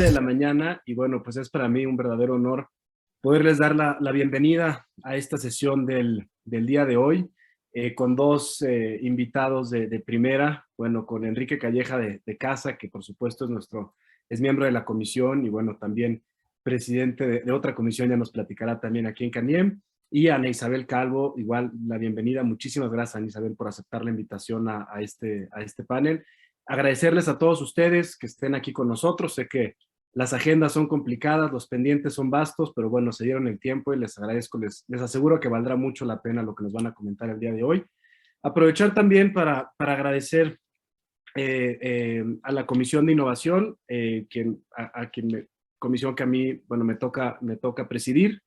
11 de la mañana y bueno, pues es para mí un verdadero honor poderles dar la bienvenida a esta sesión del día de hoy con dos invitados de primera, bueno, con Enrique Calleja de Casa, que por supuesto es miembro de la comisión y bueno, también presidente de otra comisión, ya nos platicará también aquí en Caniem, y a Ana Isabel Calvo, igual la bienvenida. Muchísimas gracias, Ana Isabel, por aceptar la invitación a este panel. Agradecerles a todos ustedes que estén aquí con nosotros. Sé que las agendas son complicadas, los pendientes son vastos, pero bueno, se dieron el tiempo y les agradezco, les aseguro que valdrá mucho la pena lo que nos van a comentar el día de hoy. Aprovechar también para agradecer a la Comisión de Innovación, comisión que a mí, bueno, me toca presidir,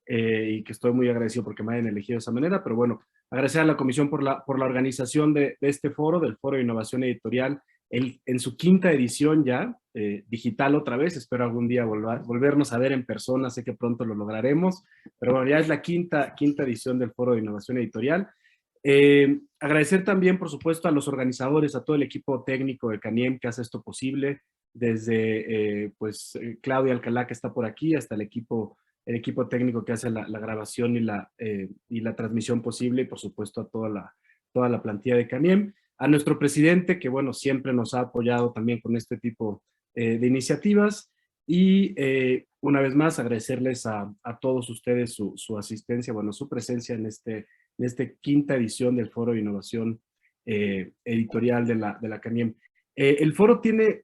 y que estoy muy agradecido porque me hayan elegido de esa manera, pero bueno, agradecer a la comisión por la organización de este foro, del Foro de Innovación Editorial, en su quinta edición ya, digital otra vez. Espero algún día volvernos a ver en persona, sé que pronto lo lograremos, pero bueno, ya es la quinta edición del Foro de Innovación Editorial. Agradecer también, por supuesto, a los organizadores, a todo el equipo técnico de Caniem que hace esto posible, desde Claudia Alcalá, que está por aquí, hasta el equipo técnico que hace la grabación y la transmisión posible, y por supuesto a toda la plantilla de Caniem, a nuestro presidente, que bueno, siempre nos ha apoyado también con este tipo de iniciativas, y una vez más agradecerles a todos ustedes su asistencia, bueno, su presencia en esta quinta edición del Foro de Innovación Editorial de la Caniem. El foro tiene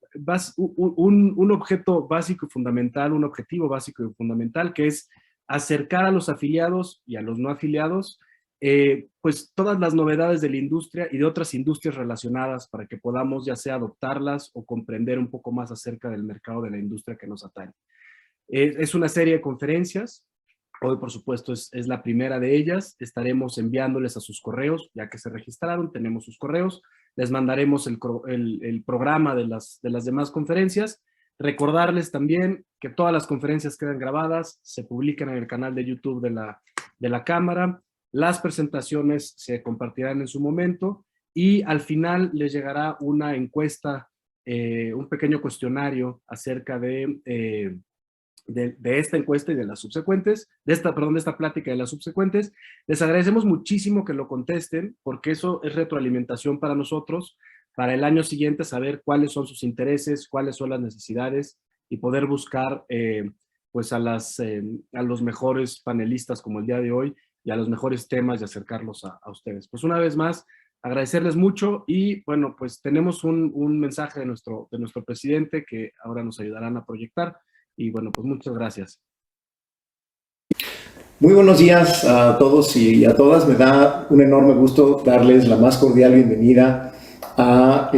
un objeto básico y fundamental, un objetivo básico y fundamental, que es acercar a los afiliados y a los no afiliados pues todas las novedades de la industria y de otras industrias relacionadas, para que podamos ya sea adoptarlas o comprender un poco más acerca del mercado de la industria que nos atañe. Es una serie de conferencias. Hoy, por supuesto, es la primera de ellas. Estaremos enviándoles a sus correos, ya que se registraron, tenemos sus correos. Les mandaremos el programa de las demás conferencias. Recordarles también que todas las conferencias quedan grabadas, se publican en el canal de YouTube de la Cámara. Las presentaciones se compartirán en su momento y al final les llegará una encuesta, un pequeño cuestionario acerca de esta encuesta y de las subsecuentes, de esta plática y de las subsecuentes. Les agradecemos muchísimo que lo contesten, porque eso es retroalimentación para nosotros, para el año siguiente saber cuáles son sus intereses, cuáles son las necesidades, y poder buscar pues a los mejores panelistas como el día de hoy, y a los mejores temas, y acercarlos a ustedes. Pues una vez más, agradecerles mucho, y bueno, pues tenemos un mensaje de nuestro presidente que ahora nos ayudarán a proyectar. Y bueno, pues muchas gracias. Muy buenos días a todos y a todas. Me da un enorme gusto darles la más cordial bienvenida a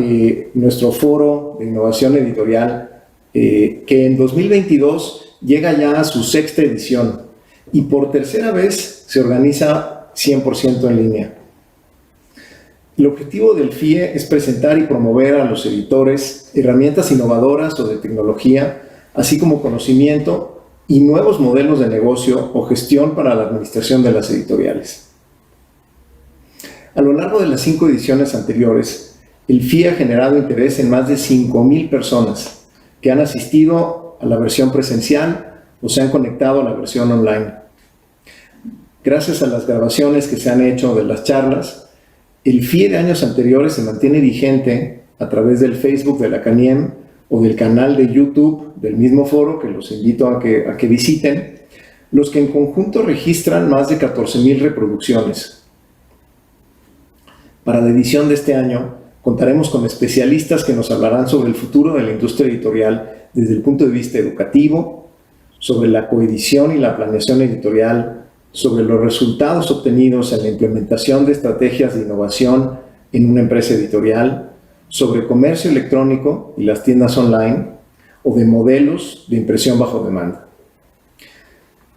nuestro foro de innovación editorial, que en 2022 llega ya a su sexta edición y por tercera vez se organiza 100% en línea. El objetivo del FIE es presentar y promover a los editores herramientas innovadoras o de tecnología, así como conocimiento y nuevos modelos de negocio o gestión para la administración de las editoriales. A lo largo de las 5 ediciones anteriores, el FIE ha generado interés en más de 5,000 personas que han asistido a la versión presencial o se han conectado a la versión online. Gracias a las grabaciones que se han hecho de las charlas, el FIE de años anteriores se mantiene vigente a través del Facebook de la Caniem o del canal de YouTube del mismo foro, que los invito a que visiten, los que en conjunto registran más de 14,000 reproducciones. Para la edición de este año, contaremos con especialistas que nos hablarán sobre el futuro de la industria editorial desde el punto de vista educativo, sobre la coedición y la planeación editorial, sobre los resultados obtenidos en la implementación de estrategias de innovación en una empresa editorial, sobre comercio electrónico y las tiendas online, o de modelos de impresión bajo demanda.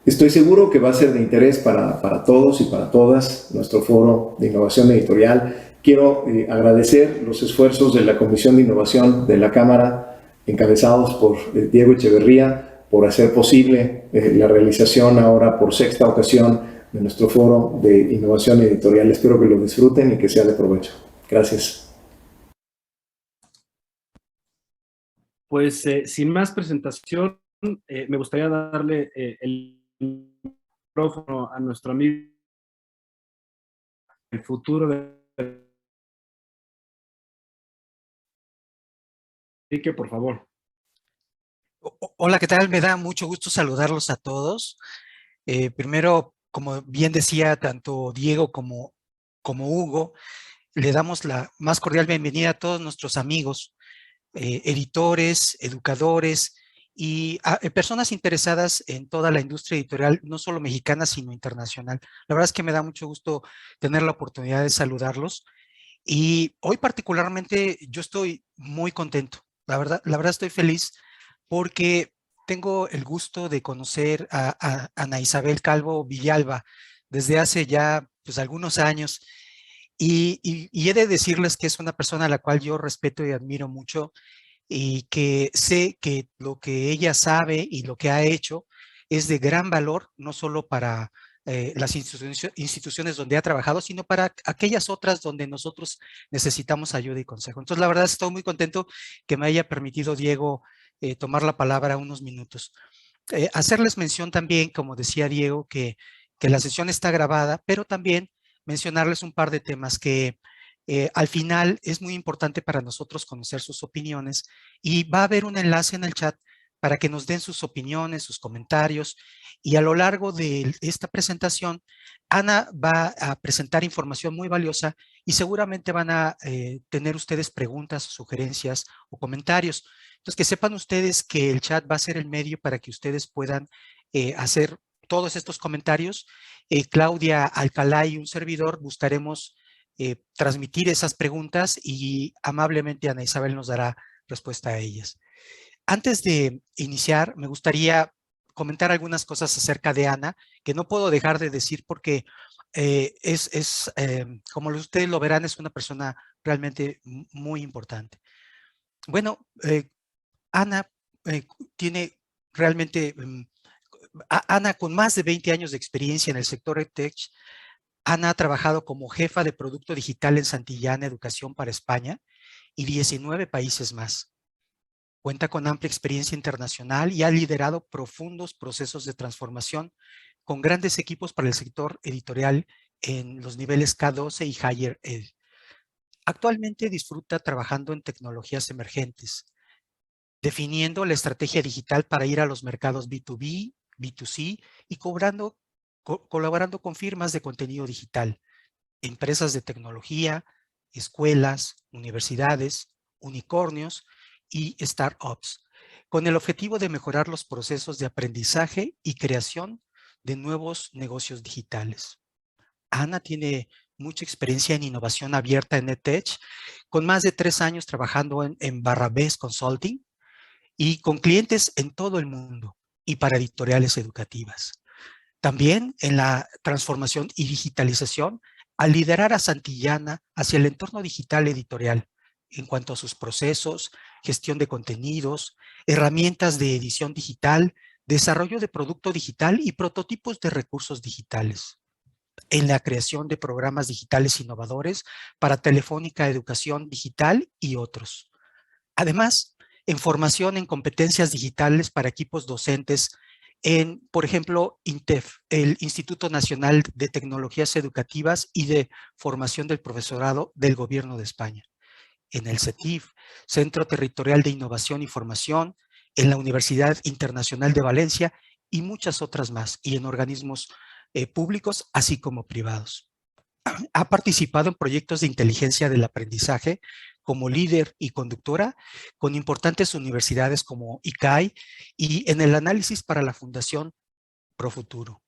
Estoy seguro que va a ser de interés para todos y para todas nuestro foro de innovación editorial. Quiero agradecer los esfuerzos de la Comisión de Innovación de la Cámara, encabezados por Diego Echeverría, por hacer posible la realización ahora por sexta ocasión de nuestro foro de innovación editorial. Espero que lo disfruten y que sea de provecho. Gracias. Pues sin más presentación, me gustaría darle el micrófono a nuestro amigo el futuro de Enrique, por favor. Hola, ¿qué tal? Me da mucho gusto saludarlos a todos. Primero, como bien decía tanto Diego como Hugo, le damos la más cordial bienvenida a todos nuestros amigos, editores, educadores y personas interesadas en toda la industria editorial, no solo mexicana, sino internacional. La verdad es que me da mucho gusto tener la oportunidad de saludarlos. Y hoy particularmente yo estoy muy contento. La verdad estoy feliz porque tengo el gusto de conocer a Ana Isabel Calvo Villalba desde hace ya pues algunos años y he de decirles que es una persona a la cual yo respeto y admiro mucho y que sé que lo que ella sabe y lo que ha hecho es de gran valor, no solo para las instituciones donde ha trabajado, sino para aquellas otras donde nosotros necesitamos ayuda y consejo. Entonces, la verdad, estoy muy contento que me haya permitido, Diego, tomar la palabra unos minutos. Hacerles mención también, como decía Diego, que la sesión está grabada, pero también mencionarles un par de temas que al final es muy importante para nosotros conocer sus opiniones y va a haber un enlace en el chat para que nos den sus opiniones, sus comentarios y a lo largo de esta presentación, Ana va a presentar información muy valiosa y seguramente van a tener ustedes preguntas, sugerencias o comentarios. Entonces, que sepan ustedes que el chat va a ser el medio para que ustedes puedan hacer todos estos comentarios. Claudia Alcalá y un servidor buscaremos transmitir esas preguntas y amablemente Ana Isabel nos dará respuesta a ellas. Antes de iniciar, me gustaría comentar algunas cosas acerca de Ana, que no puedo dejar de decir porque como ustedes lo verán, es una persona realmente muy importante. Bueno, Ana tiene realmente, Ana con más de 20 años de experiencia en el sector EdTech. Ana ha trabajado como jefa de producto digital en Santillana Educación para España y 19 países más. Cuenta con amplia experiencia internacional y ha liderado profundos procesos de transformación con grandes equipos para el sector editorial en los niveles K12 y Higher Ed. Actualmente disfruta trabajando en tecnologías emergentes, definiendo la estrategia digital para ir a los mercados B2B, B2C y colaborando con firmas de contenido digital, empresas de tecnología, escuelas, universidades, unicornios y startups, con el objetivo de mejorar los procesos de aprendizaje y creación de nuevos negocios digitales. Ana tiene mucha experiencia en innovación abierta en EdTech, con más de 3 años trabajando en Barrabés Consulting y con clientes en todo el mundo y para editoriales educativas. También en la transformación y digitalización al liderar a Santillana hacia el entorno digital editorial en cuanto a sus procesos, gestión de contenidos, herramientas de edición digital, desarrollo de producto digital y prototipos de recursos digitales. En la creación de programas digitales innovadores para Telefónica Educación Digital y otros. Además, en formación en competencias digitales para equipos docentes en, por ejemplo, INTEF, el Instituto Nacional de Tecnologías Educativas y de Formación del Profesorado del Gobierno de España. En el CETIF, Centro Territorial de Innovación y Formación, en la Universidad Internacional de Valencia y muchas otras más, y en organismos públicos así como privados. Ha participado en proyectos de inteligencia del aprendizaje como líder y conductora con importantes universidades como ICAI y en el análisis para la Fundación Profuturo.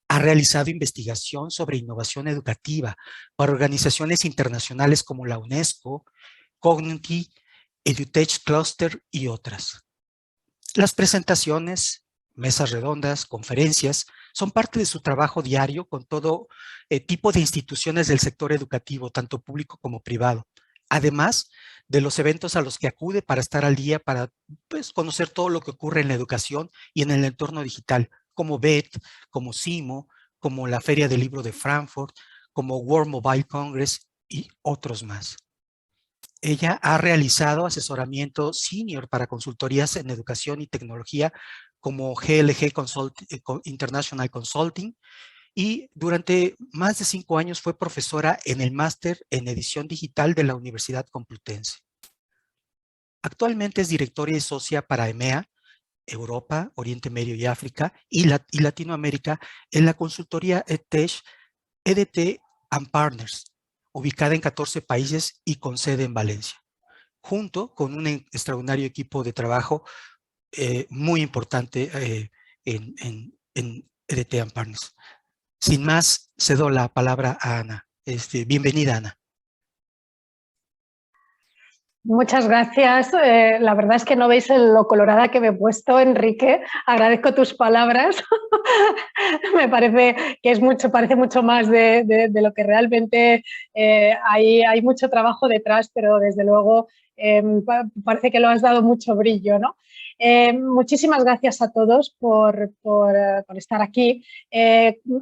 Ha realizado investigación sobre innovación educativa para organizaciones internacionales como la UNESCO, Cognity, EduTech Cluster y otras. Las presentaciones, mesas redondas, conferencias, son parte de su trabajo diario con todo tipo de instituciones del sector educativo, tanto público como privado. Además de los eventos a los que acude para estar al día, para conocer todo lo que ocurre en la educación y en el entorno digital, como BET, como CIMO, como la Feria del Libro de Frankfurt, como World Mobile Congress y otros más. Ella ha realizado asesoramiento senior para consultorías en educación y tecnología como GLG International Consulting, y durante más de 5 años fue profesora en el máster en edición digital de la Universidad Complutense. Actualmente es directora y socia para EMEA, Europa, Oriente Medio y África, y Latinoamérica, en la consultoría EDT and Partners, ubicada en 14 países y con sede en Valencia, junto con un extraordinario equipo de trabajo muy importante en EDT and Partners. Sin más, cedo la palabra a Ana. Bienvenida, Ana. Muchas gracias. La verdad es que no veis lo colorada que me he puesto, Enrique. Agradezco tus palabras. Me parece que es mucho, parece mucho más de lo que realmente hay mucho trabajo detrás, pero desde luego parece que lo has dado mucho brillo, ¿no? Muchísimas gracias a todos por estar aquí.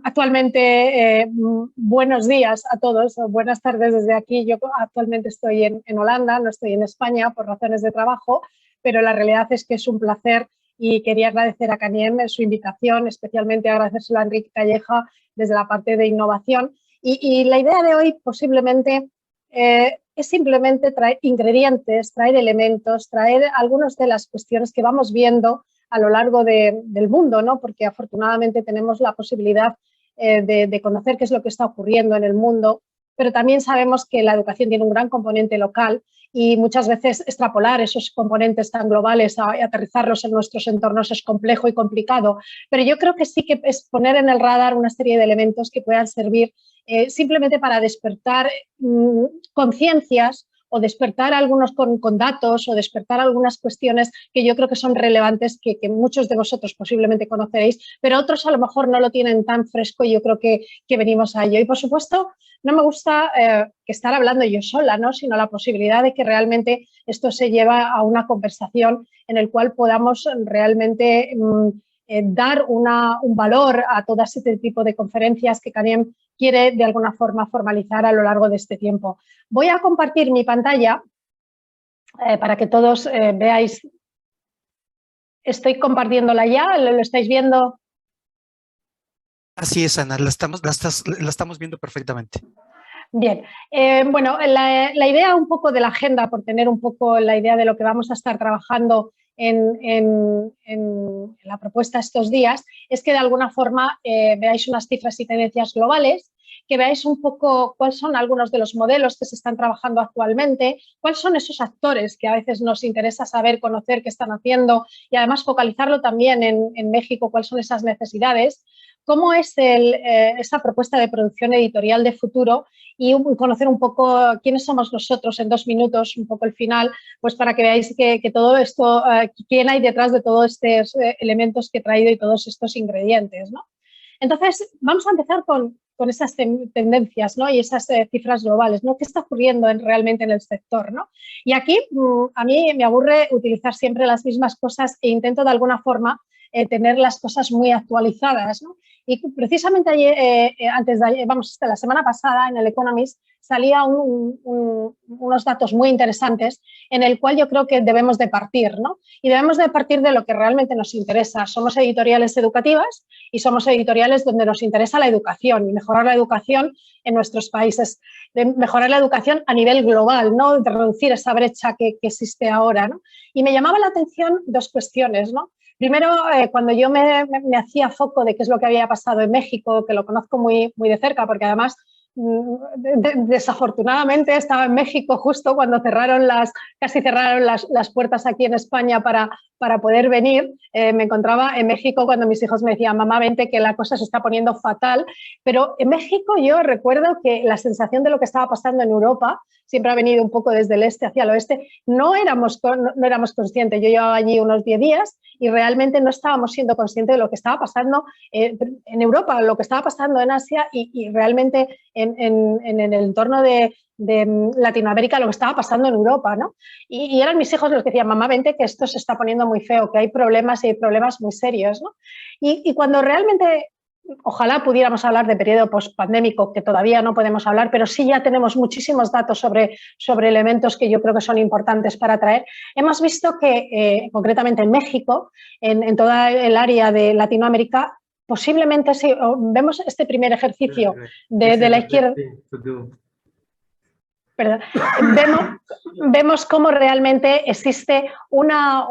Actualmente, buenos días a todos, buenas tardes desde aquí. Yo actualmente estoy en Holanda, no estoy en España por razones de trabajo, pero la realidad es que es un placer y quería agradecer a Caniem su invitación, especialmente agradecérselo a Enrique Calleja desde la parte de innovación. Y la idea de hoy posiblemente es simplemente traer ingredientes, traer elementos, traer algunas de las cuestiones que vamos viendo a lo largo del mundo, ¿no? Porque afortunadamente tenemos la posibilidad de conocer qué es lo que está ocurriendo en el mundo, pero también sabemos que la educación tiene un gran componente local y muchas veces extrapolar esos componentes tan globales y aterrizarlos en nuestros entornos es complejo y complicado, pero yo creo que sí que es poner en el radar una serie de elementos que puedan servir simplemente para despertar conciencias o despertar algunos con datos o despertar algunas cuestiones que yo creo que son relevantes, que muchos de vosotros posiblemente conoceréis, pero otros a lo mejor no lo tienen tan fresco y yo creo que venimos a ello. Y por supuesto, no me gusta que estar hablando yo sola, ¿no? Sino la posibilidad de que realmente esto se lleve a una conversación en el cual podamos realmente dar un valor a todo este tipo de conferencias que Caniem quiere de alguna forma formalizar a lo largo de este tiempo. Voy a compartir mi pantalla para que todos veáis. Estoy compartiéndola ya, ¿lo estáis viendo? Así es, Ana, la estamos viendo perfectamente. Bien, bueno, la idea un poco de la agenda, por tener un poco la idea de lo que vamos a estar trabajando en la propuesta estos días, es que de alguna forma veáis unas cifras y tendencias globales, que veáis un poco cuáles son algunos de los modelos que se están trabajando actualmente, cuáles son esos actores que a veces nos interesa saber, conocer qué están haciendo y además focalizarlo también en México, cuáles son esas necesidades, cómo es esa propuesta de producción editorial de futuro y conocer un poco quiénes somos nosotros en 2 minutos, un poco el final, pues para que veáis que todo esto, quién hay detrás de todos estos elementos que he traído y todos estos ingredientes, ¿no? Entonces, vamos a empezar con esas tendencias, ¿no? Y esas cifras globales, ¿no? ¿Qué está ocurriendo realmente en el sector, ¿no? Y aquí a mí me aburre utilizar siempre las mismas cosas e intento de alguna forma tener las cosas muy actualizadas, ¿no? Y precisamente ayer, la semana pasada en el Economist salía unos datos muy interesantes en el cual yo creo que debemos de partir, ¿no? Y debemos de partir de lo que realmente nos interesa. Somos editoriales educativas y somos editoriales donde nos interesa la educación y mejorar la educación en nuestros países, de mejorar la educación a nivel global, ¿no? De reducir esa brecha que existe ahora, ¿no? Y me llamaba la atención 2 cuestiones, ¿no? Primero, cuando yo me hacía foco de qué es lo que había pasado en México, que lo conozco muy, muy de cerca, porque además desafortunadamente estaba en México justo cuando casi cerraron las puertas aquí en España para poder venir. Me encontraba en México cuando mis hijos me decían, mamá, vente que la cosa se está poniendo fatal. Pero en México yo recuerdo que la sensación de lo que estaba pasando en Europa siempre ha venido un poco desde el este hacia el oeste. No éramos conscientes. Yo llevaba allí unos 10 días y realmente no estábamos siendo conscientes de lo que estaba pasando en Europa, lo que estaba pasando en Asia y realmente en el entorno de Latinoamérica, lo que estaba pasando en Europa, ¿no? Y eran mis hijos los que decían, mamá, vente que esto se está poniendo muy feo, que hay problemas y hay problemas muy serios, ¿no? Y cuando realmente ojalá pudiéramos hablar de periodo postpandémico, que todavía no podemos hablar, pero sí ya tenemos muchísimos datos sobre elementos que yo creo que son importantes para traer. Hemos visto que, concretamente en México, en toda el área de Latinoamérica, posiblemente si vemos este primer ejercicio de la izquierda. Perdón, vemos cómo realmente existe una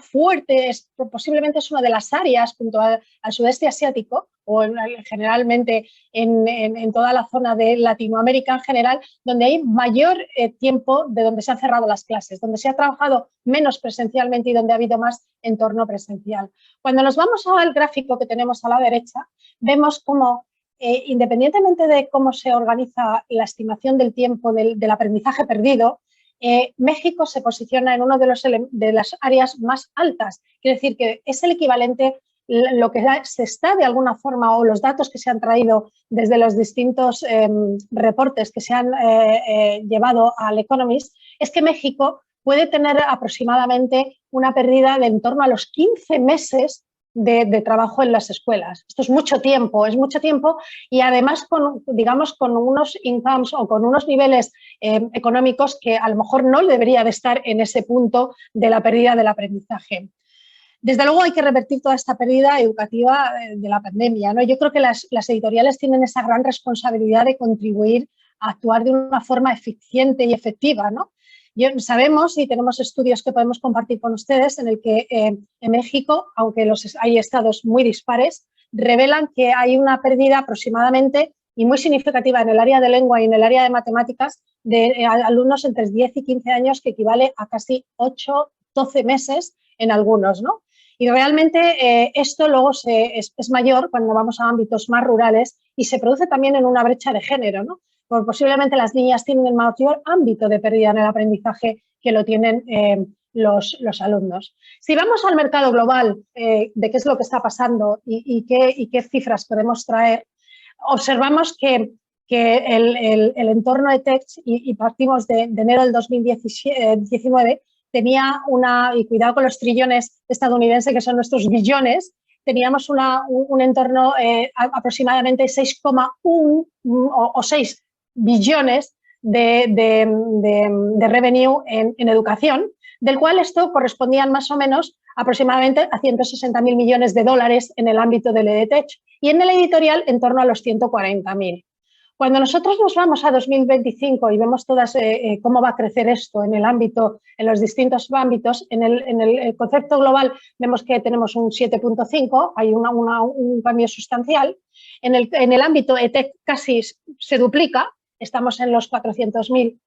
fuerte, posiblemente es una de las áreas junto al sudeste asiático o generalmente en toda la zona de Latinoamérica en general, donde hay mayor tiempo de donde se han cerrado las clases, donde se ha trabajado menos presencialmente y donde ha habido más entorno presencial. Cuando nos vamos al gráfico que tenemos a la derecha, vemos cómo independientemente de cómo se organiza la estimación del tiempo del aprendizaje perdido, México se posiciona en una de las áreas más altas. Quiere decir que es el equivalente, lo que se está de alguna forma, o los datos que se han traído desde los distintos reportes que se han llevado al Economist, es que México puede tener aproximadamente una pérdida de en torno a los 15 meses de trabajo en las escuelas. Esto es mucho tiempo y además digamos, con unos incomes o con unos niveles económicos que a lo mejor no debería de estar en ese punto de la pérdida del aprendizaje. Desde luego hay que revertir toda esta pérdida educativa de la pandemia, ¿no? Yo creo que las editoriales tienen esa gran responsabilidad de contribuir a actuar de una forma eficiente y efectiva, ¿no? Sabemos y tenemos estudios que podemos compartir con ustedes en el que en México, aunque hay estados muy dispares, revelan que hay una pérdida aproximadamente y muy significativa en el área de lengua y en el área de matemáticas de alumnos entre 10 y 15 años, que equivale a casi 8, 12 meses en algunos, ¿no? Y realmente esto luego es mayor cuando vamos a ámbitos más rurales y se produce también en una brecha de género, ¿no? Posiblemente las niñas tienen el mayor ámbito de pérdida en el aprendizaje que lo tienen los alumnos. Si vamos al mercado global de qué es lo que está pasando y qué cifras podemos traer, observamos que el entorno de tech, y partimos de enero del 2019, tenía y cuidado con los trillones estadounidenses que son nuestros billones, teníamos un entorno aproximadamente 6,1 o 6 billones de revenue en educación, del cual esto correspondían más o menos aproximadamente a 160.000 millones de dólares en el ámbito del EdTech y en el editorial en torno a los 140.000. Cuando nosotros nos vamos a 2025 y vemos cómo va a crecer esto en el ámbito, en los distintos ámbitos, en el concepto global vemos que tenemos un 7.5, hay un cambio sustancial. En el ámbito EdTech casi se duplica, estamos en los 400.000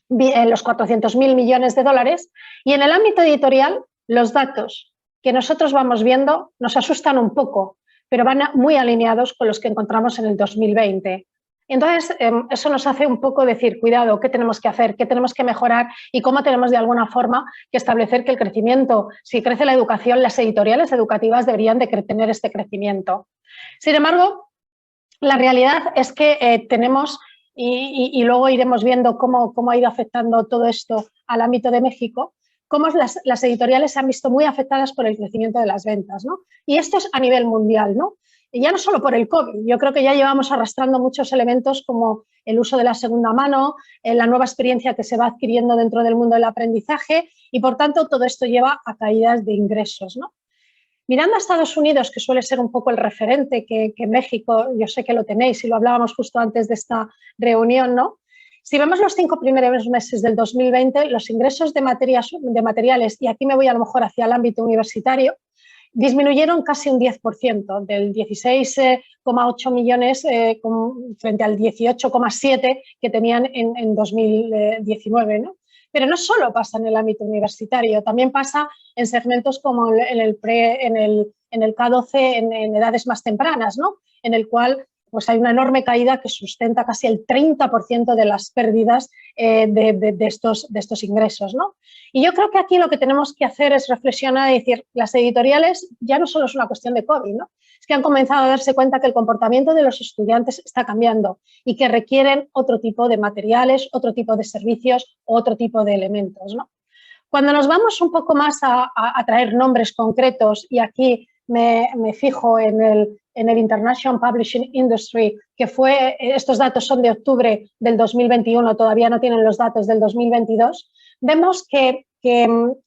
millones de dólares, y en el ámbito editorial los datos que nosotros vamos viendo nos asustan un poco, pero van muy alineados con los que encontramos en el 2020. Entonces, eso nos hace un poco decir, cuidado, ¿qué tenemos que hacer? ¿Qué tenemos que mejorar? Y cómo tenemos de alguna forma que establecer que el crecimiento, si crece la educación, las editoriales educativas deberían de tener este crecimiento. Sin embargo, la realidad es que tenemos, y luego iremos viendo cómo ha ido afectando todo esto al ámbito de México, cómo las editoriales se han visto muy afectadas por el crecimiento de las ventas, ¿no? Y esto es a nivel mundial, ¿no? Y ya no solo por el COVID, yo creo que ya llevamos arrastrando muchos elementos como el uso de la segunda mano, la nueva experiencia que se va adquiriendo dentro del mundo del aprendizaje y, por tanto, todo esto lleva a caídas de ingresos, ¿no? Mirando a Estados Unidos, que suele ser un poco el referente que México, yo sé que lo tenéis y lo hablábamos justo antes de esta reunión, ¿no? Si vemos los 5 primeros meses del 2020, los ingresos de materiales, y aquí me voy a lo mejor hacia el ámbito universitario, disminuyeron casi un 10%, del 16,8 millones frente al 18,7 que tenían en 2019, ¿no? Pero no solo pasa en el ámbito universitario, también pasa en segmentos como en el K12 en edades más tempranas, ¿no? En el cual pues hay una enorme caída que sustenta casi el 30% de las pérdidas de estos ingresos, ¿no? Y yo creo que aquí lo que tenemos que hacer es reflexionar y decir, las editoriales ya no solo es una cuestión de COVID, ¿no? Es que han comenzado a darse cuenta que el comportamiento de los estudiantes está cambiando y que requieren otro tipo de materiales, otro tipo de servicios, otro tipo de elementos, ¿no? Cuando nos vamos un poco más a traer nombres concretos, y aquí me fijo en el International Publishing Industry, que estos datos son de octubre del 2021, todavía no tienen los datos del 2022, vemos que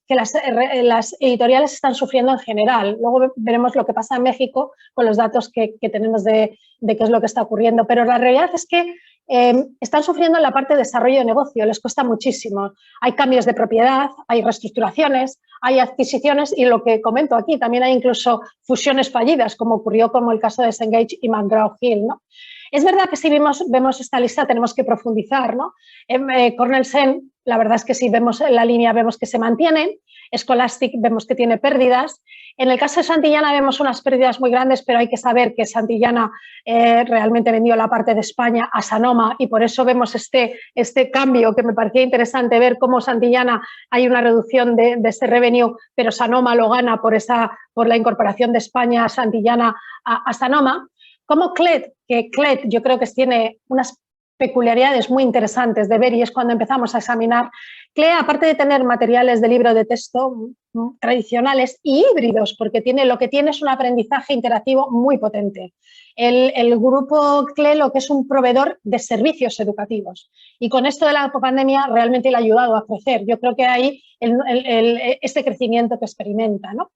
las editoriales están sufriendo en general. Luego veremos lo que pasa en México con los datos que tenemos de qué es lo que está ocurriendo, pero la realidad es que están sufriendo en la parte de desarrollo de negocio, les cuesta muchísimo. Hay cambios de propiedad, hay reestructuraciones, hay adquisiciones y lo que comento aquí, también hay incluso fusiones fallidas, como ocurrió como el caso de Cengage y McGraw-Hill, ¿no? Es verdad que si vemos esta lista tenemos que profundizar, ¿no? Cornell Sen, la verdad es que si vemos la línea vemos que se mantienen, Scholastic vemos que tiene pérdidas. En el caso de Santillana vemos unas pérdidas muy grandes, pero hay que saber que Santillana realmente vendió la parte de España a Sanoma y por eso vemos este cambio que me parecía interesante ver cómo Santillana hay una reducción de ese revenue, pero Sanoma lo gana por la incorporación de España a Santillana a Sanoma. Como CLED, que CLED yo creo que tiene unas peculiaridades muy interesantes de ver y es cuando empezamos a examinar. CLED, aparte de tener materiales de libro de texto tradicionales y híbridos, porque lo que tiene es un aprendizaje interactivo muy potente. El grupo CLED lo que es un proveedor de servicios educativos y con esto de la pandemia realmente le ha ayudado a crecer. Yo creo que hay este crecimiento que experimenta, ¿no?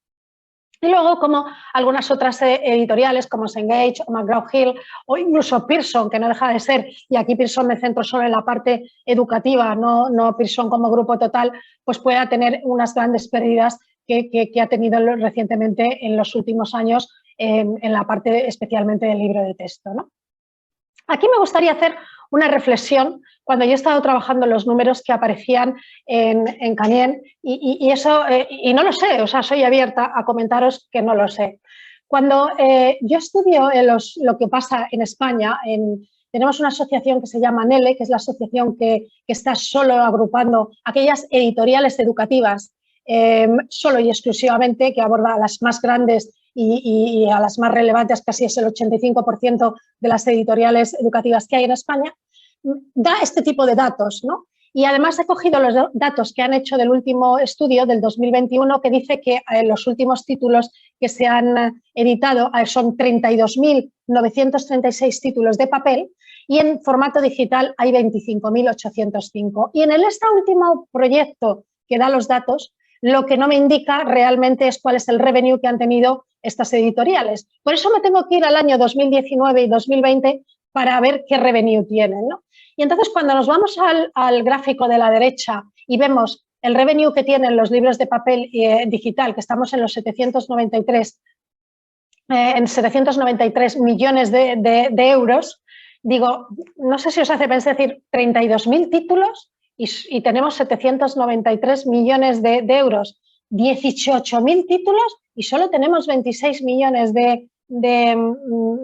Y luego, como algunas otras editoriales como Cengage o McGraw-Hill o incluso Pearson, que no deja de ser, y aquí Pearson me centro solo en la parte educativa, no Pearson como grupo total, pues pueda tener unas grandes pérdidas que ha tenido recientemente en los últimos años en la parte especialmente del libro de texto, ¿no? Aquí me gustaría hacer una reflexión cuando yo he estado trabajando los números que aparecían en Canien y eso, y no lo sé, o sea, soy abierta a comentaros que no lo sé. Cuando yo estudio lo que pasa en España, tenemos una asociación que se llama NELE, que es la asociación que está solo agrupando aquellas editoriales educativas solo y exclusivamente, que aborda a las más grandes y a las más relevantes, casi es el 85% de las editoriales educativas que hay en España, da este tipo de datos, ¿no? Y además he cogido los datos que han hecho del último estudio, del 2021, que dice que los últimos títulos que se han editado son 32.936 títulos de papel y en formato digital hay 25.805. Y en este último proyecto que da los datos, lo que no me indica realmente es cuál es el revenue que han tenido estas editoriales. Por eso me tengo que ir al año 2019 y 2020 para ver qué revenue tienen, ¿no? Y entonces cuando nos vamos al gráfico de la derecha y vemos el revenue que tienen los libros de papel digital, que estamos en los 793 millones de euros, digo, no sé si os hace pensar decir 32.000 títulos y tenemos 793 millones de euros, 18.000 títulos y solo tenemos 26 millones de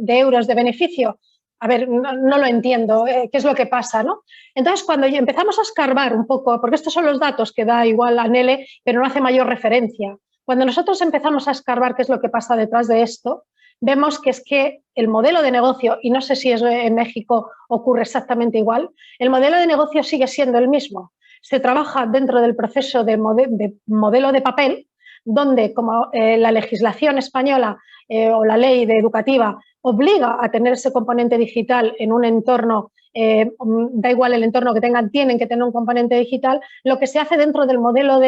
euros de beneficio. A ver, no lo entiendo, ¿qué es lo que pasa, no? Entonces, cuando empezamos a escarbar un poco, porque estos son los datos que da igual a NELE, pero no hace mayor referencia. Cuando nosotros empezamos a escarbar qué es lo que pasa detrás de esto, vemos que es que el modelo de negocio, y no sé si eso en México ocurre exactamente igual, el modelo de negocio sigue siendo el mismo. Se trabaja dentro del proceso de modelo de papel, donde como la legislación española o la ley educativa obliga a tener ese componente digital en un entorno, da igual el entorno que tengan, tienen que tener un componente digital, lo que se hace dentro del modelo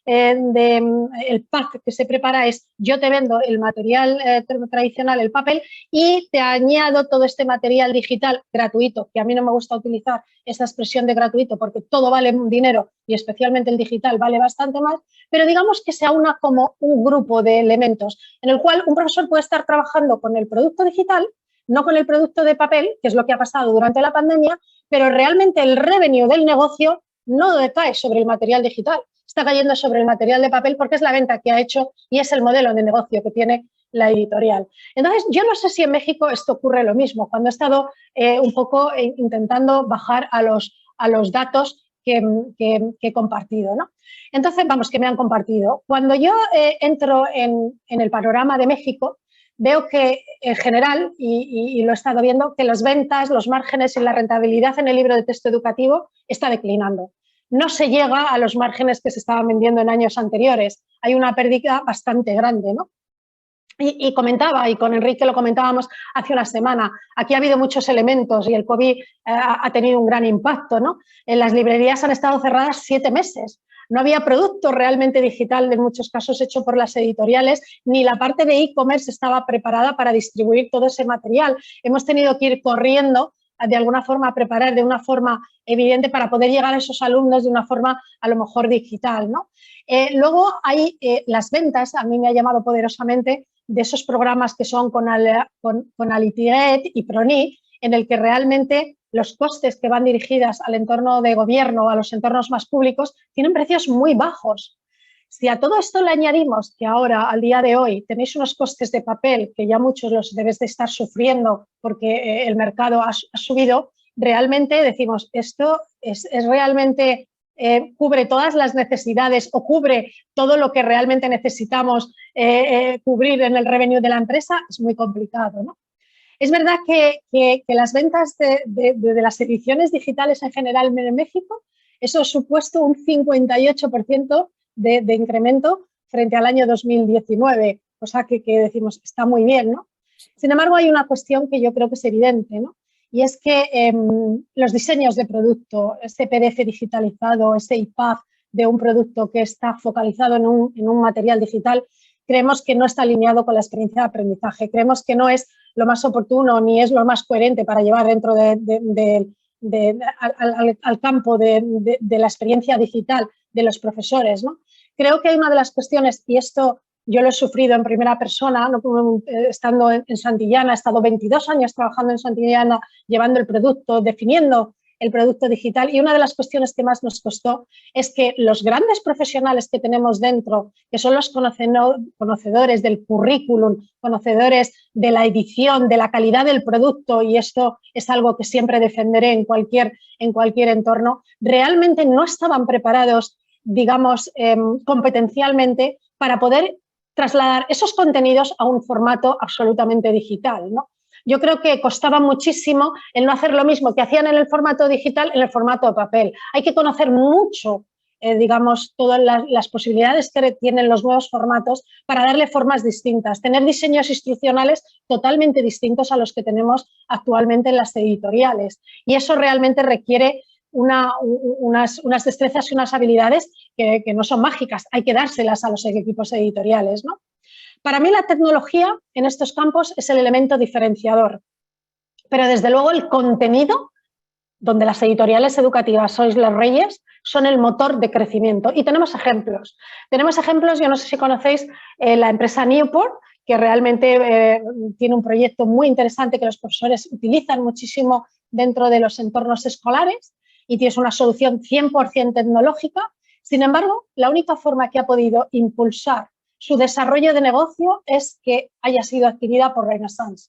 el pack que se prepara es yo te vendo el material tradicional, el papel, y te añado todo este material digital gratuito, que a mí no me gusta utilizar esa expresión de gratuito porque todo vale dinero y especialmente el digital vale bastante más, pero digamos que se aúna como un grupo de elementos en el cual un profesor puede estar trabajando con el producto digital, no con el producto de papel, que es lo que ha pasado durante la pandemia, pero realmente el revenue del negocio no decae sobre el material digital, está cayendo sobre el material de papel porque es la venta que ha hecho y es el modelo de negocio que tiene la editorial. Entonces, yo no sé si en México esto ocurre lo mismo, cuando he estado un poco intentando bajar a los datos que he compartido, ¿no? Entonces, vamos, que me han compartido. Cuando yo entro en el panorama de México, veo que en general, y lo he estado viendo, que las ventas, los márgenes y la rentabilidad en el libro de texto educativo está declinando. No se llega a los márgenes que se estaban vendiendo en años anteriores. Hay una pérdida bastante grande, ¿no? Y comentaba, y con Enrique lo comentábamos hace una semana, aquí ha habido muchos elementos y el COVID ha tenido un gran impacto, ¿no? Las librerías han estado cerradas 7 meses. No había producto realmente digital, en muchos casos hecho por las editoriales, ni la parte de e-commerce estaba preparada para distribuir todo ese material. Hemos tenido que ir corriendo, de alguna forma, a preparar de una forma evidente para poder llegar a esos alumnos de una forma a lo mejor digital, ¿no? Luego hay las ventas, a mí me ha llamado poderosamente, de esos programas que son con Alitiret y Proni, en el que realmente los costes que van dirigidas al entorno de gobierno, a los entornos más públicos, tienen precios muy bajos. Si a todo esto le añadimos que ahora, al día de hoy, tenéis unos costes de papel que ya muchos los debéis de estar sufriendo porque el mercado ha subido, realmente decimos, esto es realmente... cubre todas las necesidades o cubre todo lo que realmente necesitamos cubrir en el revenue de la empresa, es muy complicado, ¿no? Es verdad que las ventas de las ediciones digitales en general en México, eso ha supuesto un 58% de incremento frente al año 2019, cosa que decimos está muy bien, ¿no? Sin embargo, hay una cuestión que yo creo que es evidente, ¿no? Y es que los diseños de producto, ese PDF digitalizado, ese EPUB de un producto que está focalizado en un material digital, creemos que no está alineado con la experiencia de aprendizaje. Creemos que no es lo más oportuno ni es lo más coherente para llevar dentro al campo de la experiencia digital de los profesores, ¿no? Creo que hay una de las cuestiones, y esto yo lo he sufrido en primera persona, ¿no? Estando en Santillana, he estado 22 años trabajando en Santillana, llevando el producto, definiendo el producto digital, y una de las cuestiones que más nos costó es que los grandes profesionales que tenemos dentro, que son los conocedores del currículum, conocedores de la edición, de la calidad del producto, y esto es algo que siempre defenderé en cualquier entorno, realmente no estaban preparados, digamos, competencialmente para poder trasladar esos contenidos a un formato absolutamente digital, ¿no? Yo creo que costaba muchísimo el no hacer lo mismo que hacían en el formato digital en el formato de papel. Hay que conocer mucho, digamos, todas las posibilidades que tienen los nuevos formatos para darle formas distintas, tener diseños instruccionales totalmente distintos a los que tenemos actualmente en las editoriales. Y eso realmente requiere unas destrezas y unas habilidades que no son mágicas, hay que dárselas a los equipos editoriales, ¿no? Para mí la tecnología en estos campos es el elemento diferenciador, pero desde luego el contenido, donde las editoriales educativas sois los reyes, son el motor de crecimiento. Y tenemos ejemplos. Tenemos ejemplos, yo no sé si conocéis la empresa Newport, que realmente tiene un proyecto muy interesante que los profesores utilizan muchísimo dentro de los entornos escolares y tienes una solución 100% tecnológica. Sin embargo, la única forma que ha podido impulsar su desarrollo de negocio es que haya sido adquirida por Renaissance.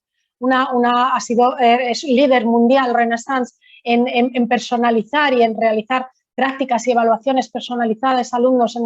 Es líder mundial Renaissance en personalizar y en realizar prácticas y evaluaciones personalizadas a alumnos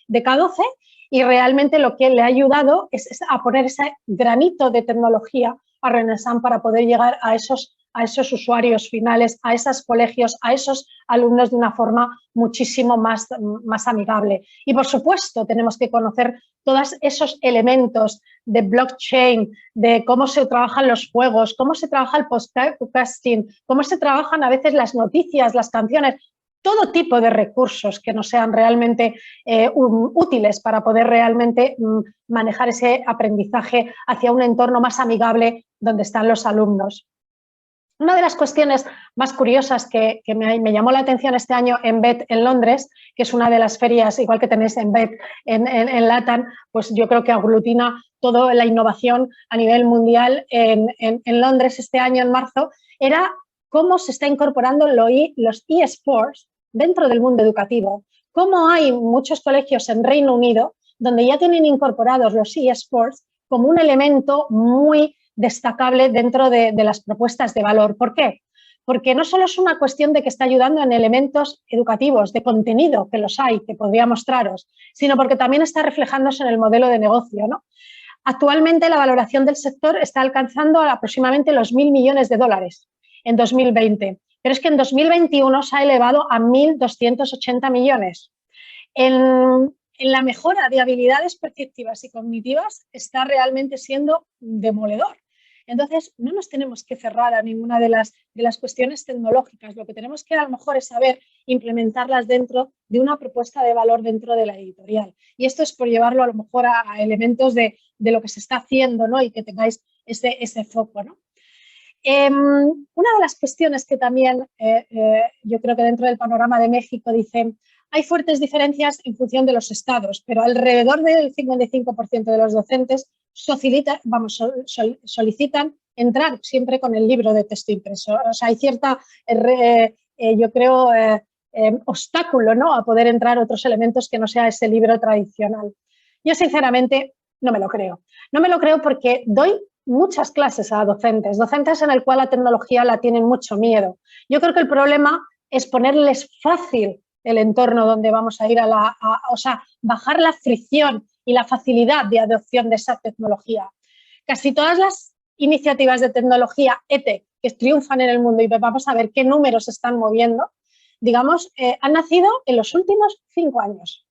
de K12, y realmente lo que le ha ayudado es a poner ese granito de tecnología a Renaissance para poder llegar a esos usuarios finales, a esos colegios, a esos alumnos de una forma muchísimo más amigable. Y, por supuesto, tenemos que conocer todos esos elementos de blockchain, de cómo se trabajan los juegos, cómo se trabaja el podcasting, cómo se trabajan a veces las noticias, las canciones, todo tipo de recursos que nos sean realmente útiles para poder realmente manejar ese aprendizaje hacia un entorno más amigable donde están los alumnos. Una de las cuestiones más curiosas que me llamó la atención este año en BET en Londres, que es una de las ferias, igual que tenéis en BET en LATAM, pues yo creo que aglutina toda la innovación a nivel mundial en Londres este año, en marzo, era cómo se está incorporando los eSports dentro del mundo educativo. Cómo hay muchos colegios en Reino Unido donde ya tienen incorporados los eSports como un elemento muy destacable dentro de las propuestas de valor. ¿Por qué? Porque no solo es una cuestión de que está ayudando en elementos educativos, de contenido, que los hay, que podría mostraros, sino porque también está reflejándose en el modelo de negocio, ¿no? Actualmente la valoración del sector está alcanzando aproximadamente los 1.000 millones de dólares en 2020, pero es que en 2021 se ha elevado a 1.280 millones. En en la mejora de habilidades perceptivas y cognitivas está realmente siendo demoledor. Entonces, no nos tenemos que cerrar a ninguna de las cuestiones tecnológicas. Lo que tenemos que a lo mejor es saber implementarlas dentro de una propuesta de valor dentro de la editorial. Y esto es por llevarlo a lo mejor a elementos de lo que se está haciendo, ¿no? Y que tengáis ese foco, ¿no? Una de las cuestiones que también yo creo que dentro del panorama de México dicen hay fuertes diferencias en función de los estados, pero alrededor del 55% de los docentes solicitan entrar siempre con el libro de texto impreso. O sea, hay cierta, yo creo, obstáculo, ¿no?, a poder entrar otros elementos que no sea ese libro tradicional. Yo, sinceramente, no me lo creo. No me lo creo porque doy muchas clases a docentes en el cual la tecnología la tienen mucho miedo. Yo creo que el problema es ponerles fácil el entorno donde vamos a ir o sea, bajar la fricción y la facilidad de adopción de esa tecnología. Casi todas las iniciativas de tecnología EdTech que triunfan en el mundo, y vamos a ver qué números se están moviendo, digamos, han nacido en los últimos 5 años.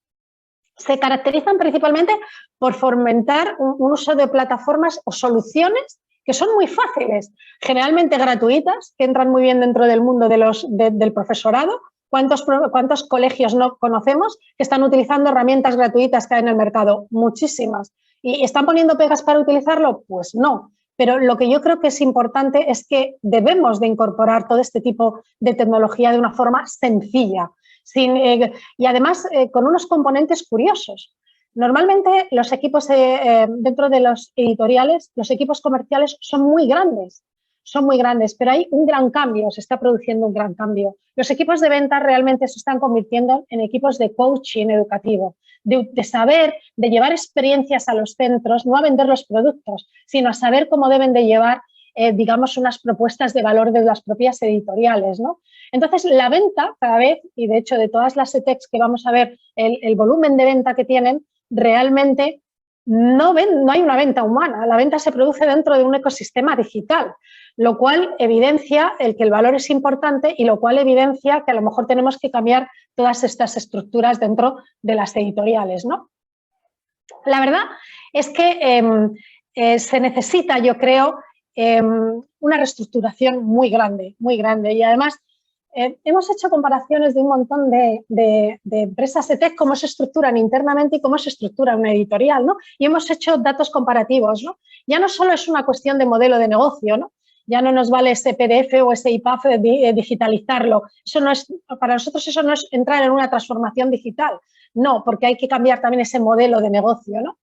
Se caracterizan principalmente por fomentar un uso de plataformas o soluciones que son muy fáciles, generalmente gratuitas, que entran muy bien dentro del mundo del profesorado. ¿Cuántos colegios no conocemos que están utilizando herramientas gratuitas que hay en el mercado? Muchísimas. ¿Y están poniendo pegas para utilizarlo? Pues no. Pero lo que yo creo que es importante es que debemos de incorporar todo este tipo de tecnología de una forma sencilla y además con unos componentes curiosos. Normalmente los equipos dentro de los editoriales, los equipos comerciales son muy grandes, pero hay un gran cambio, se está produciendo un gran cambio. Los equipos de venta realmente se están convirtiendo en equipos de coaching educativo, de saber, de llevar experiencias a los centros, no a vender los productos, sino a saber cómo deben de llevar, digamos, unas propuestas de valor de las propias editoriales, ¿no? Entonces, la venta cada vez, y de hecho de todas las EdTechs que vamos a ver, el volumen de venta que tienen, realmente no hay una venta humana, la venta se produce dentro de un ecosistema digital, lo cual evidencia que el valor es importante y lo cual evidencia que a lo mejor tenemos que cambiar todas estas estructuras dentro de las editoriales, ¿no? La verdad es que se necesita, yo creo, una reestructuración muy grande y además hemos hecho comparaciones de un montón de empresas EdTech, cómo se estructuran internamente y cómo se estructura una editorial, ¿no? Y hemos hecho datos comparativos, ¿no? Ya no solo es una cuestión de modelo de negocio, ¿no? Ya no nos vale ese PDF o ese IPAF digitalizarlo. Eso no es, para nosotros eso no es entrar en una transformación digital, no, porque hay que cambiar también ese modelo de negocio, ¿no?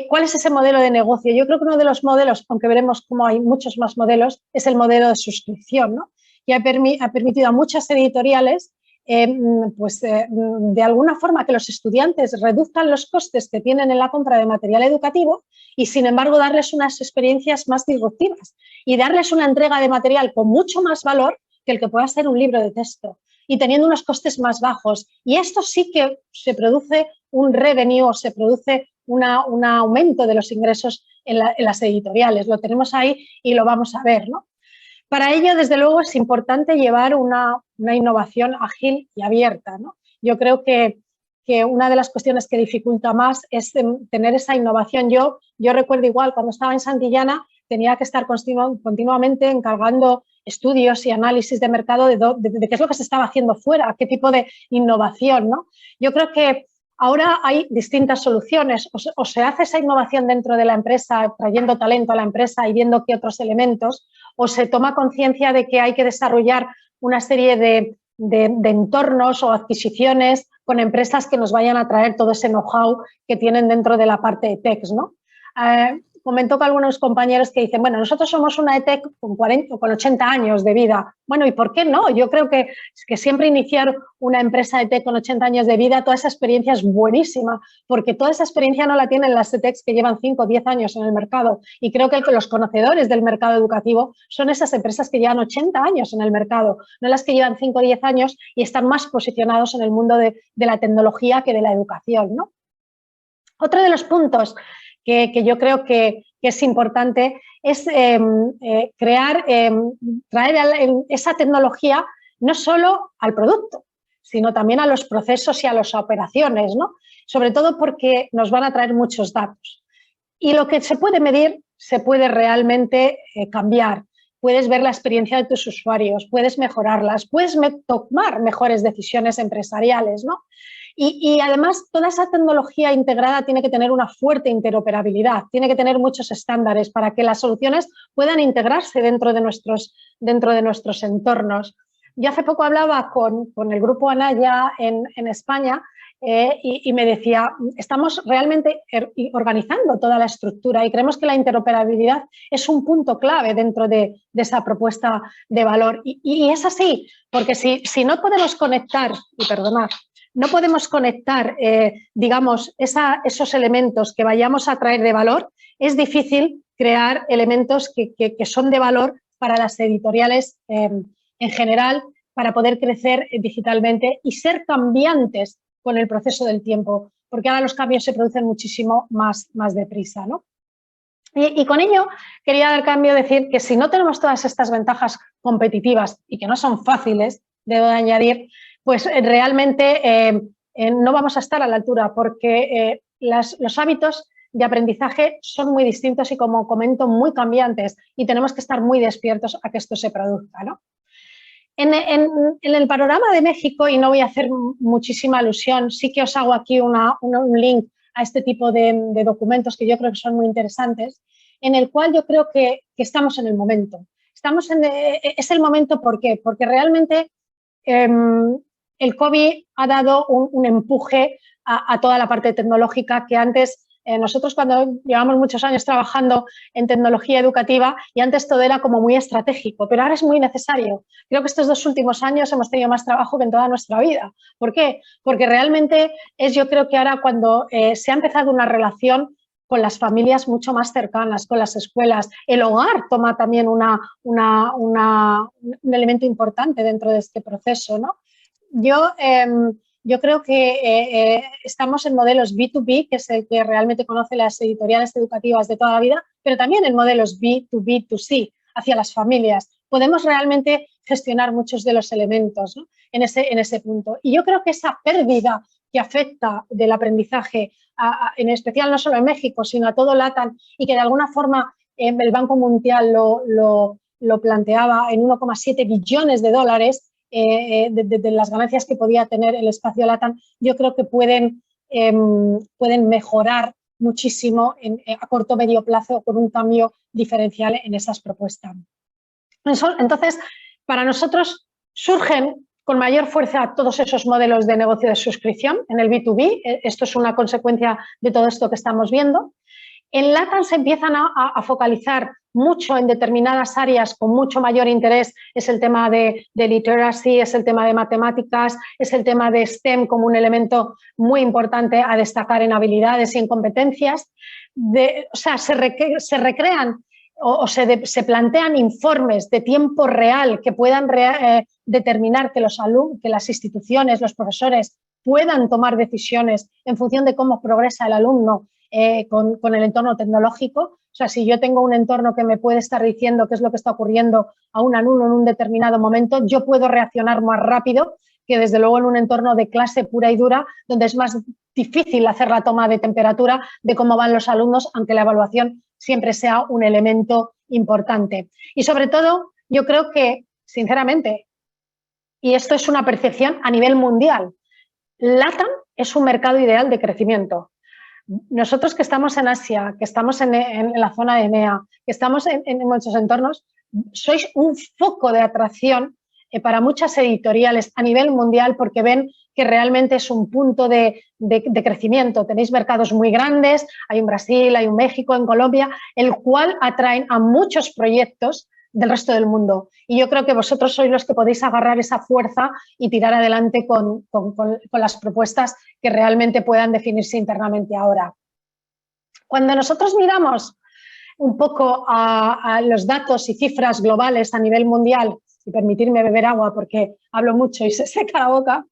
¿Cuál es ese modelo de negocio? Yo creo que uno de los modelos, aunque veremos cómo hay muchos más modelos, es el modelo de suscripción, ¿no? Y ha permitido a muchas editoriales, de alguna forma, que los estudiantes reduzcan los costes que tienen en la compra de material educativo y, sin embargo, darles unas experiencias más disruptivas y darles una entrega de material con mucho más valor que el que pueda ser un libro de texto y teniendo unos costes más bajos. Y esto sí que se produce un revenue o se produce un aumento de los ingresos en las editoriales. Lo tenemos ahí y lo vamos a ver, ¿no? Para ello, desde luego, es importante llevar una innovación ágil y abierta, ¿no? Yo creo que una de las cuestiones que dificulta más es tener esa innovación. Yo recuerdo igual, cuando estaba en Santillana, tenía que estar continuamente encargando estudios y análisis de mercado de qué es lo que se estaba haciendo fuera, qué tipo de innovación, ¿no? Yo creo que ahora hay distintas soluciones, o se hace esa innovación dentro de la empresa, trayendo talento a la empresa y viendo qué otros elementos, o se toma conciencia de que hay que desarrollar una serie de entornos o adquisiciones con empresas que nos vayan a traer todo ese know-how que tienen dentro de la parte de tech, ¿no? Comentó con algunos compañeros que dicen, bueno, nosotros somos una EdTech con 40 o con 80 años de vida. Bueno, ¿y por qué no? Yo creo que siempre iniciar una empresa EdTech con 80 años de vida, toda esa experiencia es buenísima, porque toda esa experiencia no la tienen las EdTechs que llevan 5 o 10 años en el mercado. Y creo que los conocedores del mercado educativo son esas empresas que llevan 80 años en el mercado, no las que llevan 5 o 10 años y están más posicionados en el mundo de la tecnología que de la educación, ¿no? Otro de los puntos que yo creo que es importante es traer esa tecnología no solo al producto, sino también a los procesos y a las operaciones, ¿no? Sobre todo porque nos van a traer muchos datos. Y lo que se puede medir se puede realmente cambiar. Puedes ver la experiencia de tus usuarios, puedes mejorarlas, puedes tomar mejores decisiones empresariales, ¿no? Y además toda esa tecnología integrada tiene que tener una fuerte interoperabilidad, tiene que tener muchos estándares para que las soluciones puedan integrarse dentro de nuestros entornos. Yo hace poco hablaba con el grupo Anaya en España y me decía, estamos realmente organizando toda la estructura y creemos que la interoperabilidad es un punto clave dentro de esa propuesta de valor. Y es así, porque si no podemos conectar, y perdonad, no podemos conectar, digamos, esos elementos que vayamos a traer de valor, es difícil crear elementos que son de valor para las editoriales en general, para poder crecer digitalmente y ser cambiantes con el proceso del tiempo, porque ahora los cambios se producen muchísimo más deprisa, ¿no? Y con ello quería al cambio decir que si no tenemos todas estas ventajas competitivas y que no son fáciles, debo de añadir, pues realmente no vamos a estar a la altura porque los hábitos de aprendizaje son muy distintos y, como comento, muy cambiantes y tenemos que estar muy despiertos a que esto se produzca, ¿no? En el panorama de México, y no voy a hacer muchísima alusión, sí que os hago aquí un link a este tipo de documentos que yo creo que son muy interesantes, en el cual yo creo que estamos en el momento. Es el momento, ¿por qué? Porque realmente el COVID ha dado un empuje a toda la parte tecnológica que antes, nosotros cuando llevamos muchos años trabajando en tecnología educativa y antes todo era como muy estratégico, pero ahora es muy necesario. Creo que estos 2 últimos años hemos tenido más trabajo que en toda nuestra vida. ¿Por qué? Porque realmente yo creo que ahora cuando se ha empezado una relación con las familias mucho más cercanas, con las escuelas. El hogar toma también un elemento importante dentro de este proceso, ¿no? Yo creo que estamos en modelos B2B, que es el que realmente conoce las editoriales educativas de toda la vida, pero también en modelos B2B2C, hacia las familias. Podemos realmente gestionar muchos de los elementos, ¿no? en ese punto. Y yo creo que esa pérdida que afecta del aprendizaje, en especial no solo en México, sino a todo LATAM, y que de alguna forma el Banco Mundial lo planteaba en 1,7 billones de dólares, de las ganancias que podía tener el espacio LATAM, yo creo que pueden mejorar muchísimo a corto o medio plazo con un cambio diferencial en esas propuestas. Entonces, para nosotros surgen con mayor fuerza todos esos modelos de negocio de suscripción en el B2B. Esto es una consecuencia de todo esto que estamos viendo. En LATAM se empiezan a focalizar mucho en determinadas áreas con mucho mayor interés. Es el tema de literacy, es el tema de matemáticas, es el tema de STEM como un elemento muy importante a destacar en habilidades y en competencias. O sea, se recrean o se plantean informes de tiempo real que puedan determinar que las instituciones, los profesores puedan tomar decisiones en función de cómo progresa el alumno con el entorno tecnológico. O sea, si yo tengo un entorno que me puede estar diciendo qué es lo que está ocurriendo a un alumno en un determinado momento, yo puedo reaccionar más rápido que desde luego en un entorno de clase pura y dura, donde es más difícil hacer la toma de temperatura de cómo van los alumnos, aunque la evaluación siempre sea un elemento importante. Y sobre todo, yo creo que, sinceramente, y esto es una percepción a nivel mundial, LATAM es un mercado ideal de crecimiento. Nosotros que estamos en Asia, que estamos en la zona de EMEA, que estamos en muchos entornos, sois un foco de atracción para muchas editoriales a nivel mundial porque ven que realmente es un punto de crecimiento. Tenéis mercados muy grandes, hay un Brasil, hay un México, en Colombia, el cual atraen a muchos proyectos del resto del mundo. Y yo creo que vosotros sois los que podéis agarrar esa fuerza y tirar adelante con las propuestas que realmente puedan definirse internamente ahora. Cuando nosotros miramos un poco a los datos y cifras globales a nivel mundial, y permitirme beber agua porque hablo mucho y se seca la boca,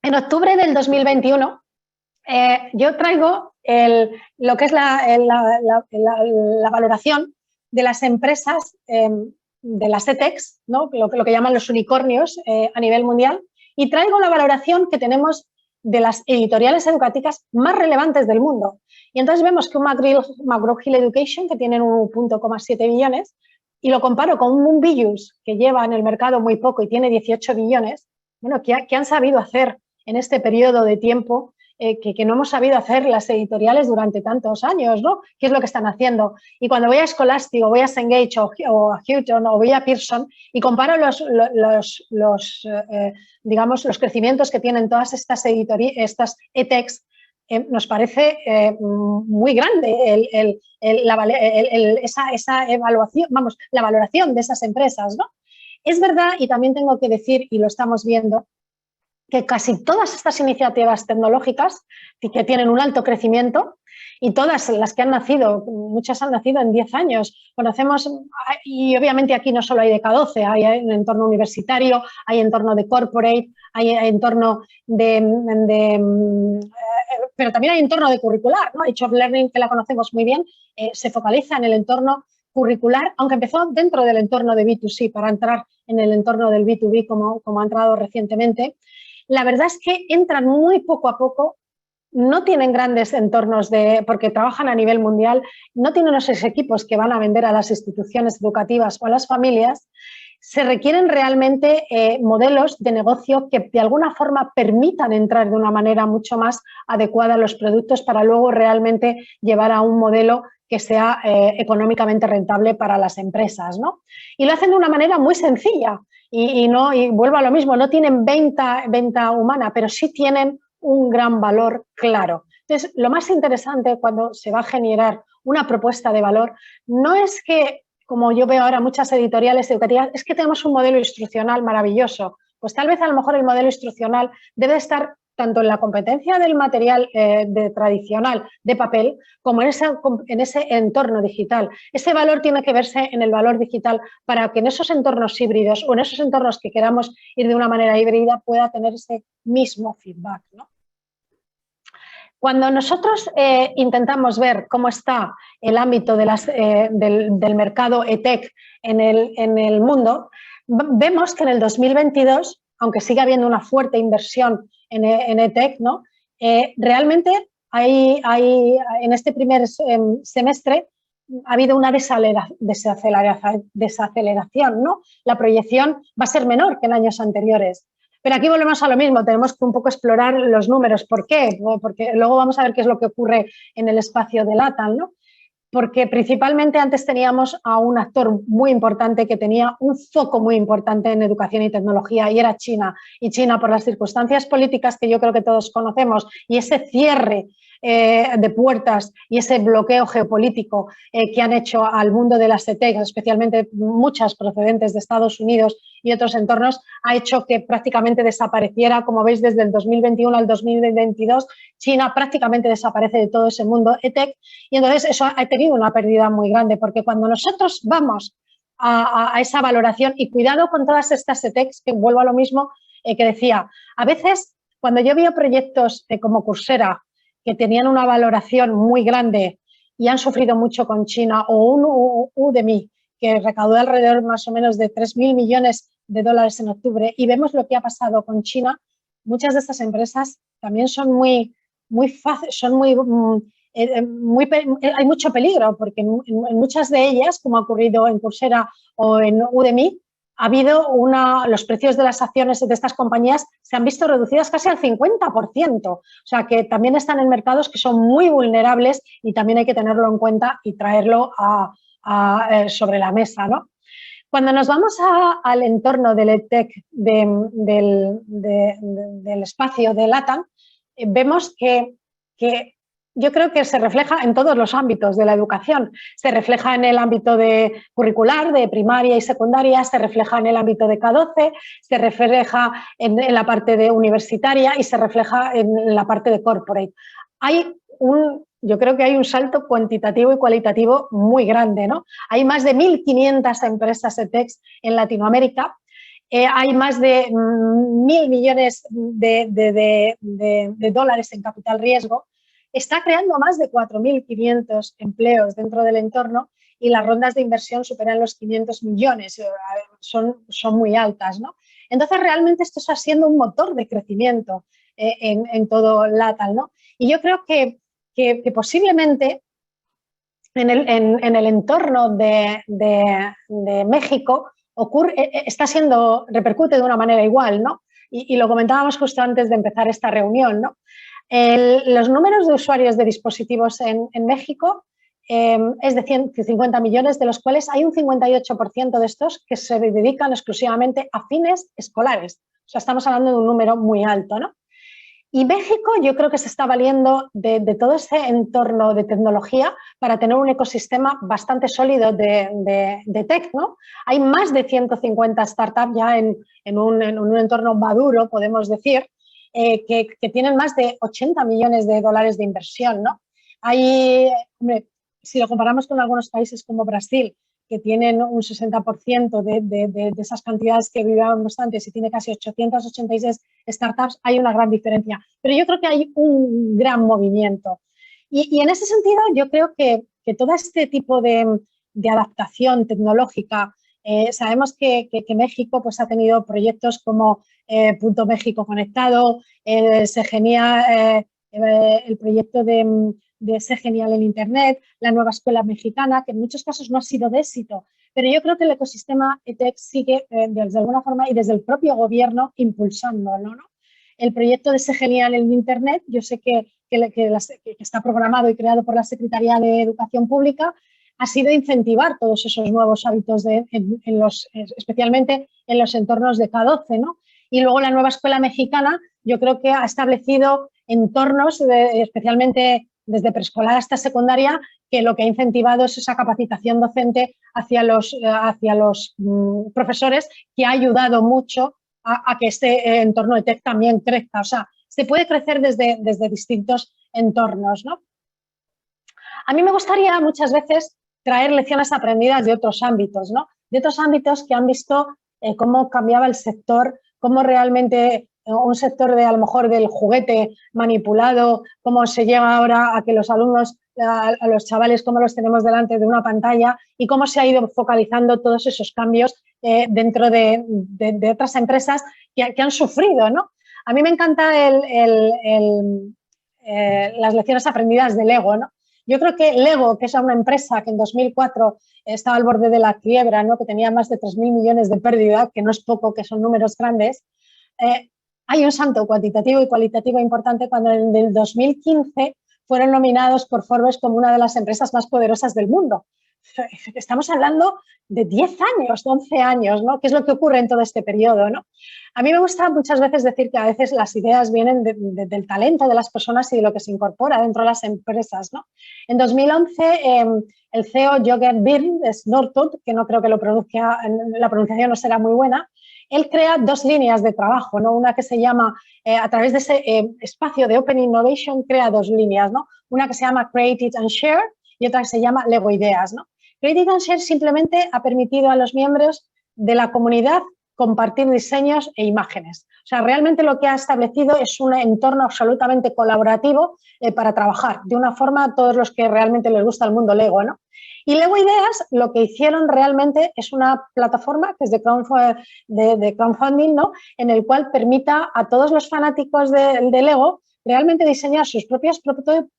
en octubre del 2021 yo traigo lo que es la valoración de las empresas las EdTechs, ¿no? Lo que llaman los unicornios a nivel mundial, y traigo la valoración que tenemos de las editoriales educativas más relevantes del mundo. Y entonces vemos que un McGraw-Hill Education, que tiene 1,7 billones, y lo comparo con un Moonbillus, que lleva en el mercado muy poco y tiene 18 billones, bueno, ¿qué han sabido hacer en este periodo de tiempo que no hemos sabido hacer las editoriales durante tantos años, ¿no? ¿Qué es lo que están haciendo? Y cuando voy a Scholastic o voy a Cengage o a Houghton o voy a Pearson y comparo digamos, los crecimientos que tienen todas estas EdTechs, nos parece muy grande esa evaluación, vamos, la valoración de esas empresas, ¿no? Es verdad, y también tengo que decir, y lo estamos viendo, que casi todas estas iniciativas tecnológicas que tienen un alto crecimiento, y todas las que han nacido, muchas han nacido en 10 años, conocemos, y obviamente aquí no solo hay de K12, hay en entorno universitario, hay entorno de corporate, hay entorno pero también hay entorno de curricular, ¿no? Age of Learning, que la conocemos muy bien, se focaliza en el entorno curricular, aunque empezó dentro del entorno de B2C para entrar en el entorno del B2B como ha entrado recientemente. La verdad es que entran muy poco a poco, no tienen grandes entornos porque trabajan a nivel mundial, no tienen esos equipos que van a vender a las instituciones educativas o a las familias. Se requieren realmente modelos de negocio que de alguna forma permitan entrar de una manera mucho más adecuada a los productos para luego realmente llevar a un modelo que sea económicamente rentable para las empresas, ¿no? Y lo hacen de una manera muy sencilla y vuelvo a lo mismo, no tienen venta humana, pero sí tienen un gran valor claro. Entonces, lo más interesante cuando se va a generar una propuesta de valor no es que, como yo veo ahora muchas editoriales educativas, es que tenemos un modelo instruccional maravilloso. Pues tal vez a lo mejor el modelo instruccional debe estar tanto en la competencia del material tradicional de papel como en ese entorno digital. Ese valor tiene que verse en el valor digital para que en esos entornos híbridos o en esos entornos que queramos ir de una manera híbrida pueda tener ese mismo feedback, ¿no? Cuando nosotros intentamos ver cómo está el ámbito del mercado EdTech en el mundo, vemos que en el 2022, aunque sigue habiendo una fuerte inversión en EdTech, ¿no? Realmente en este primer semestre ha habido una desaceleración, ¿no? La proyección va a ser menor que en años anteriores. Pero aquí volvemos a lo mismo, tenemos que un poco explorar los números. ¿Por qué? Porque luego vamos a ver qué es lo que ocurre en el espacio de LATAM, ¿no? Porque principalmente antes teníamos a un actor muy importante que tenía un foco muy importante en educación y tecnología y era China. Y China, por las circunstancias políticas que yo creo que todos conocemos y ese cierre de puertas y ese bloqueo geopolítico que han hecho al mundo de las EdTech, especialmente muchas procedentes de Estados Unidos y otros entornos, ha hecho que prácticamente desapareciera, como veis, desde el 2021 al 2022, China prácticamente desaparece de todo ese mundo EdTech y entonces eso ha tenido una pérdida muy grande, porque cuando nosotros vamos a esa valoración, y cuidado con todas estas EdTechs, que vuelvo a lo mismo que decía, a veces cuando yo veo proyectos como Coursera, que tenían una valoración muy grande y han sufrido mucho con China, o un Udemy, que recaudó alrededor más o menos de 3.000 millones de dólares en octubre, y vemos lo que ha pasado con China, muchas de estas empresas también son muy fáciles, son hay mucho peligro, porque en muchas de ellas, como ha ocurrido en Coursera o en Udemy, ha habido los precios de las acciones de estas compañías se han visto reducidas casi al 50%. O sea, que también están en mercados que son muy vulnerables y también hay que tenerlo en cuenta y traerlo sobre la mesa, ¿no? Cuando nos vamos al entorno del EdTech del espacio de LATAM, vemos que yo creo que se refleja en todos los ámbitos de la educación. Se refleja en el ámbito curricular, de primaria y secundaria, se refleja en el ámbito de K12, se refleja en la parte de universitaria y se refleja en la parte de corporate. Yo creo que hay un salto cuantitativo y cualitativo muy grande, ¿no? Hay más de 1.500 empresas EdTech en Latinoamérica. Hay más de 1.000 millones de dólares en capital riesgo. Está creando más de 4.500 empleos dentro del entorno y las rondas de inversión superan los 500 millones, son muy altas, ¿no? Entonces, realmente esto está siendo un motor de crecimiento en todo LATAM, ¿no? Y yo creo que posiblemente en el entorno de México repercute de una manera igual, ¿no? Y lo comentábamos justo antes de empezar esta reunión, ¿no? Los números de usuarios de dispositivos en México es de 150 millones, de los cuales hay un 58% de estos que se dedican exclusivamente a fines escolares. O sea, estamos hablando de un número muy alto, ¿no? Y México yo creo que se está valiendo de todo ese entorno de tecnología para tener un ecosistema bastante sólido de tech, ¿no? Hay más de 150 startups ya en un entorno maduro, podemos decir, que tienen más de 80 millones de dólares de inversión, ¿no? Hombre, si lo comparamos con algunos países como Brasil, que tienen un 60% de esas cantidades que vivíamos antes y tiene casi 886 startups, hay una gran diferencia. Pero yo creo que hay un gran movimiento. Y en ese sentido, yo creo que todo este tipo de adaptación tecnológica, sabemos que México pues, ha tenido proyectos como Punto México Conectado, el proyecto de Sé Genial en Internet, la nueva escuela mexicana, que en muchos casos no ha sido de éxito, pero yo creo que el ecosistema EdTech sigue de alguna forma y desde el propio gobierno impulsándolo, ¿no? El proyecto de Sé Genial en Internet, yo sé que está programado y creado por la Secretaría de Educación Pública, ha sido incentivar todos esos nuevos hábitos, especialmente en los entornos de K12, ¿no? Y luego la nueva escuela mexicana, yo creo que ha establecido entornos, especialmente desde preescolar hasta secundaria, que lo que ha incentivado es esa capacitación docente hacia los profesores, que ha ayudado mucho a que este entorno de TEC también crezca. O sea, se puede crecer desde distintos entornos, ¿no? A mí me gustaría muchas veces traer lecciones aprendidas de otros ámbitos, ¿no? De otros ámbitos que han visto cómo cambiaba el sector, cómo realmente un sector a lo mejor del juguete manipulado, cómo se llega ahora a que los alumnos, a los chavales, cómo los tenemos delante de una pantalla y cómo se ha ido focalizando todos esos cambios dentro de otras empresas que han sufrido, ¿no? A mí me encanta las lecciones aprendidas de Lego, ¿no? Yo creo que Lego, que es una empresa que en 2004 estaba al borde de la quiebra, ¿no? Que tenía más de 3.000 millones de pérdida, que no es poco, que son números grandes, hay un salto cuantitativo y cualitativo importante cuando en el 2015 fueron nominados por Forbes como una de las empresas más poderosas del mundo. Estamos hablando de 10 años, 11 años, ¿no? ¿Qué es lo que ocurre en todo este periodo, ¿no? A mí me gusta muchas veces decir que a veces las ideas vienen del talento de las personas y de lo que se incorpora dentro de las empresas, ¿no? En 2011, el CEO Jörgen Birn de Snortut, que no creo que la pronunciación no será muy buena, él crea dos líneas de trabajo, ¿no? Una que se llama, a través de ese espacio de Open Innovation, crea dos líneas, ¿no? Una que se llama Create It and Share y otra que se llama Lego Ideas, ¿no? Create It and Share simplemente ha permitido a los miembros de la comunidad compartir diseños e imágenes. O sea, realmente lo que ha establecido es un entorno absolutamente colaborativo para trabajar de una forma a todos los que realmente les gusta el mundo Lego, ¿no? Y Lego Ideas lo que hicieron realmente es una plataforma que es de crowdfunding, ¿no? En el cual permita a todos los fanáticos de Lego realmente diseñar sus propias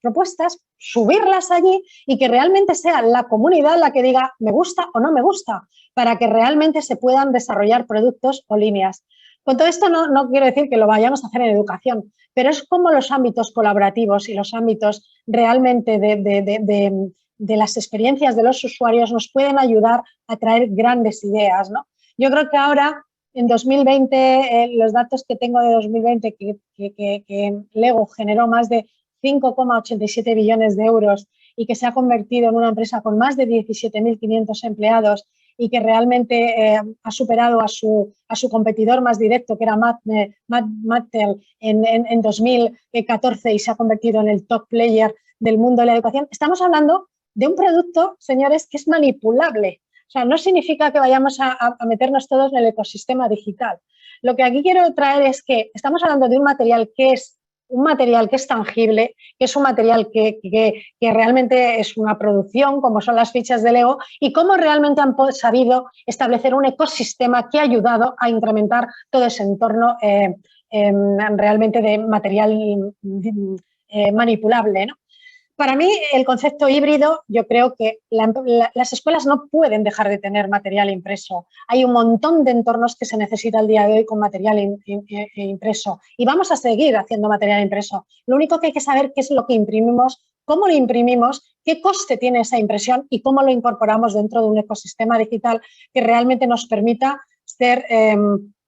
propuestas, subirlas allí y que realmente sea la comunidad la que diga me gusta o no me gusta, para que realmente se puedan desarrollar productos o líneas. Con todo esto no quiero decir que lo vayamos a hacer en educación, pero es como los ámbitos colaborativos y los ámbitos realmente de las experiencias de los usuarios nos pueden ayudar a traer grandes ideas, ¿no? Yo creo que ahora, en 2020, los datos que tengo de 2020, que Lego generó más de 5,87 billones de euros y que se ha convertido en una empresa con más de 17.500 empleados y que realmente ha superado a su competidor más directo, que era Mattel, en 2014 y se ha convertido en el top player del mundo de la educación. Estamos hablando de un producto, señores, que es manipulable. O sea, no significa que vayamos a meternos todos en el ecosistema digital. Lo que aquí quiero traer es que estamos hablando de un material que es un material que es tangible, que es un material que realmente es una producción, como son las fichas de Lego, y cómo realmente han sabido establecer un ecosistema que ha ayudado a incrementar todo ese entorno realmente de material manipulable, ¿no? Para mí, el concepto híbrido, yo creo que las escuelas no pueden dejar de tener material impreso. Hay un montón de entornos que se necesita el día de hoy con material impreso y vamos a seguir haciendo material impreso. Lo único que hay que saber qué es lo que imprimimos, cómo lo imprimimos, qué coste tiene esa impresión y cómo lo incorporamos dentro de un ecosistema digital que realmente nos permita ser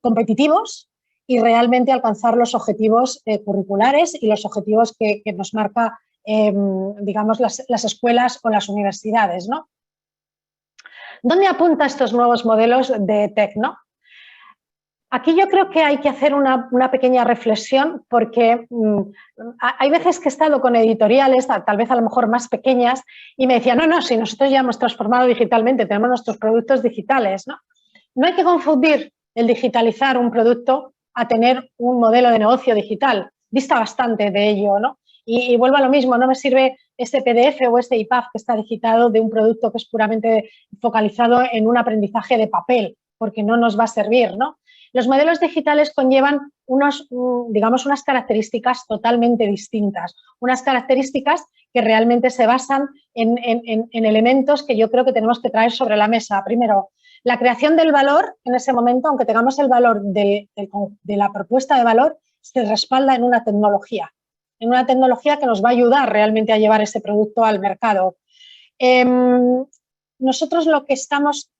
competitivos y realmente alcanzar los objetivos curriculares y los objetivos que nos marca digamos, las escuelas o las universidades, ¿no? ¿Dónde apunta estos nuevos modelos de TEC, no? Aquí yo creo que hay que hacer una pequeña reflexión porque hay veces que he estado con editoriales, tal vez a lo mejor más pequeñas, y me decían, no, si nosotros ya hemos transformado digitalmente, tenemos nuestros productos digitales, ¿no? No hay que confundir el digitalizar un producto a tener un modelo de negocio digital. Dista bastante de ello, ¿no? Y vuelvo a lo mismo, no me sirve este PDF o este EPUB que está digitado de un producto que es puramente focalizado en un aprendizaje de papel, porque no nos va a servir, ¿no? Los modelos digitales conllevan digamos, unas características totalmente distintas, unas características que realmente se basan en elementos que yo creo que tenemos que traer sobre la mesa. Primero, la creación del valor en ese momento, aunque tengamos el valor de la propuesta de valor, se respalda en una tecnología que nos va a ayudar realmente a llevar ese producto al mercado. Nosotros lo que estamos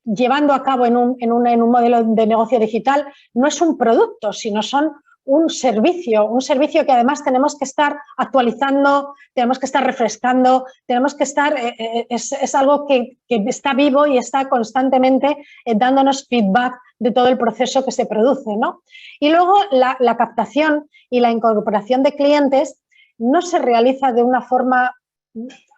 llevando a cabo en un modelo de negocio digital no es un producto, sino son un servicio que además tenemos que estar actualizando, tenemos que estar refrescando, tenemos que estar, es algo que está vivo y está constantemente dándonos feedback de todo el proceso que se produce, ¿no? Y luego la captación y la incorporación de clientes no se realiza de una forma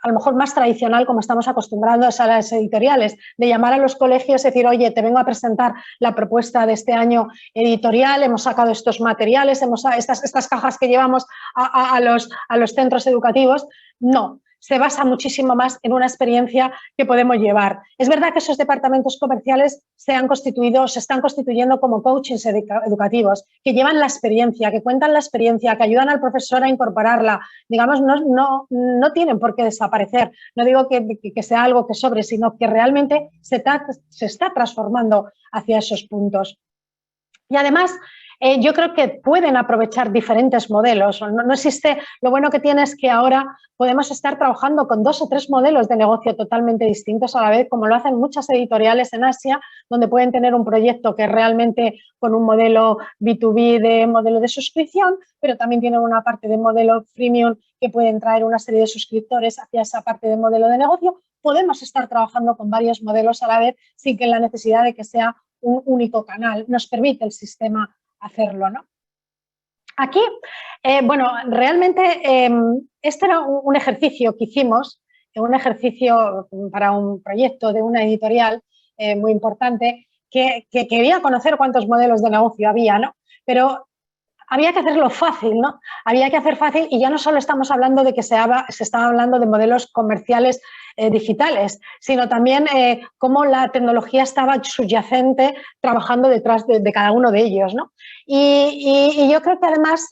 a lo mejor más tradicional como estamos acostumbrados a las editoriales, de llamar a los colegios y decir, oye, te vengo a presentar la propuesta de este año editorial, hemos sacado estos materiales, estas cajas que llevamos a los centros educativos. No, se basa muchísimo más en una experiencia que podemos llevar. Es verdad que esos departamentos comerciales se están constituyendo como coachings educativos, que llevan la experiencia, que cuentan la experiencia, que ayudan al profesor a incorporarla. Digamos, no tienen por qué desaparecer. No digo que sea algo que sobre, sino que realmente se está transformando hacia esos puntos. Y además, yo creo que pueden aprovechar diferentes modelos. No existe, lo bueno que tiene es que ahora podemos estar trabajando con 2 o 3 modelos de negocio totalmente distintos a la vez, como lo hacen muchas editoriales en Asia, donde pueden tener un proyecto que realmente con un modelo B2B de modelo de suscripción, pero también tienen una parte de modelo freemium que pueden traer una serie de suscriptores hacia esa parte de modelo de negocio. Podemos estar trabajando con varios modelos a la vez sin que la necesidad de que sea un único canal. Nos permite el sistema hacerlo, ¿no? Aquí, bueno, realmente este era un ejercicio que hicimos, un ejercicio para un proyecto de una editorial muy importante que quería conocer cuántos modelos de negocio había, ¿no? Pero había que hacerlo fácil, ¿no? Había que hacer fácil y ya no solo estamos hablando de que se estaba hablando de modelos comerciales digitales, sino también cómo la tecnología estaba subyacente trabajando detrás de cada uno de ellos, ¿no? Y yo creo que además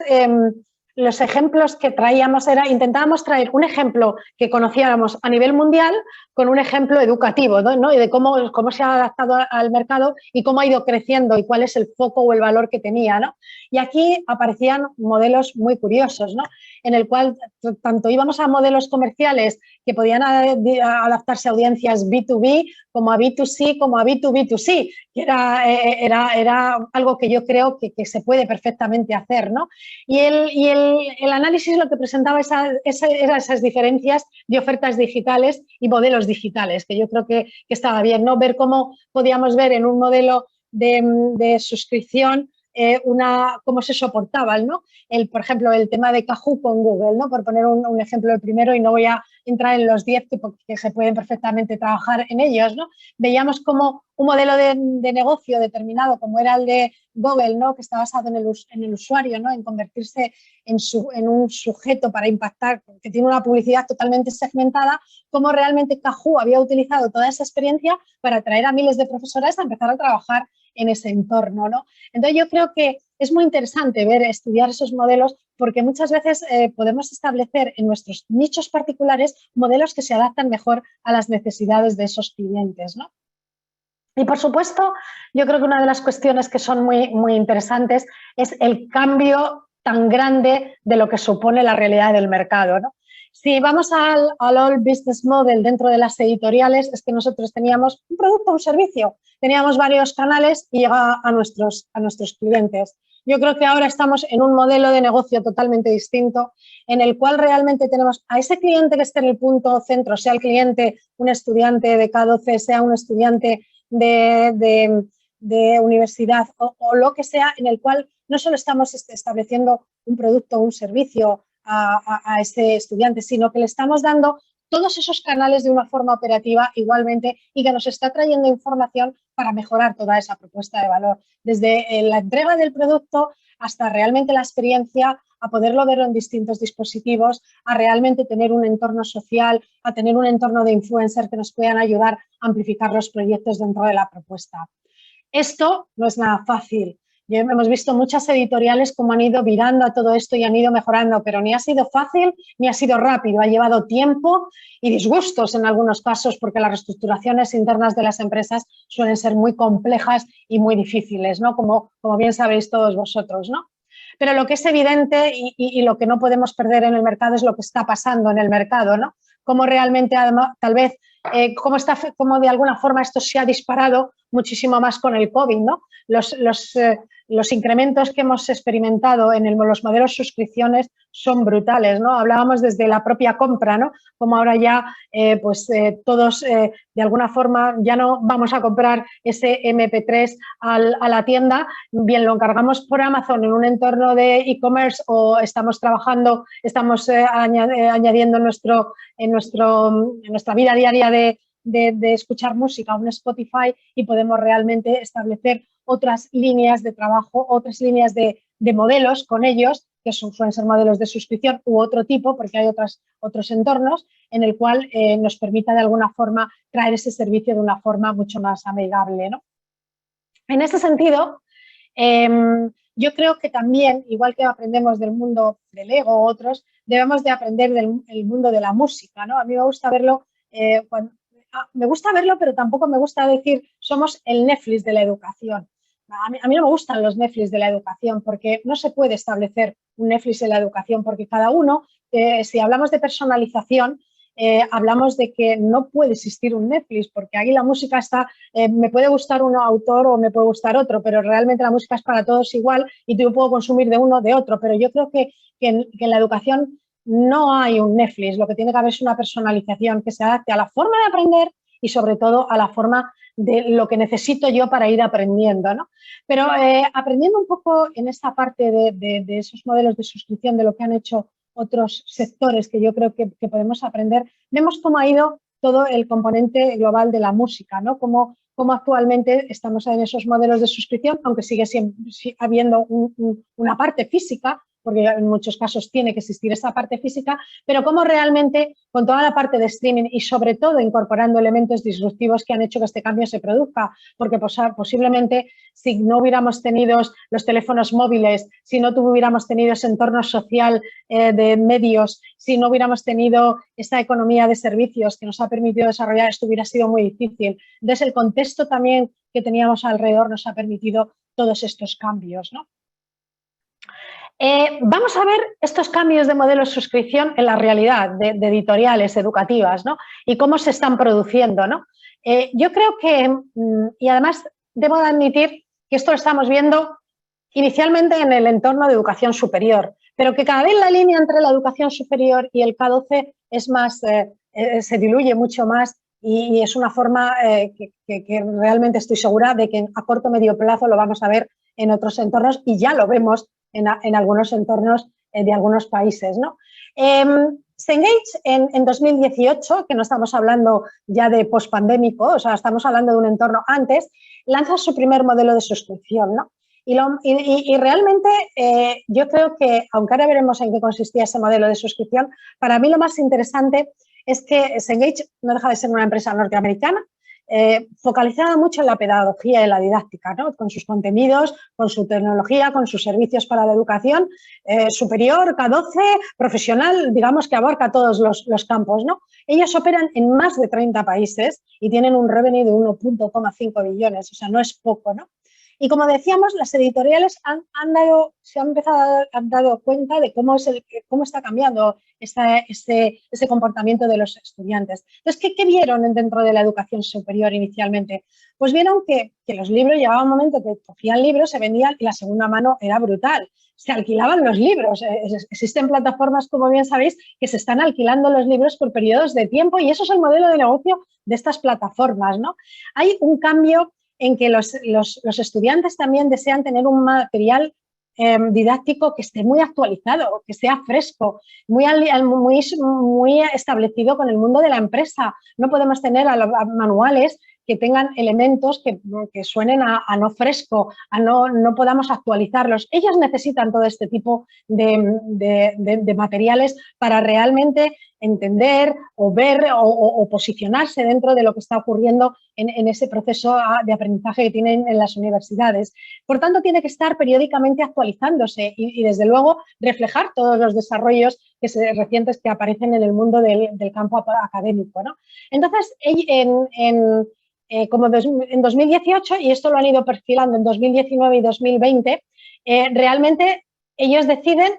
los ejemplos que traíamos intentábamos traer un ejemplo que conociéramos a nivel mundial con un ejemplo educativo, ¿no? Y de cómo se ha adaptado al mercado y cómo ha ido creciendo y cuál es el foco o el valor que tenía, ¿no? Y aquí aparecían modelos muy curiosos, ¿no? En el cual tanto íbamos a modelos comerciales que podían adaptarse a audiencias B2B como a B2C como a B2B2C, que era algo que yo creo que se puede perfectamente hacer, ¿no? Y el análisis lo que presentaba esas diferencias de ofertas digitales y modelos digitales, que yo creo que estaba bien, ¿no? Ver cómo podíamos ver en un modelo de suscripción cómo se soportaba, ¿no? Por ejemplo, el tema de Kahoot con Google, ¿no? Por poner un ejemplo el primero, y no voy a entrar en los 10 que se pueden perfectamente trabajar en ellos, ¿no? Veíamos como un modelo de negocio determinado, como era el de Google, ¿no? Que está basado en el usuario, ¿no? En convertirse en un sujeto para impactar, que tiene una publicidad totalmente segmentada, cómo realmente Kahoot había utilizado toda esa experiencia para atraer a miles de profesores a empezar a trabajar en ese entorno, ¿no? Entonces yo creo que es muy interesante estudiar esos modelos, porque muchas veces podemos establecer en nuestros nichos particulares modelos que se adaptan mejor a las necesidades de esos clientes, ¿no? Y por supuesto, yo creo que una de las cuestiones que son muy, muy interesantes es el cambio tan grande de lo que supone la realidad del mercado, ¿no? Si vamos al All Business Model dentro de las editoriales, es que nosotros teníamos un producto, un servicio, teníamos varios canales y llegaba a nuestros clientes. Yo creo que ahora estamos en un modelo de negocio totalmente distinto, en el cual realmente tenemos a ese cliente que esté en el punto centro, sea el cliente un estudiante de K12, sea un estudiante de universidad o lo que sea, en el cual no solo estamos estableciendo un producto o un servicio a ese estudiante, sino que le estamos dando todos esos canales de una forma operativa igualmente, y que nos está trayendo información para mejorar toda esa propuesta de valor, desde la entrega del producto hasta realmente la experiencia, a poderlo ver en distintos dispositivos, a realmente tener un entorno social, a tener un entorno de influencer que nos puedan ayudar a amplificar los proyectos dentro de la propuesta. Esto no es nada fácil. Hemos visto muchas editoriales cómo han ido virando a todo esto y han ido mejorando, pero ni ha sido fácil ni ha sido rápido. Ha llevado tiempo y disgustos en algunos casos, porque las reestructuraciones internas de las empresas suelen ser muy complejas y muy difíciles, ¿no? Como bien sabéis todos vosotros, ¿no? Pero lo que es evidente y lo que no podemos perder en el mercado es lo que está pasando en el mercado, ¿no? Cómo realmente, además, tal vez, cómo de alguna forma esto se ha disparado muchísimo más con el COVID, ¿no? Los incrementos que hemos experimentado en los modelos de suscripciones son brutales, ¿no? Hablábamos desde la propia compra, ¿no? Como ahora ya todos de alguna forma ya no vamos a comprar ese MP3 a la tienda, bien lo encargamos por Amazon en un entorno de e-commerce, o estamos trabajando, estamos añadiendo en nuestra vida diaria de escuchar música, un Spotify, y podemos realmente establecer otras líneas de trabajo, otras líneas de modelos con ellos, que suelen ser modelos de suscripción u otro tipo, porque hay otros entornos en el cual nos permita de alguna forma traer ese servicio de una forma mucho más amigable, ¿no? En ese sentido, yo creo que también, igual que aprendemos del mundo del Lego o otros, debemos de aprender del mundo de la música, ¿no? A mí me gusta verlo me gusta verlo, pero tampoco me gusta decir somos el Netflix de la educación. A mí no me gustan los Netflix de la educación, porque no se puede establecer un Netflix en la educación, porque cada uno, si hablamos de personalización, hablamos de que no puede existir un Netflix, porque ahí la música está, me puede gustar un autor o me puede gustar otro, pero realmente la música es para todos igual y yo puedo consumir de uno o de otro, pero yo creo que en la educación no hay un Netflix, lo que tiene que haber es una personalización que se adapte a la forma de aprender y sobre todo a la forma de lo que necesito yo para ir aprendiendo, ¿no? Pero aprendiendo un poco en esta parte de esos modelos de suscripción, de lo que han hecho otros sectores que yo creo que podemos aprender, vemos cómo ha ido todo el componente global de la música, ¿no? Cómo actualmente estamos en esos modelos de suscripción, aunque sigue habiendo una parte física, porque en muchos casos tiene que existir esa parte física, pero cómo realmente con toda la parte de streaming y sobre todo incorporando elementos disruptivos que han hecho que este cambio se produzca, porque posiblemente si no hubiéramos tenido los teléfonos móviles, si no hubiéramos tenido ese entorno social de medios, si no hubiéramos tenido esta economía de servicios que nos ha permitido desarrollar, esto hubiera sido muy difícil. Entonces el contexto también que teníamos alrededor nos ha permitido todos estos cambios, ¿no? Vamos a ver estos cambios de modelo de suscripción en la realidad de editoriales educativas, ¿no? Y cómo se están produciendo, ¿no? Yo creo que, y además debo de admitir que esto lo estamos viendo inicialmente en el entorno de educación superior, pero que cada vez la línea entre la educación superior y el K12 es más, se diluye mucho más y es una forma que realmente estoy segura de que a corto o medio plazo lo vamos a ver en otros entornos y ya lo vemos en algunos entornos de algunos países, ¿no? Cengage en 2018, que no estamos hablando ya de pospandémico, o sea, estamos hablando de un entorno antes, lanza su primer modelo de suscripción, ¿no? Y realmente yo creo que, aunque ahora veremos en qué consistía ese modelo de suscripción, para mí lo más interesante es que Cengage no deja de ser una empresa norteamericana, focalizada mucho en la pedagogía y la didáctica, ¿no? Con sus contenidos, con su tecnología, con sus servicios para la educación superior, K12, profesional, digamos que abarca todos los campos, ¿no? Ellos operan en más de 30 países y tienen un revenue de 1,5 billones, o sea, no es poco, ¿no? Y como decíamos, las editoriales se han dado cuenta de cómo está cambiando ese comportamiento de los estudiantes. Entonces, ¿qué vieron dentro de la educación superior inicialmente? Pues vieron que los libros, llegaba un momento que cogían libros, se vendían y la segunda mano era brutal. Se alquilaban los libros. Existen plataformas, como bien sabéis, que se están alquilando los libros por periodos de tiempo y eso es el modelo de negocio de estas plataformas, ¿no? Hay un cambio en que los estudiantes también desean tener un material didáctico que esté muy actualizado, que sea fresco, muy establecido con el mundo de la empresa. No podemos tener manuales que tengan elementos que suenen a no fresco, no podamos actualizarlos. Ellos necesitan todo este tipo de materiales para realmente entender o ver o posicionarse dentro de lo que está ocurriendo en ese proceso de aprendizaje que tienen en las universidades. Por tanto, tiene que estar periódicamente actualizándose y desde luego, reflejar todos los desarrollos recientes que aparecen en el mundo del campo académico, ¿no? Entonces, como en 2018, y esto lo han ido perfilando en 2019 y 2020, realmente ellos deciden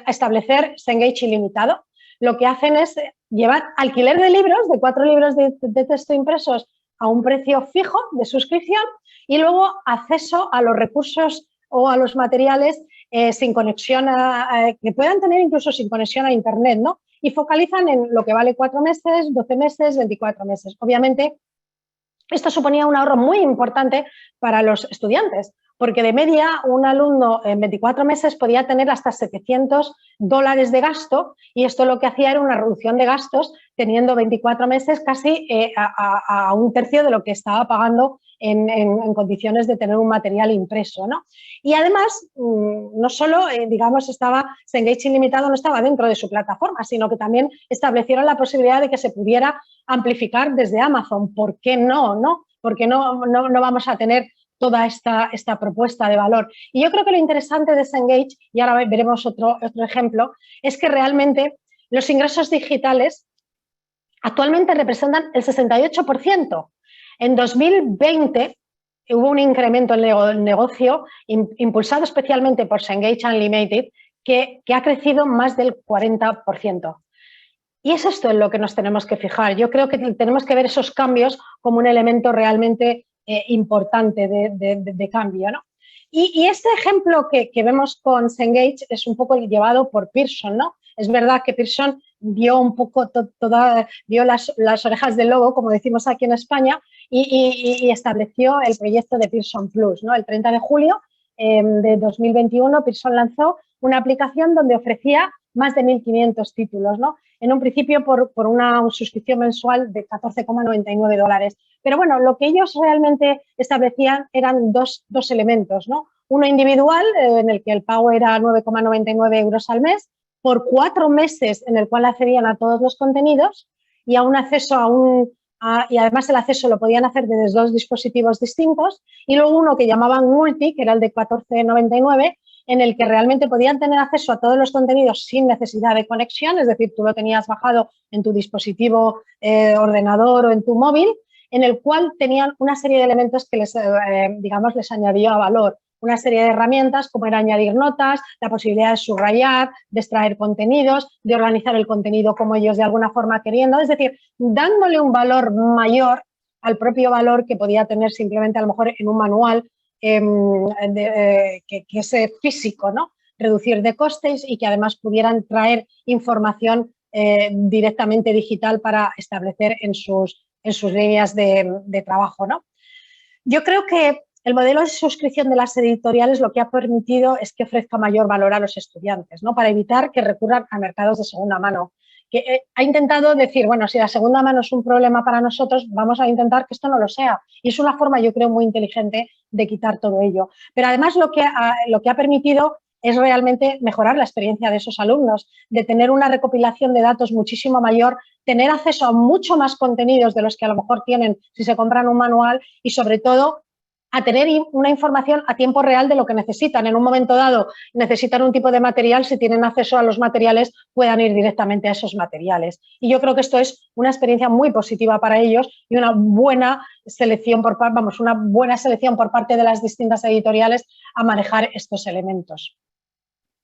establecer Cengage ilimitado. Lo que hacen es llevar alquiler de libros, de 4 libros de texto impresos a un precio fijo de suscripción y luego acceso a los recursos o a los materiales sin conexión, que puedan tener incluso sin conexión a Internet, ¿no? Y focalizan en lo que vale 4 meses, 12 meses, 24 meses. Obviamente, esto suponía un ahorro muy importante para los estudiantes, porque de media un alumno en 24 meses podía tener hasta $700 de gasto y esto lo que hacía era una reducción de gastos teniendo 24 meses casi a un tercio de lo que estaba pagando en condiciones de tener un material impreso, ¿no? Y además, no solo, digamos, Cengage Ilimitado no estaba dentro de su plataforma, sino que también establecieron la posibilidad de que se pudiera amplificar desde Amazon. ¿Por qué no? ¿Por qué no vamos a tener toda esta propuesta de valor? Y yo creo que lo interesante de Cengage, y ahora veremos otro ejemplo, es que realmente los ingresos digitales actualmente representan el 68%. En 2020 hubo un incremento en el negocio impulsado especialmente por Cengage Unlimited que ha crecido más del 40%. Y es esto en lo que nos tenemos que fijar. Yo creo que tenemos que ver esos cambios como un elemento realmente importante de cambio, ¿no? Y este ejemplo que vemos con Cengage es un poco llevado por Pearson, ¿no? Es verdad que Pearson vio un poco vio las orejas del lobo, como decimos aquí en España, y estableció el proyecto de Pearson Plus, ¿no? El 30 de julio de 2021, Pearson lanzó una aplicación donde ofrecía más de 1.500 títulos, ¿no? En un principio por una suscripción mensual de $14,99. Pero bueno, lo que ellos realmente establecían eran dos elementos, ¿no? Uno individual, en el que el pago era 9,99 euros al mes, por 4 meses en el cual accedían a todos los contenidos y a un acceso y además el acceso lo podían hacer desde 2 dispositivos distintos, y luego uno que llamaban multi, que era el de 14,99, en el que realmente podían tener acceso a todos los contenidos sin necesidad de conexión, es decir, tú lo tenías bajado en tu dispositivo ordenador o en tu móvil, en el cual tenían una serie de elementos que les añadía valor. Una serie de herramientas como era añadir notas, la posibilidad de subrayar, de extraer contenidos, de organizar el contenido como ellos de alguna forma queriendo, es decir, dándole un valor mayor al propio valor que podía tener simplemente a lo mejor en un manual que es físico, ¿no? Reducir de costes y que además pudieran traer información directamente digital para establecer en sus líneas de trabajo, ¿no? Yo creo que el modelo de suscripción de las editoriales lo que ha permitido es que ofrezca mayor valor a los estudiantes, ¿no? Para evitar que recurran a mercados de segunda mano. Que ha intentado decir, bueno, si la segunda mano es un problema para nosotros, vamos a intentar que esto no lo sea. Y es una forma, yo creo, muy inteligente de quitar todo ello. Pero además lo que ha permitido es realmente mejorar la experiencia de esos alumnos, de tener una recopilación de datos muchísimo mayor, tener acceso a mucho más contenidos de los que a lo mejor tienen si se compran un manual y, sobre todo, a tener una información a tiempo real de lo que necesitan. En un momento dado necesitan un tipo de material, si tienen acceso a los materiales puedan ir directamente a esos materiales. Y yo creo que esto es una experiencia muy positiva para ellos y una buena selección por parte de las distintas editoriales a manejar estos elementos.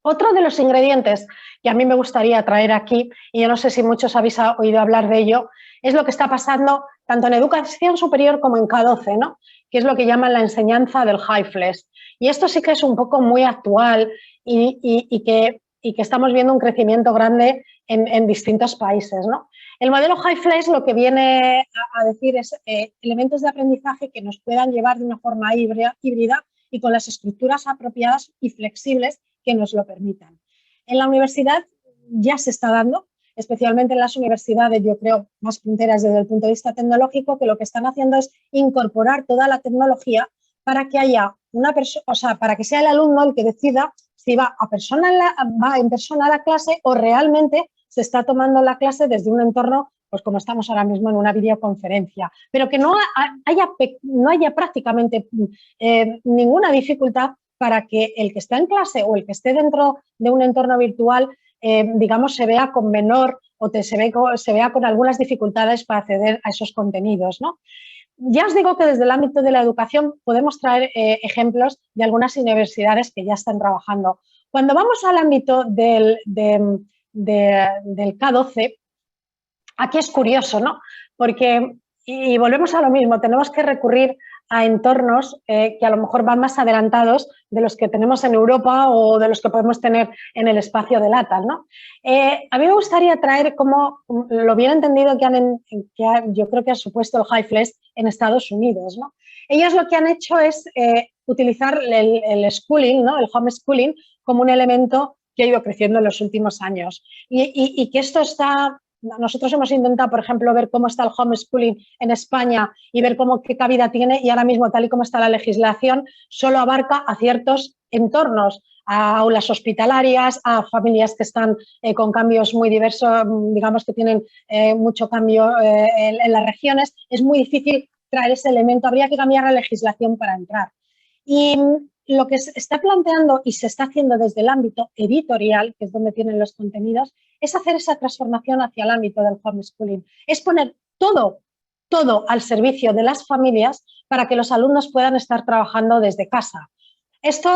Otro de los ingredientes que a mí me gustaría traer aquí, y yo no sé si muchos habéis oído hablar de ello, es lo que está pasando tanto en educación superior como en K12, ¿no? Que es lo que llaman la enseñanza del HyFlex. Y esto sí que es un poco muy actual y que estamos viendo un crecimiento grande en distintos países, ¿no? El modelo HyFlex lo que viene a decir es elementos de aprendizaje que nos puedan llevar de una forma híbrida y con las estructuras apropiadas y flexibles que nos lo permitan. En la universidad ya se está dando, especialmente en las universidades, yo creo, más punteras desde el punto de vista tecnológico, que lo que están haciendo es incorporar toda la tecnología para que haya una persona, o sea, para que sea el alumno el que decida si va en persona a la clase o realmente se está tomando la clase desde un entorno, pues como estamos ahora mismo en una videoconferencia, pero que no haya prácticamente ninguna dificultad para que el que está en clase o el que esté dentro de un entorno virtual, digamos, se vea con menor o se vea con algunas dificultades para acceder a esos contenidos, ¿no? Ya os digo que desde el ámbito de la educación podemos traer ejemplos de algunas universidades que ya están trabajando. Cuando vamos al ámbito del K12, aquí es curioso, ¿no? Porque, y volvemos a lo mismo, tenemos que recurrir a entornos que a lo mejor van más adelantados de los que tenemos en Europa o de los que podemos tener en el espacio de LATAM, ¿no? A mí me gustaría traer como lo bien entendido yo creo que ha supuesto el HyFlex en Estados Unidos, ¿no? Ellos lo que han hecho es utilizar el schooling, ¿no? El homeschooling, como un elemento que ha ido creciendo en los últimos años y que esto está... Nosotros hemos intentado, por ejemplo, ver cómo está el homeschooling en España y ver qué cabida tiene, y ahora mismo, tal y como está la legislación, solo abarca a ciertos entornos, a aulas hospitalarias, a familias que están con cambios muy diversos, digamos que tienen mucho cambio en las regiones. Es muy difícil traer ese elemento, habría que cambiar la legislación para entrar. Y lo que se está planteando y se está haciendo desde el ámbito editorial, que es donde tienen los contenidos, es hacer esa transformación hacia el ámbito del homeschooling. Es poner todo al servicio de las familias para que los alumnos puedan estar trabajando desde casa. Esto,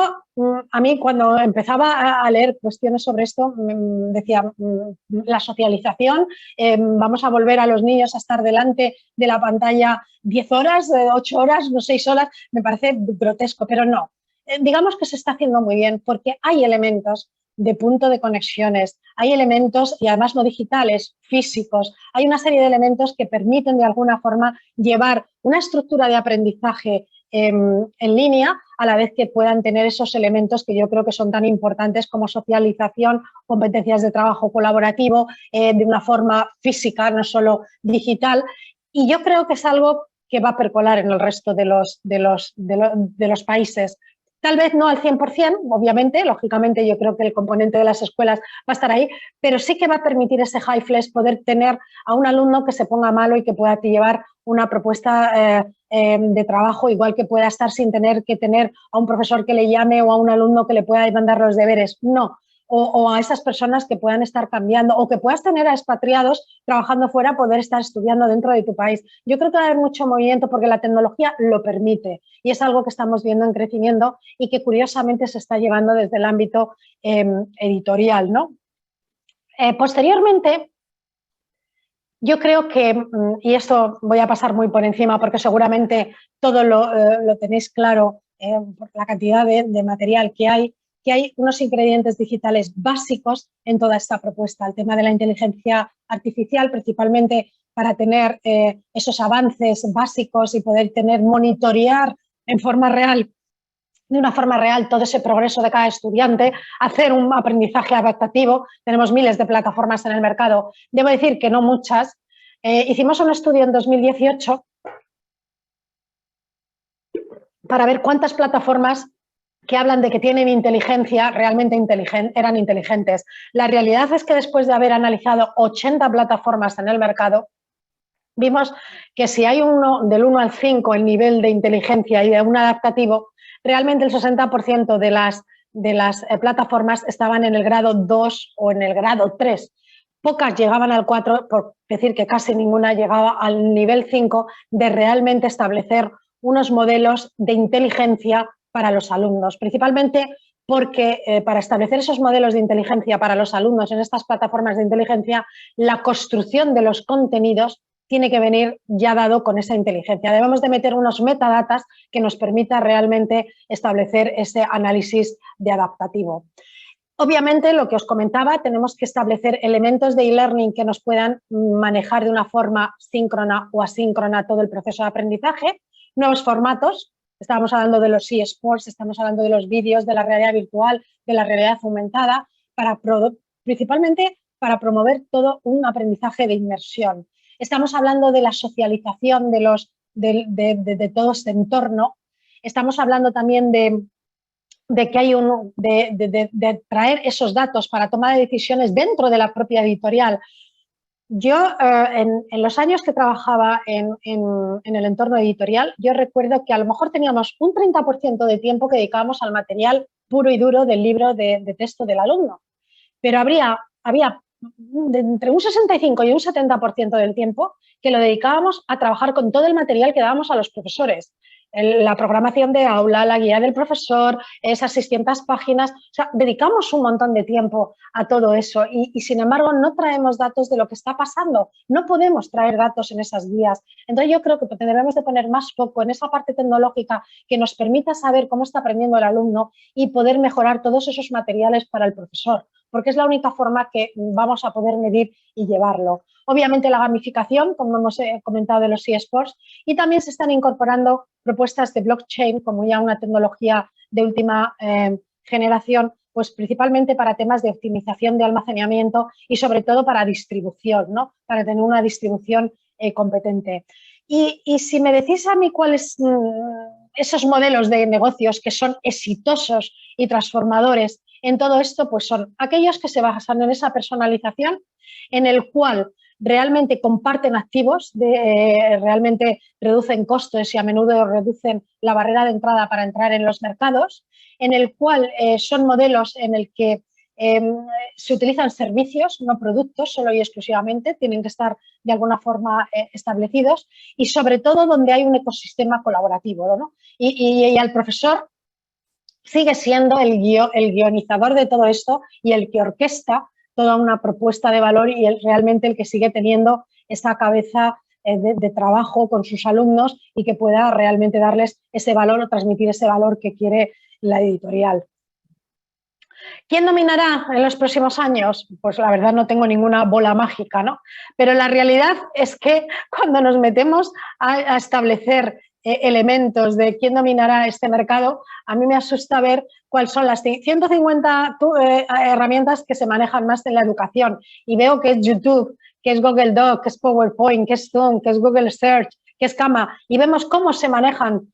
a mí, cuando empezaba a leer cuestiones sobre esto, decía, la socialización, vamos a volver a los niños a estar delante de la pantalla 10 horas, 8 horas, no 6 horas, me parece grotesco, pero no. Digamos que se está haciendo muy bien porque hay elementos de punto de conexiones, hay elementos, y además no digitales, físicos, hay una serie de elementos que permiten de alguna forma llevar una estructura de aprendizaje en línea, a la vez que puedan tener esos elementos que yo creo que son tan importantes como socialización, competencias de trabajo colaborativo, de una forma física, no solo digital, y yo creo que es algo que va a percolar en el resto de los países. Tal vez no al 100%, obviamente, lógicamente yo creo que el componente de las escuelas va a estar ahí, pero sí que va a permitir ese HyFlex poder tener a un alumno que se ponga malo y que pueda llevar una propuesta de trabajo, igual que pueda estar sin tener que tener a un profesor que le llame o a un alumno que le pueda mandar los deberes. No. O a esas personas que puedan estar cambiando, o que puedas tener a expatriados trabajando fuera, poder estar estudiando dentro de tu país. Yo creo que va a haber mucho movimiento porque la tecnología lo permite y es algo que estamos viendo en crecimiento y que curiosamente se está llevando desde el ámbito editorial, ¿no? Posteriormente, yo creo que, y esto voy a pasar muy por encima porque seguramente todo lo tenéis claro por la cantidad de material que hay unos ingredientes digitales básicos en toda esta propuesta. El tema de la inteligencia artificial, principalmente para tener esos avances básicos y poder monitorear en forma real, de una forma real, todo ese progreso de cada estudiante, hacer un aprendizaje adaptativo. Tenemos miles de plataformas en el mercado, debo decir que no muchas. Hicimos un estudio en 2018 para ver cuántas plataformas que hablan de que tienen inteligencia, realmente eran inteligentes. La realidad es que después de haber analizado 80 plataformas en el mercado, vimos que si hay del 1 al 5 el nivel de inteligencia y de un adaptativo, realmente el 60% de las plataformas estaban en el grado 2 o en el grado 3. Pocas llegaban al 4, por decir que casi ninguna llegaba al nivel 5 de realmente establecer unos modelos de inteligencia para los alumnos, principalmente porque para establecer esos modelos de inteligencia para los alumnos en estas plataformas de inteligencia, la construcción de los contenidos tiene que venir ya dado con esa inteligencia. Debemos de meter unos metadatas que nos permita realmente establecer ese análisis de adaptativo. Obviamente, lo que os comentaba, tenemos que establecer elementos de e-learning que nos puedan manejar de una forma síncrona o asíncrona todo el proceso de aprendizaje, nuevos formatos. Estábamos hablando de los eSports, estamos hablando de los vídeos, de la realidad virtual, de la realidad aumentada, principalmente para promover todo un aprendizaje de inmersión. Estamos hablando de la socialización de todo este entorno. Estamos hablando también de que hay de traer esos datos para tomar decisiones dentro de la propia editorial. Yo, en los años que trabajaba en el entorno editorial, yo recuerdo que a lo mejor teníamos un 30% de tiempo que dedicábamos al material puro y duro del libro de texto del alumno, pero había entre un 65 y un 70% del tiempo que lo dedicábamos a trabajar con todo el material que dábamos a los profesores. La programación de aula, la guía del profesor, esas 600 páginas, o sea, dedicamos un montón de tiempo a todo eso y sin embargo no traemos datos de lo que está pasando, no podemos traer datos en esas guías. Entonces yo creo que debemos de poner más foco en esa parte tecnológica que nos permita saber cómo está aprendiendo el alumno y poder mejorar todos esos materiales para el profesor, porque es la única forma que vamos a poder medir y llevarlo. Obviamente la gamificación, como hemos comentado de los eSports, y también se están incorporando propuestas de blockchain como ya una tecnología de última generación, pues principalmente para temas de optimización de almacenamiento y sobre todo para distribución, ¿no? Para tener una distribución competente. Y si me decís a mí cuáles esos modelos de negocios que son exitosos y transformadores en todo esto, pues son aquellos que se basan en esa personalización, en el cual realmente comparten activos, realmente reducen costes y a menudo reducen la barrera de entrada para entrar en los mercados, en el cual son modelos en el que se utilizan servicios, no productos, solo y exclusivamente, tienen que estar de alguna forma establecidos y sobre todo donde hay un ecosistema colaborativo, ¿no? Y al profesor sigue siendo el guionizador de todo esto y el que orquesta toda una propuesta de valor y realmente el que sigue teniendo esa cabeza de trabajo con sus alumnos y que pueda realmente darles ese valor o transmitir ese valor que quiere la editorial. ¿Quién dominará en los próximos años? Pues la verdad no tengo ninguna bola mágica, ¿no? Pero la realidad es que cuando nos metemos a establecer elementos de quién dominará este mercado, a mí me asusta ver cuáles son las 150 herramientas que se manejan más en la educación y veo que es YouTube, que es Google Doc, que es PowerPoint, que es Zoom, que es Google Search, que es Canva y vemos cómo se manejan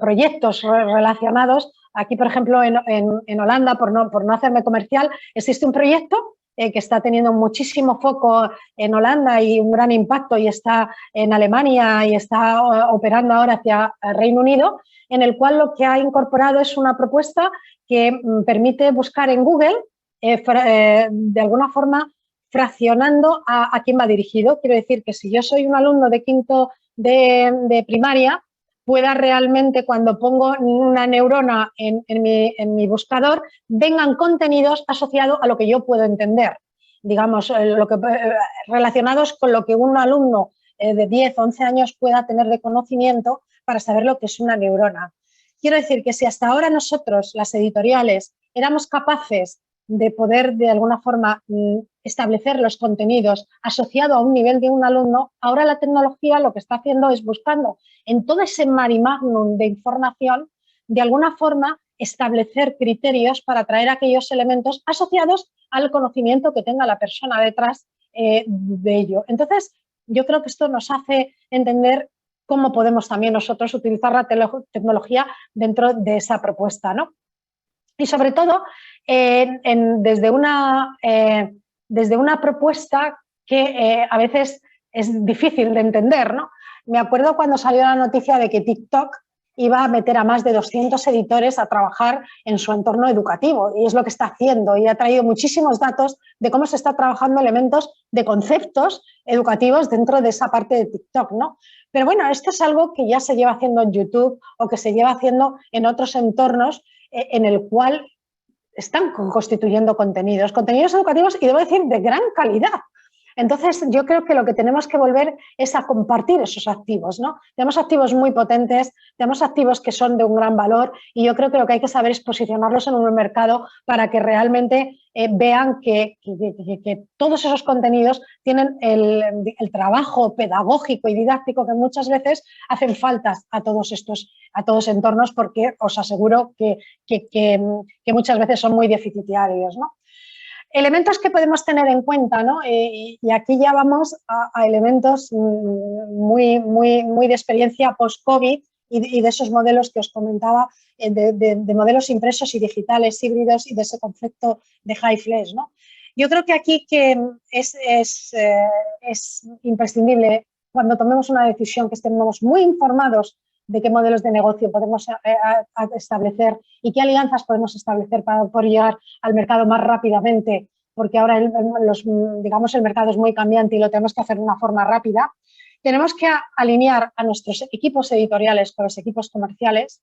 proyectos relacionados. Aquí, por ejemplo, en Holanda, por no hacerme comercial, existe un proyecto que está teniendo muchísimo foco en Holanda y un gran impacto y está en Alemania y está operando ahora hacia el Reino Unido, en el cual lo que ha incorporado es una propuesta que permite buscar en Google, de alguna forma, fraccionando a quién va dirigido. Quiero decir que si yo soy un alumno de quinto de primaria, pueda realmente, cuando pongo una neurona en mi buscador, vengan contenidos asociados a lo que yo puedo entender. Digamos, relacionados con lo que un alumno de 10, 11 años pueda tener de conocimiento para saber lo que es una neurona. Quiero decir que si hasta ahora nosotros, las editoriales, éramos capaces de poder de alguna forma establecer los contenidos asociado a un nivel de un alumno, ahora la tecnología lo que está haciendo es buscando en todo ese marimagnum de información, de alguna forma establecer criterios para traer aquellos elementos asociados al conocimiento que tenga la persona detrás de ello. Entonces, yo creo que esto nos hace entender cómo podemos también nosotros utilizar la tecnología dentro de esa propuesta, ¿no? Y sobre todo, desde una propuesta que a veces es difícil de entender, ¿no? Me acuerdo cuando salió la noticia de que TikTok iba a meter a más de 200 editores a trabajar en su entorno educativo, y es lo que está haciendo, y ha traído muchísimos datos de cómo se está trabajando elementos de conceptos educativos dentro de esa parte de TikTok, ¿no? Pero bueno, esto es algo que ya se lleva haciendo en YouTube o que se lleva haciendo en otros entornos en el cual están constituyendo contenidos educativos, y debo decir de gran calidad. Entonces, yo creo que lo que tenemos que volver es a compartir esos activos, ¿no? Tenemos activos muy potentes, tenemos activos que son de un gran valor, y yo creo que lo que hay que saber es posicionarlos en un mercado para que realmente vean que todos esos contenidos tienen el trabajo pedagógico y didáctico que muchas veces hacen faltas a todos entornos, porque os aseguro que muchas veces son muy deficitarios, ¿no? Elementos que podemos tener en cuenta, ¿no? Y aquí ya vamos a elementos muy de experiencia post-COVID y de esos modelos que os comentaba, de modelos impresos y digitales, híbridos, y de ese concepto de high flash, ¿no? Yo creo que aquí es imprescindible, cuando tomemos una decisión, que estemos muy informados de qué modelos de negocio podemos establecer y qué alianzas podemos establecer para poder llegar al mercado más rápidamente, porque ahora el mercado es muy cambiante y lo tenemos que hacer de una forma rápida. Tenemos que alinear a nuestros equipos editoriales con los equipos comerciales.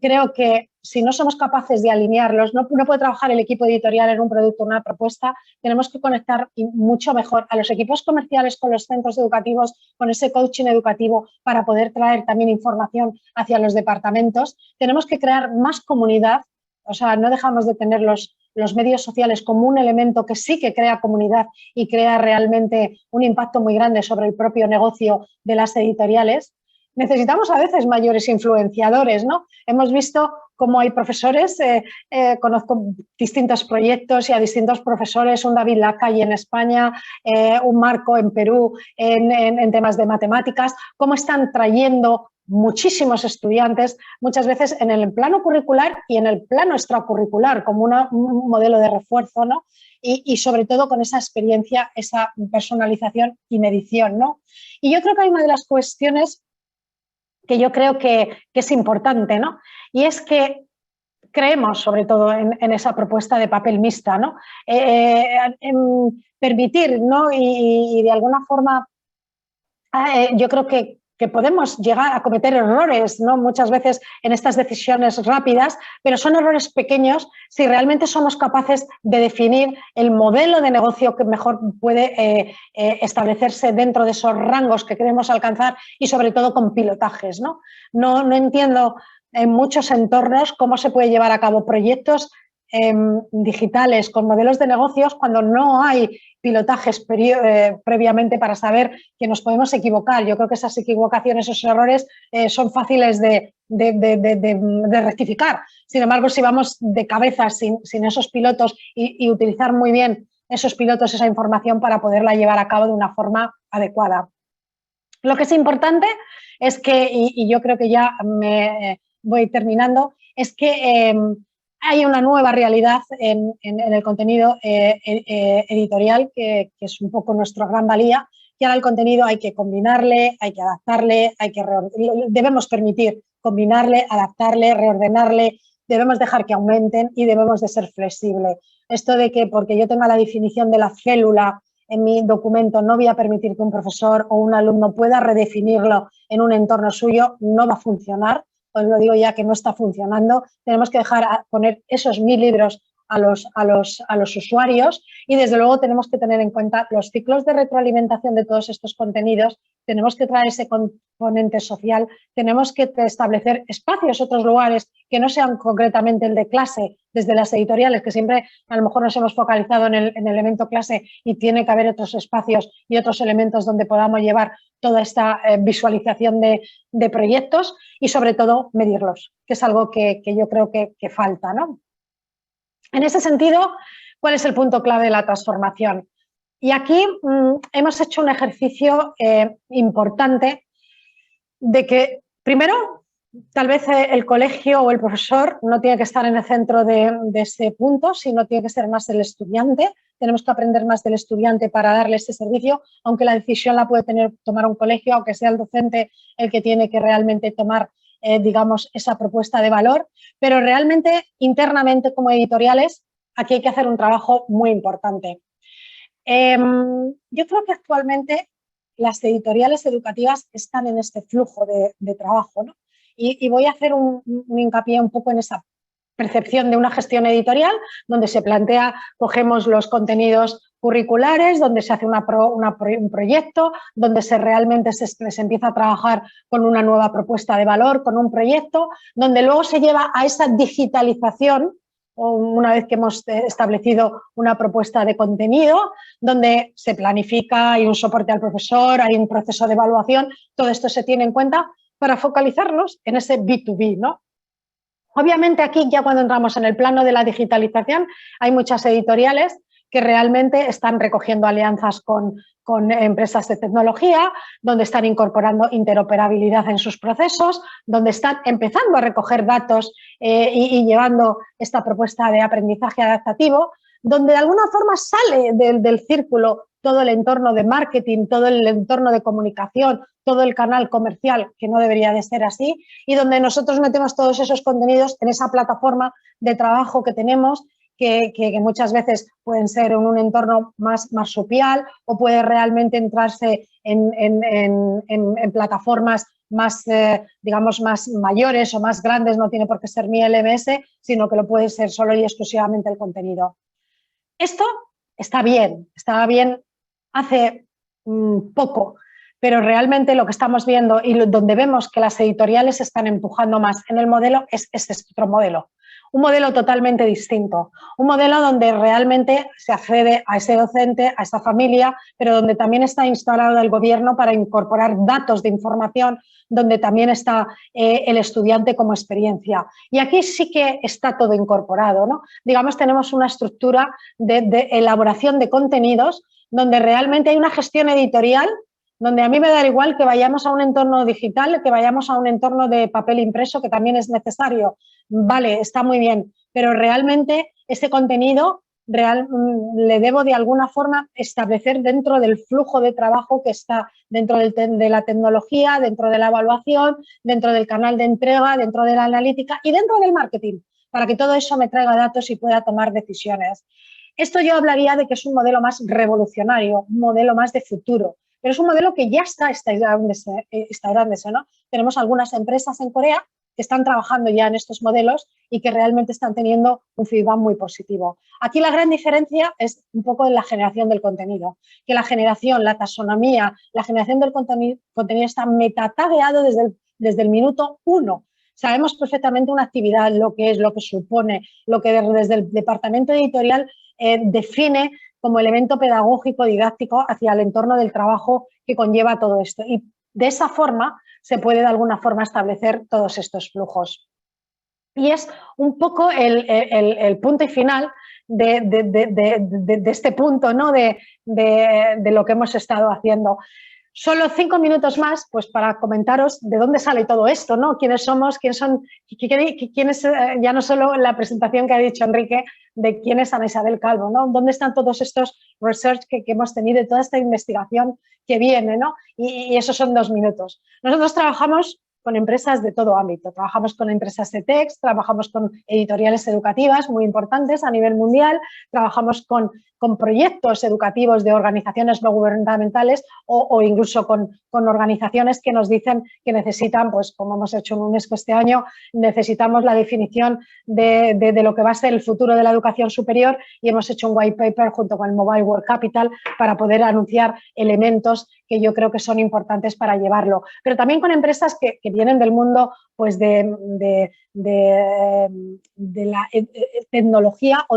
Creo que si no somos capaces de alinearlos, no puede trabajar el equipo editorial en un producto, una propuesta. Tenemos que conectar mucho mejor a los equipos comerciales con los centros educativos, con ese coaching educativo, para poder traer también información hacia los departamentos. Tenemos que crear más comunidad, o sea, no dejamos de tener los medios sociales como un elemento que sí que crea comunidad y crea realmente un impacto muy grande sobre el propio negocio de las editoriales. Necesitamos a veces mayores influenciadores, ¿no? Hemos visto cómo hay profesores, conozco distintos proyectos y a distintos profesores, un David Lacalle en España, un Marco en Perú en temas de matemáticas, cómo están trayendo muchísimos estudiantes, muchas veces en el plano curricular y en el plano extracurricular, como un modelo de refuerzo, ¿no? Y sobre todo con esa experiencia, esa personalización y medición, ¿no? Y yo creo que hay una de las cuestiones que yo creo que es importante, ¿no? Y es que creemos sobre todo en esa propuesta de papel mixta, ¿no? En permitir, ¿no? Y de alguna forma yo creo que podemos llegar a cometer errores, ¿no? Muchas veces en estas decisiones rápidas, pero son errores pequeños si realmente somos capaces de definir el modelo de negocio que mejor puede establecerse dentro de esos rangos que queremos alcanzar, y sobre todo con pilotajes, ¿no? No entiendo en muchos entornos cómo se puede llevar a cabo proyectos digitales con modelos de negocios cuando no hay pilotajes previamente para saber que nos podemos equivocar. Yo creo que esas equivocaciones, esos errores son fáciles de rectificar. Sin embargo, si vamos de cabeza sin esos pilotos y utilizar muy bien esos pilotos, esa información, para poderla llevar a cabo de una forma adecuada. Lo que es importante es que, y yo creo que ya me voy terminando, es que hay una nueva realidad en el contenido editorial que es un poco nuestra gran valía, y ahora el contenido hay que combinarle, hay que adaptarle, debemos permitir combinarle, adaptarle, reordenarle, debemos dejar que aumenten y debemos de ser flexibles. Esto de que porque yo tenga la definición de la célula en mi documento no voy a permitir que un profesor o un alumno pueda redefinirlo en un entorno suyo, no va a funcionar. Os lo digo ya que no está funcionando. Tenemos que dejar a poner esos 1000 libros a los usuarios y desde luego tenemos que tener en cuenta los ciclos de retroalimentación de todos estos contenidos, tenemos que traer ese componente social, tenemos que establecer espacios, otros lugares que no sean concretamente el de clase desde las editoriales, que siempre a lo mejor nos hemos focalizado en el elemento clase y tiene que haber otros espacios y otros elementos donde podamos llevar toda esta visualización de proyectos y sobre todo medirlos, que es algo que yo creo que falta, ¿no? En ese sentido, ¿cuál es el punto clave de la transformación? Y aquí hemos hecho un ejercicio importante de que, primero, tal vez el colegio o el profesor no tiene que estar en el centro de ese punto, sino tiene que ser más el estudiante. Tenemos que aprender más del estudiante para darle ese servicio, aunque la decisión la puede tomar un colegio, aunque sea el docente el que tiene que realmente tomar digamos, esa propuesta de valor, pero realmente internamente como editoriales aquí hay que hacer un trabajo muy importante. Yo creo que actualmente las editoriales educativas están en este flujo de trabajo, ¿no? Y voy a hacer un hincapié un poco en esa percepción de una gestión editorial donde se plantea, cogemos los contenidos curriculares, donde se hace un proyecto, donde realmente se empieza a trabajar con una nueva propuesta de valor, con un proyecto, donde luego se lleva a esa digitalización, una vez que hemos establecido una propuesta de contenido, donde se planifica, hay un soporte al profesor, hay un proceso de evaluación, todo esto se tiene en cuenta para focalizarnos en ese B2B, ¿no? Obviamente aquí ya cuando entramos en el plano de la digitalización hay muchas editoriales que realmente están recogiendo alianzas con empresas de tecnología, donde están incorporando interoperabilidad en sus procesos, donde están empezando a recoger datos y llevando esta propuesta de aprendizaje adaptativo, donde de alguna forma sale del círculo todo el entorno de marketing, todo el entorno de comunicación, todo el canal comercial, que no debería de ser así, y donde nosotros metemos todos esos contenidos en esa plataforma de trabajo que tenemos, que muchas veces pueden ser en un entorno más marsupial o puede realmente entrarse en plataformas más, digamos, más mayores o más grandes, no tiene por qué ser mi LMS, sino que lo puede ser solo y exclusivamente el contenido. Esto estaba bien hace poco, pero realmente lo que estamos viendo y donde vemos que las editoriales están empujando más en el modelo es este otro modelo. Un modelo totalmente distinto, un modelo donde realmente se accede a ese docente, a esa familia, pero donde también está instalado el gobierno para incorporar datos de información, donde también está el estudiante como experiencia. Y aquí sí que está todo incorporado, ¿no? Digamos, tenemos una estructura de elaboración de contenidos donde realmente hay una gestión editorial, donde a mí me da igual que vayamos a un entorno digital, que vayamos a un entorno de papel impreso, que también es necesario. Vale, está muy bien, pero realmente ese contenido le debo de alguna forma establecer dentro del flujo de trabajo que está dentro de la tecnología, dentro de la evaluación, dentro del canal de entrega, dentro de la analítica y dentro del marketing, para que todo eso me traiga datos y pueda tomar decisiones. Esto yo hablaría de que es un modelo más revolucionario, un modelo más de futuro, pero es un modelo que ya está instaurándose, ¿no? Tenemos algunas empresas en Corea que están trabajando ya en estos modelos y que realmente están teniendo un feedback muy positivo. Aquí la gran diferencia es un poco en la generación del contenido, que la generación, la taxonomía, la generación del contenido está metatagueado desde el minuto 1. Sabemos perfectamente una actividad, lo que es, lo que supone, lo que desde el departamento editorial define como elemento pedagógico, didáctico hacia el entorno del trabajo que conlleva todo esto. Y de esa forma se puede de alguna forma establecer todos estos flujos. Y es un poco el punto y final de este punto, ¿no? de lo que hemos estado haciendo. Solo 5 minutos más pues, para comentaros de dónde sale todo esto, ¿no? Quiénes somos, quiénes, ya no solo la presentación que ha dicho Enrique de quién es Ana Isabel Calvo, ¿no? ¿Dónde están todos estos research que hemos tenido y toda esta investigación que viene, ¿no? Y esos son 2 minutos. Nosotros trabajamos con empresas de todo ámbito. Trabajamos con empresas de text, trabajamos con editoriales educativas muy importantes a nivel mundial, trabajamos con proyectos educativos de organizaciones no gubernamentales o incluso con organizaciones que nos dicen que necesitan, pues como hemos hecho en UNESCO este año, necesitamos la definición de lo que va a ser el futuro de la educación superior y hemos hecho un white paper junto con el Mobile World Capital para poder anunciar elementos que yo creo que son importantes para llevarlo. Pero también con empresas que vienen del mundo pues de la tecnología o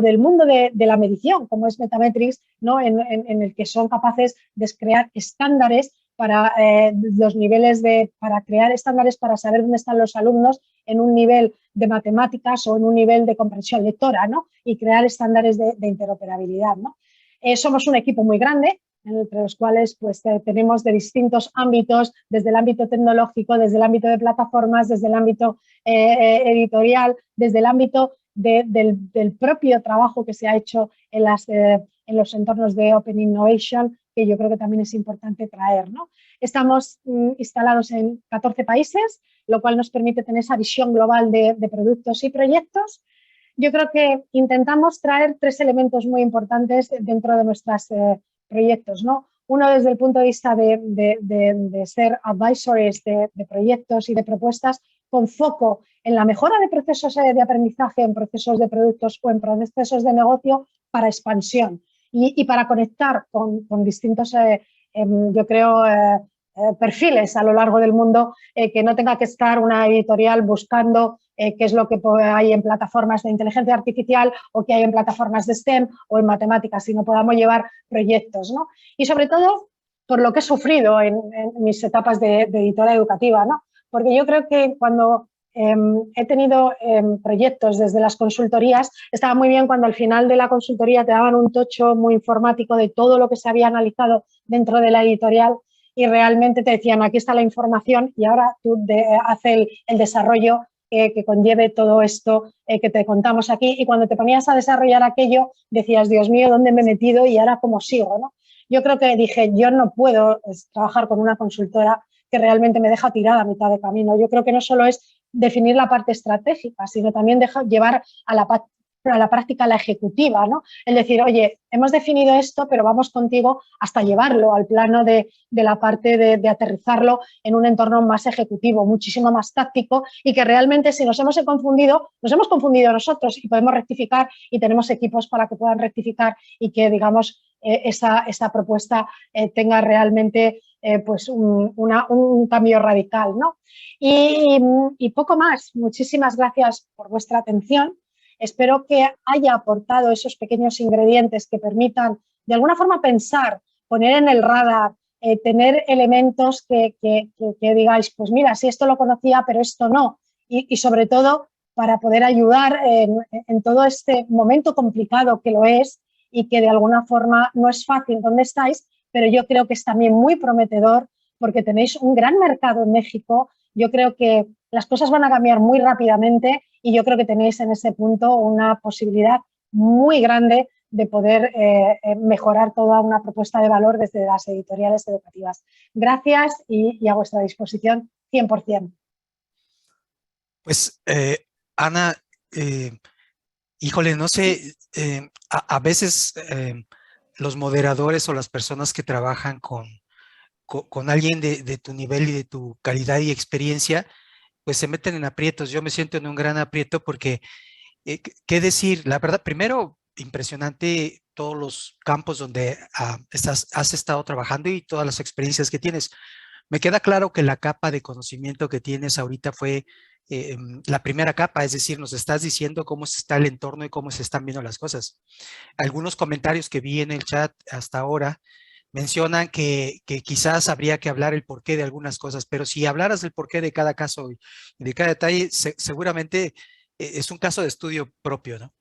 del mundo de la medición, como es Metametrics, ¿no? en el que son capaces de crear estándares para los niveles para crear estándares para saber dónde están los alumnos en un nivel de matemáticas o en un nivel de comprensión lectora, ¿no? Y crear estándares de interoperabilidad, ¿no? Somos un equipo muy grande, entre los cuales pues, tenemos de distintos ámbitos, desde el ámbito tecnológico, desde el ámbito de plataformas, desde el ámbito editorial, desde el ámbito del propio trabajo que se ha hecho en los entornos de Open Innovation, que yo creo que también es importante traer, ¿no? Estamos instalados en 14 países, lo cual nos permite tener esa visión global de productos y proyectos. Yo creo que intentamos traer 3 elementos muy importantes dentro de nuestros proyectos, ¿no? Uno desde el punto de vista de ser advisors de proyectos y de propuestas con foco en la mejora de procesos de aprendizaje, en procesos de productos o en procesos de negocio para expansión y para conectar con distintos, yo creo, perfiles a lo largo del mundo, que no tenga que estar una editorial buscando qué es lo que hay en plataformas de inteligencia artificial o qué hay en plataformas de STEM o en matemáticas, sino podamos llevar proyectos, ¿no? Y sobre todo por lo que he sufrido en mis etapas de editora educativa, ¿no? Porque yo creo que cuando he tenido proyectos desde las consultorías, estaba muy bien cuando al final de la consultoría te daban un tocho muy informático de todo lo que se había analizado dentro de la editorial y realmente te decían, aquí está la información y ahora tú haces el desarrollo que conlleve todo esto que te contamos aquí, y cuando te ponías a desarrollar aquello decías, Dios mío, ¿dónde me he metido y ahora cómo sigo, ¿no? Yo creo que dije, yo no puedo trabajar con una consultora que realmente me deja tirada a mitad de camino. Yo creo que no solo es definir la parte estratégica, sino también llevar a la práctica la ejecutiva, ¿no? Es decir, oye, hemos definido esto, pero vamos contigo hasta llevarlo al plano de la parte de aterrizarlo en un entorno más ejecutivo, muchísimo más táctico, y que realmente si nos hemos confundido nosotros y podemos rectificar y tenemos equipos para que puedan rectificar y que, digamos, esa propuesta tenga realmente pues un cambio radical, ¿no? Y poco más. Muchísimas gracias por vuestra atención. Espero que haya aportado esos pequeños ingredientes que permitan de alguna forma pensar, poner en el radar, tener elementos que digáis, pues mira, sí, esto lo conocía, pero esto no. Y sobre todo para poder ayudar en todo este momento complicado que lo es y que de alguna forma no es fácil donde estáis, pero yo creo que es también muy prometedor porque tenéis un gran mercado en México. Yo creo que las cosas van a cambiar muy rápidamente y yo creo que tenéis en ese punto una posibilidad muy grande de poder mejorar toda una propuesta de valor desde las editoriales educativas. Gracias y a vuestra disposición 100%. Pues, Ana, híjole, no sé, a veces los moderadores o las personas que trabajan con alguien de tu nivel y de tu calidad y experiencia, pues se meten en aprietos. Yo me siento en un gran aprieto porque, ¿qué decir? La verdad, primero, impresionante todos los campos donde has estado trabajando y todas las experiencias que tienes. Me queda claro que la capa de conocimiento que tienes ahorita fue la primera capa, es decir, nos estás diciendo cómo está el entorno y cómo se están viendo las cosas. Algunos comentarios que vi en el chat hasta ahora mencionan que quizás habría que hablar el porqué de algunas cosas, pero si hablaras del porqué de cada caso y de cada detalle, seguramente es un caso de estudio propio, ¿no?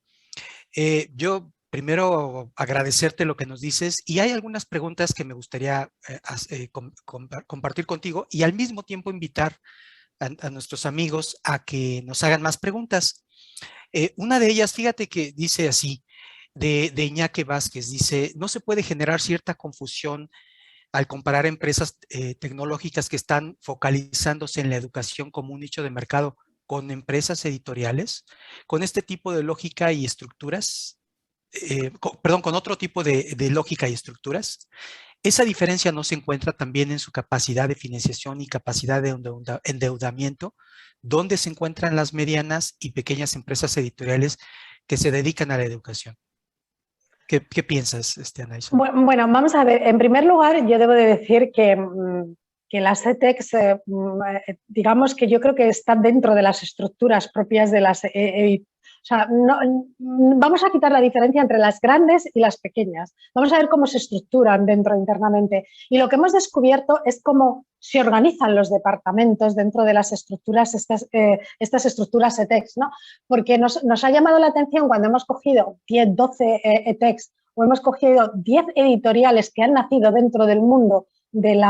Yo primero agradecerte lo que nos dices y hay algunas preguntas que me gustaría compartir contigo y al mismo tiempo invitar a nuestros amigos a que nos hagan más preguntas. Una de ellas, fíjate que dice así, de Iñaki Vázquez, dice, no se puede generar cierta confusión al comparar empresas tecnológicas que están focalizándose en la educación como un nicho de mercado con empresas editoriales, con este tipo de lógica y estructuras, con otro tipo de lógica y estructuras. Esa diferencia no se encuentra también en su capacidad de financiación y capacidad de endeudamiento, donde se encuentran las medianas y pequeñas empresas editoriales que se dedican a la educación. ¿Qué piensas, Anaísa? Bueno, vamos a ver. En primer lugar, yo debo de decir que las EdTechs, digamos que yo creo que están dentro de las estructuras propias de las o sea, vamos a quitar la diferencia entre las grandes y las pequeñas. Vamos a ver cómo se estructuran dentro internamente. Y lo que hemos descubierto es cómo se organizan los departamentos dentro de las estructuras, estas estructuras EdTechs, ¿no? Porque nos ha llamado la atención cuando hemos cogido 10, 12 EdTechs o hemos cogido 10 editoriales que han nacido dentro del mundo del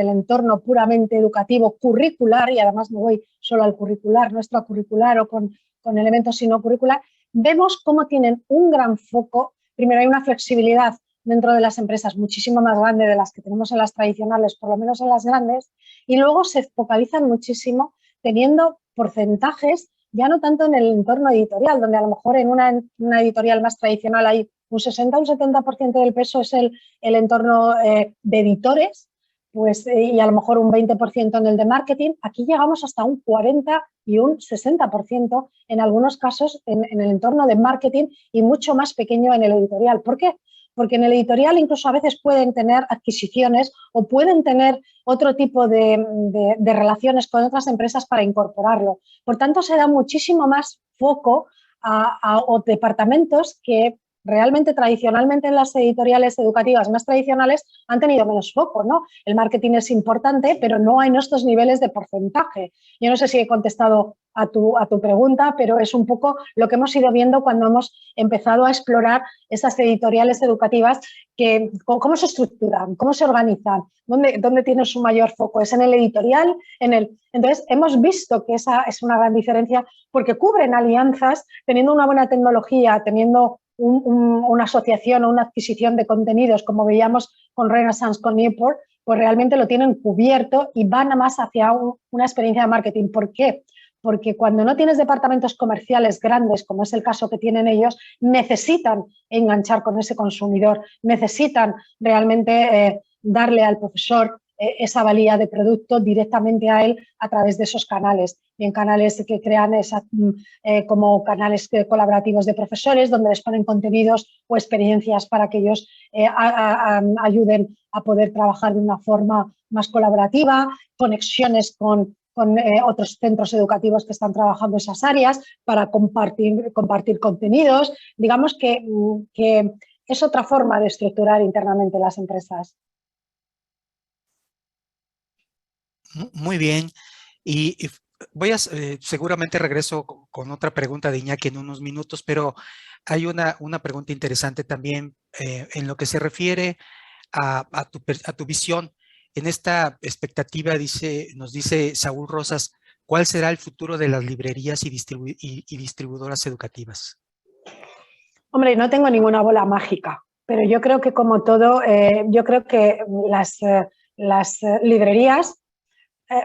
entorno puramente educativo curricular, y además me voy solo al curricular, no extracurricular o con elementos sino curricular, vemos cómo tienen un gran foco. Primero, hay una flexibilidad dentro de las empresas muchísimo más grande de las que tenemos en las tradicionales, por lo menos en las grandes, y luego se focalizan muchísimo teniendo porcentajes, ya no tanto en el entorno editorial, donde a lo mejor en una editorial más tradicional hay un 60 o un 70% del peso es el entorno de editores, pues, y a lo mejor un 20% en el de marketing. Aquí llegamos hasta un 40 y un 60% en algunos casos en el entorno de marketing y mucho más pequeño en el editorial. ¿Por qué? Porque en el editorial incluso a veces pueden tener adquisiciones o pueden tener otro tipo de relaciones con otras empresas para incorporarlo. Por tanto, se da muchísimo más foco a departamentos que realmente tradicionalmente en las editoriales educativas más tradicionales han tenido menos foco, ¿no? El marketing es importante, pero no en estos niveles de porcentaje. Yo no sé si he contestado a tu pregunta, pero es un poco lo que hemos ido viendo cuando hemos empezado a explorar esas editoriales educativas, que cómo se estructuran, cómo se organizan, dónde tienen su mayor foco. ¿Es en el editorial? Entonces, hemos visto que esa es una gran diferencia porque cubren alianzas, teniendo una buena tecnología, teniendo una asociación o una adquisición de contenidos, como veíamos con Renaissance, con Newport, pues realmente lo tienen cubierto y van más hacia una experiencia de marketing. ¿Por qué? Porque cuando no tienes departamentos comerciales grandes, como es el caso que tienen ellos, necesitan enganchar con ese consumidor, necesitan realmente darle al profesor esa valía de producto directamente a él a través de esos canales. Bien, canales que crean como canales colaborativos de profesores, donde les ponen contenidos o experiencias para que ellos ayuden a poder trabajar de una forma más colaborativa, conexiones con otros centros educativos que están trabajando esas áreas para compartir contenidos. Digamos que es otra forma de estructurar internamente las empresas. Muy bien. Y seguramente regreso con otra pregunta de Iñaki en unos minutos, pero hay una pregunta interesante también en lo que se refiere a tu visión. En esta expectativa nos dice Saúl Rosas, ¿cuál será el futuro de las librerías y distribuidoras educativas? Hombre, no tengo ninguna bola mágica, pero yo creo que como todo, yo creo que las librerías...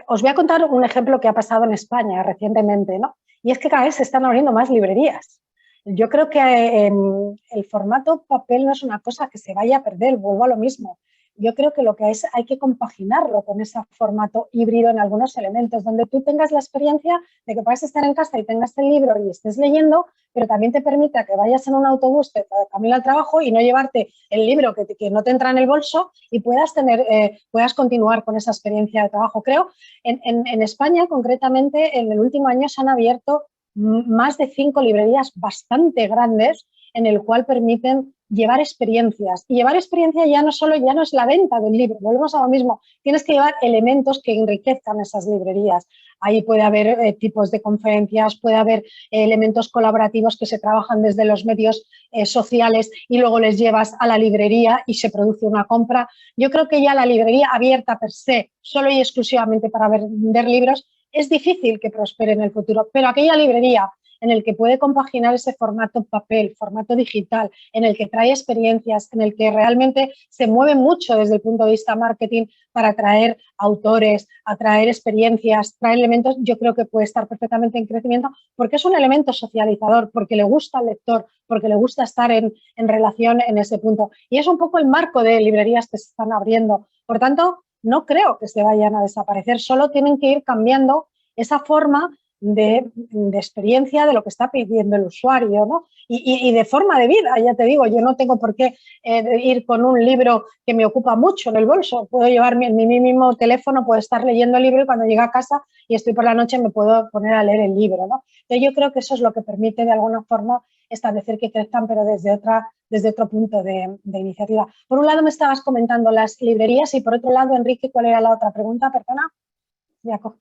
os voy a contar un ejemplo que ha pasado en España recientemente, ¿no? Y es que cada vez se están abriendo más librerías. Yo creo que el formato papel no es una cosa que se vaya a perder, vuelvo a lo mismo. Yo creo que lo que hay que compaginarlo con ese formato híbrido en algunos elementos, donde tú tengas la experiencia de que puedas estar en casa y tengas el libro y estés leyendo, pero también te permita que vayas en un autobús de camino al trabajo y no llevarte el libro que no te entra en el bolso y puedas continuar con esa experiencia de trabajo. Creo, en España concretamente, en el último año se han abierto más de 5 librerías bastante grandes en el cual permiten llevar experiencias. Y llevar experiencia ya no es la venta del libro, volvemos a lo mismo, tienes que llevar elementos que enriquezcan esas librerías. Ahí puede haber tipos de conferencias, puede haber elementos colaborativos que se trabajan desde los medios sociales y luego les llevas a la librería y se produce una compra. Yo creo que ya la librería abierta per se, solo y exclusivamente para vender libros, es difícil que prospere en el futuro, pero aquella librería en el que puede compaginar ese formato papel, formato digital, en el que trae experiencias, en el que realmente se mueve mucho desde el punto de vista marketing para atraer autores, atraer experiencias, traer elementos, yo creo que puede estar perfectamente en crecimiento porque es un elemento socializador, porque le gusta al lector, porque le gusta estar en relación en ese punto. Y es un poco el marco de librerías que se están abriendo. Por tanto, no creo que se vayan a desaparecer, solo tienen que ir cambiando esa forma de experiencia de lo que está pidiendo el usuario, ¿no? Y de forma de vida, ya te digo, yo no tengo por qué ir con un libro que me ocupa mucho en el bolso, puedo llevar mi mismo teléfono, puedo estar leyendo el libro y cuando llegue a casa y estoy por la noche me puedo poner a leer el libro, ¿no? Entonces yo creo que eso es lo que permite de alguna forma establecer que crezcan, pero desde otro punto de iniciativa. Por un lado me estabas comentando las librerías y por otro lado, Enrique, ¿cuál era la otra pregunta? Perdona. Jacob.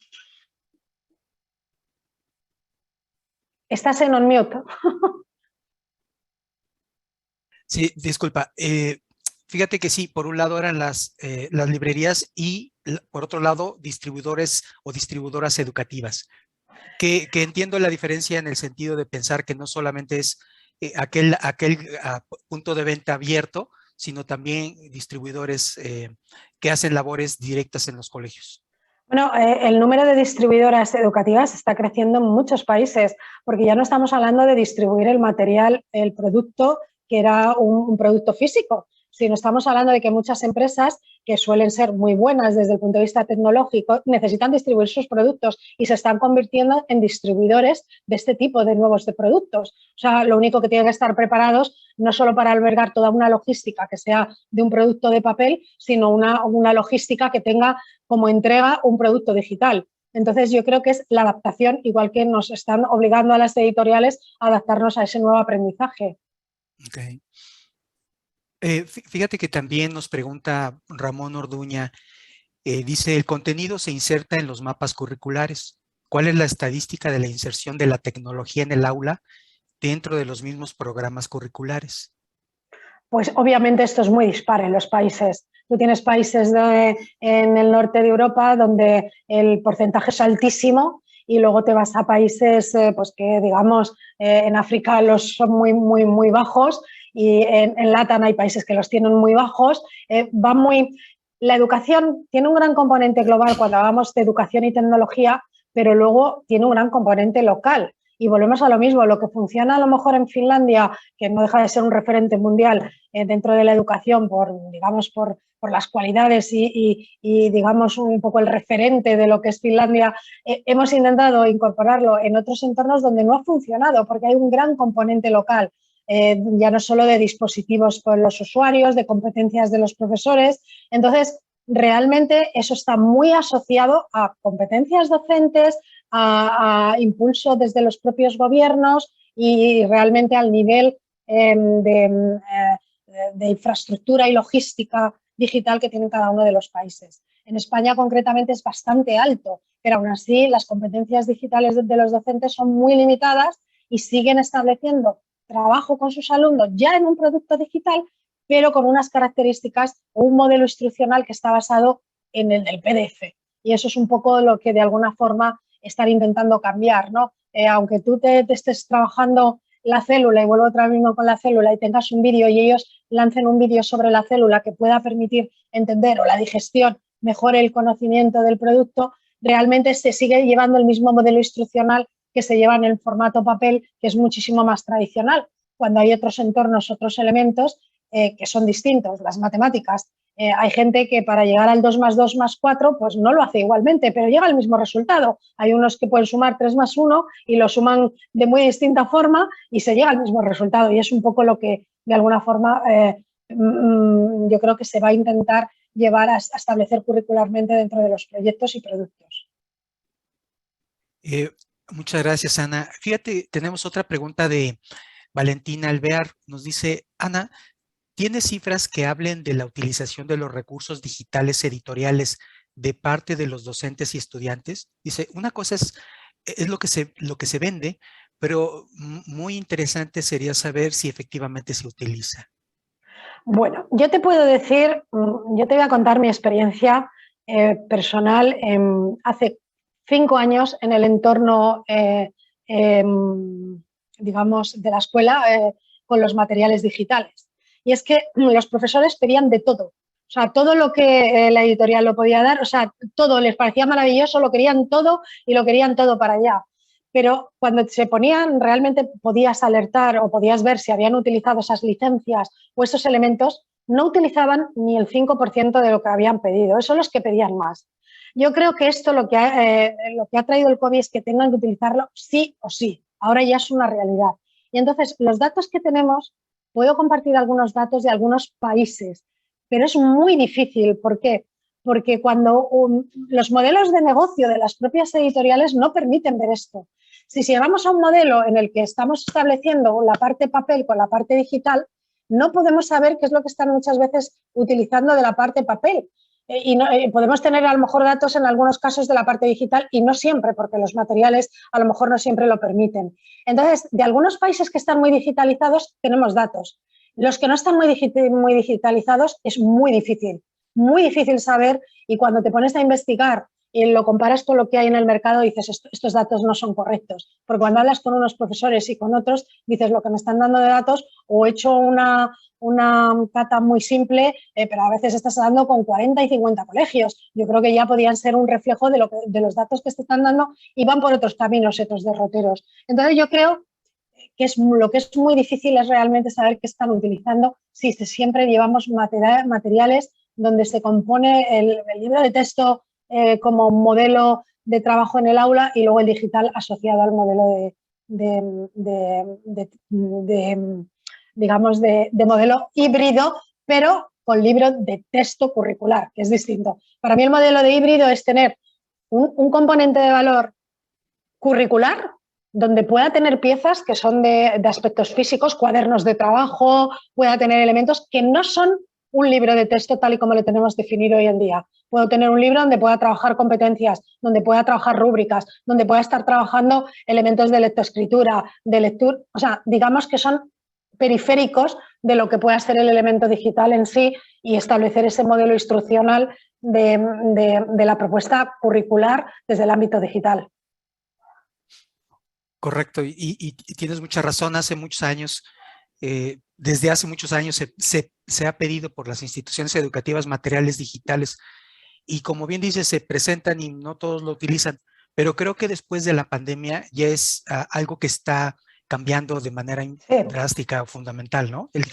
Estás en on mute. Sí, disculpa. Fíjate que sí, por un lado eran las librerías y por otro lado distribuidores o distribuidoras educativas. Que entiendo la diferencia en el sentido de pensar que no solamente es aquel punto de venta abierto, sino también distribuidores que hacen labores directas en los colegios. Bueno, el número de distribuidoras educativas está creciendo en muchos países, porque ya no estamos hablando de distribuir el material, el producto, que era un producto físico, sino estamos hablando de que muchas empresas que suelen ser muy buenas desde el punto de vista tecnológico necesitan distribuir sus productos y se están convirtiendo en distribuidores de este tipo de nuevos productos. O sea, lo único que tienen que estar preparados no solo para albergar toda una logística que sea de un producto de papel, sino una logística que tenga como entrega un producto digital. Entonces, yo creo que es la adaptación, igual que nos están obligando a las editoriales a adaptarnos a ese nuevo aprendizaje. Okay. Fíjate que también nos pregunta Ramón Orduña, dice, el contenido se inserta en los mapas curriculares. ¿Cuál es la estadística de la inserción de la tecnología en el aula dentro de los mismos programas curriculares? Pues obviamente esto es muy dispar en los países. Tú tienes países en el norte de Europa donde el porcentaje es altísimo y luego te vas a países pues que digamos en África los son muy bajos y en LATAM hay países que los tienen muy bajos. La educación tiene un gran componente global cuando hablamos de educación y tecnología, pero luego tiene un gran componente local. Y volvemos a lo mismo, lo que funciona a lo mejor en Finlandia, que no deja de ser un referente mundial dentro de la educación por las cualidades y digamos un poco el referente de lo que es Finlandia, hemos intentado incorporarlo en otros entornos donde no ha funcionado porque hay un gran componente local, ya no solo de dispositivos con los usuarios, de competencias de los profesores. Entonces, realmente eso está muy asociado a competencias docentes, a impulso desde los propios gobiernos y realmente al nivel de infraestructura y logística digital que tienen cada uno de los países. En España concretamente es bastante alto, pero aún así las competencias digitales de los docentes son muy limitadas y siguen estableciendo trabajo con sus alumnos ya en un producto digital, pero con unas características o un modelo instruccional que está basado en el del PDF. Y eso es un poco lo que de alguna forma están intentando cambiar, ¿no? Aunque tú te estés trabajando la célula y vuelvo otra vez con la célula y tengas un vídeo y ellos lancen un vídeo sobre la célula que pueda permitir entender o la digestión, mejore el conocimiento del producto, realmente se sigue llevando el mismo modelo instruccional que se lleva en el formato papel, que es muchísimo más tradicional, cuando hay otros entornos, otros elementos que son distintos. Las matemáticas, hay gente que para llegar al 2 más 2 más 4, pues no lo hace igualmente, pero llega al mismo resultado. Hay unos que pueden sumar 3 más 1 y lo suman de muy distinta forma y se llega al mismo resultado. Y es un poco lo que, de alguna forma, yo creo que se va a intentar llevar a establecer curricularmente dentro de los proyectos y productos. Muchas gracias, Ana. Fíjate, tenemos otra pregunta de Valentina Alvear. Nos dice, Ana, ¿tiene cifras que hablen de la utilización de los recursos digitales editoriales de parte de los docentes y estudiantes? Dice, una cosa es lo que se vende, pero muy interesante sería saber si efectivamente se utiliza. Bueno, yo te puedo decir, yo te voy a contar mi experiencia personal hace 5 años en el entorno digamos, de la escuela con los materiales digitales. Y es que los profesores pedían de todo. O sea, todo lo que la editorial lo podía dar, o sea, todo les parecía maravilloso, lo querían todo y lo querían todo para allá. Pero cuando se ponían, realmente podías alertar o podías ver si habían utilizado esas licencias o esos elementos, no utilizaban ni el 5% de lo que habían pedido. Esos son los que pedían más. Yo creo que esto lo que ha traído el COVID es que tengan que utilizarlo sí o sí. Ahora ya es una realidad. Y entonces, los datos que tenemos, puedo compartir algunos datos de algunos países, pero es muy difícil. ¿Por qué? Porque cuando los modelos de negocio de las propias editoriales no permiten ver esto. Si llevamos a un modelo en el que estamos estableciendo la parte papel con la parte digital, no podemos saber qué es lo que están muchas veces utilizando de la parte papel. Podemos tener a lo mejor datos en algunos casos de la parte digital y no siempre, porque los materiales a lo mejor no siempre lo permiten. Entonces, de algunos países que están muy digitalizados tenemos datos. Los que no están muy digitalizados es muy difícil saber, y cuando te pones a investigar y lo comparas con lo que hay en el mercado, dices, estos datos no son correctos. Porque cuando hablas con unos profesores y con otros, dices, lo que me están dando de datos, o he hecho una cata muy simple, pero a veces estás dando con 40 y 50 colegios. Yo creo que ya podían ser un reflejo de los datos que te están dando y van por otros caminos, otros derroteros. Entonces yo creo que lo que es muy difícil es realmente saber qué están utilizando si siempre llevamos materiales donde se compone el libro de texto como modelo de trabajo en el aula y luego el digital asociado al modelo digamos, de modelo híbrido, pero con libro de texto curricular, que es distinto. Para mí el modelo de híbrido es tener un componente de valor curricular donde pueda tener piezas que son de aspectos físicos, cuadernos de trabajo, pueda tener elementos que no son un libro de texto tal y como lo tenemos definido hoy en día. Puedo tener un libro donde pueda trabajar competencias, donde pueda trabajar rúbricas, donde pueda estar trabajando elementos de lectoescritura, de lectura, o sea, digamos que son periféricos de lo que pueda ser el elemento digital en sí y establecer ese modelo instruccional de la propuesta curricular desde el ámbito digital. Correcto, y tienes mucha razón. Hace muchos años, desde hace muchos años se ha pedido por las instituciones educativas materiales digitales y como bien dices, se presentan y no todos lo utilizan, pero creo que después de la pandemia ya es algo que está cambiando de manera drástica o fundamental, ¿no? El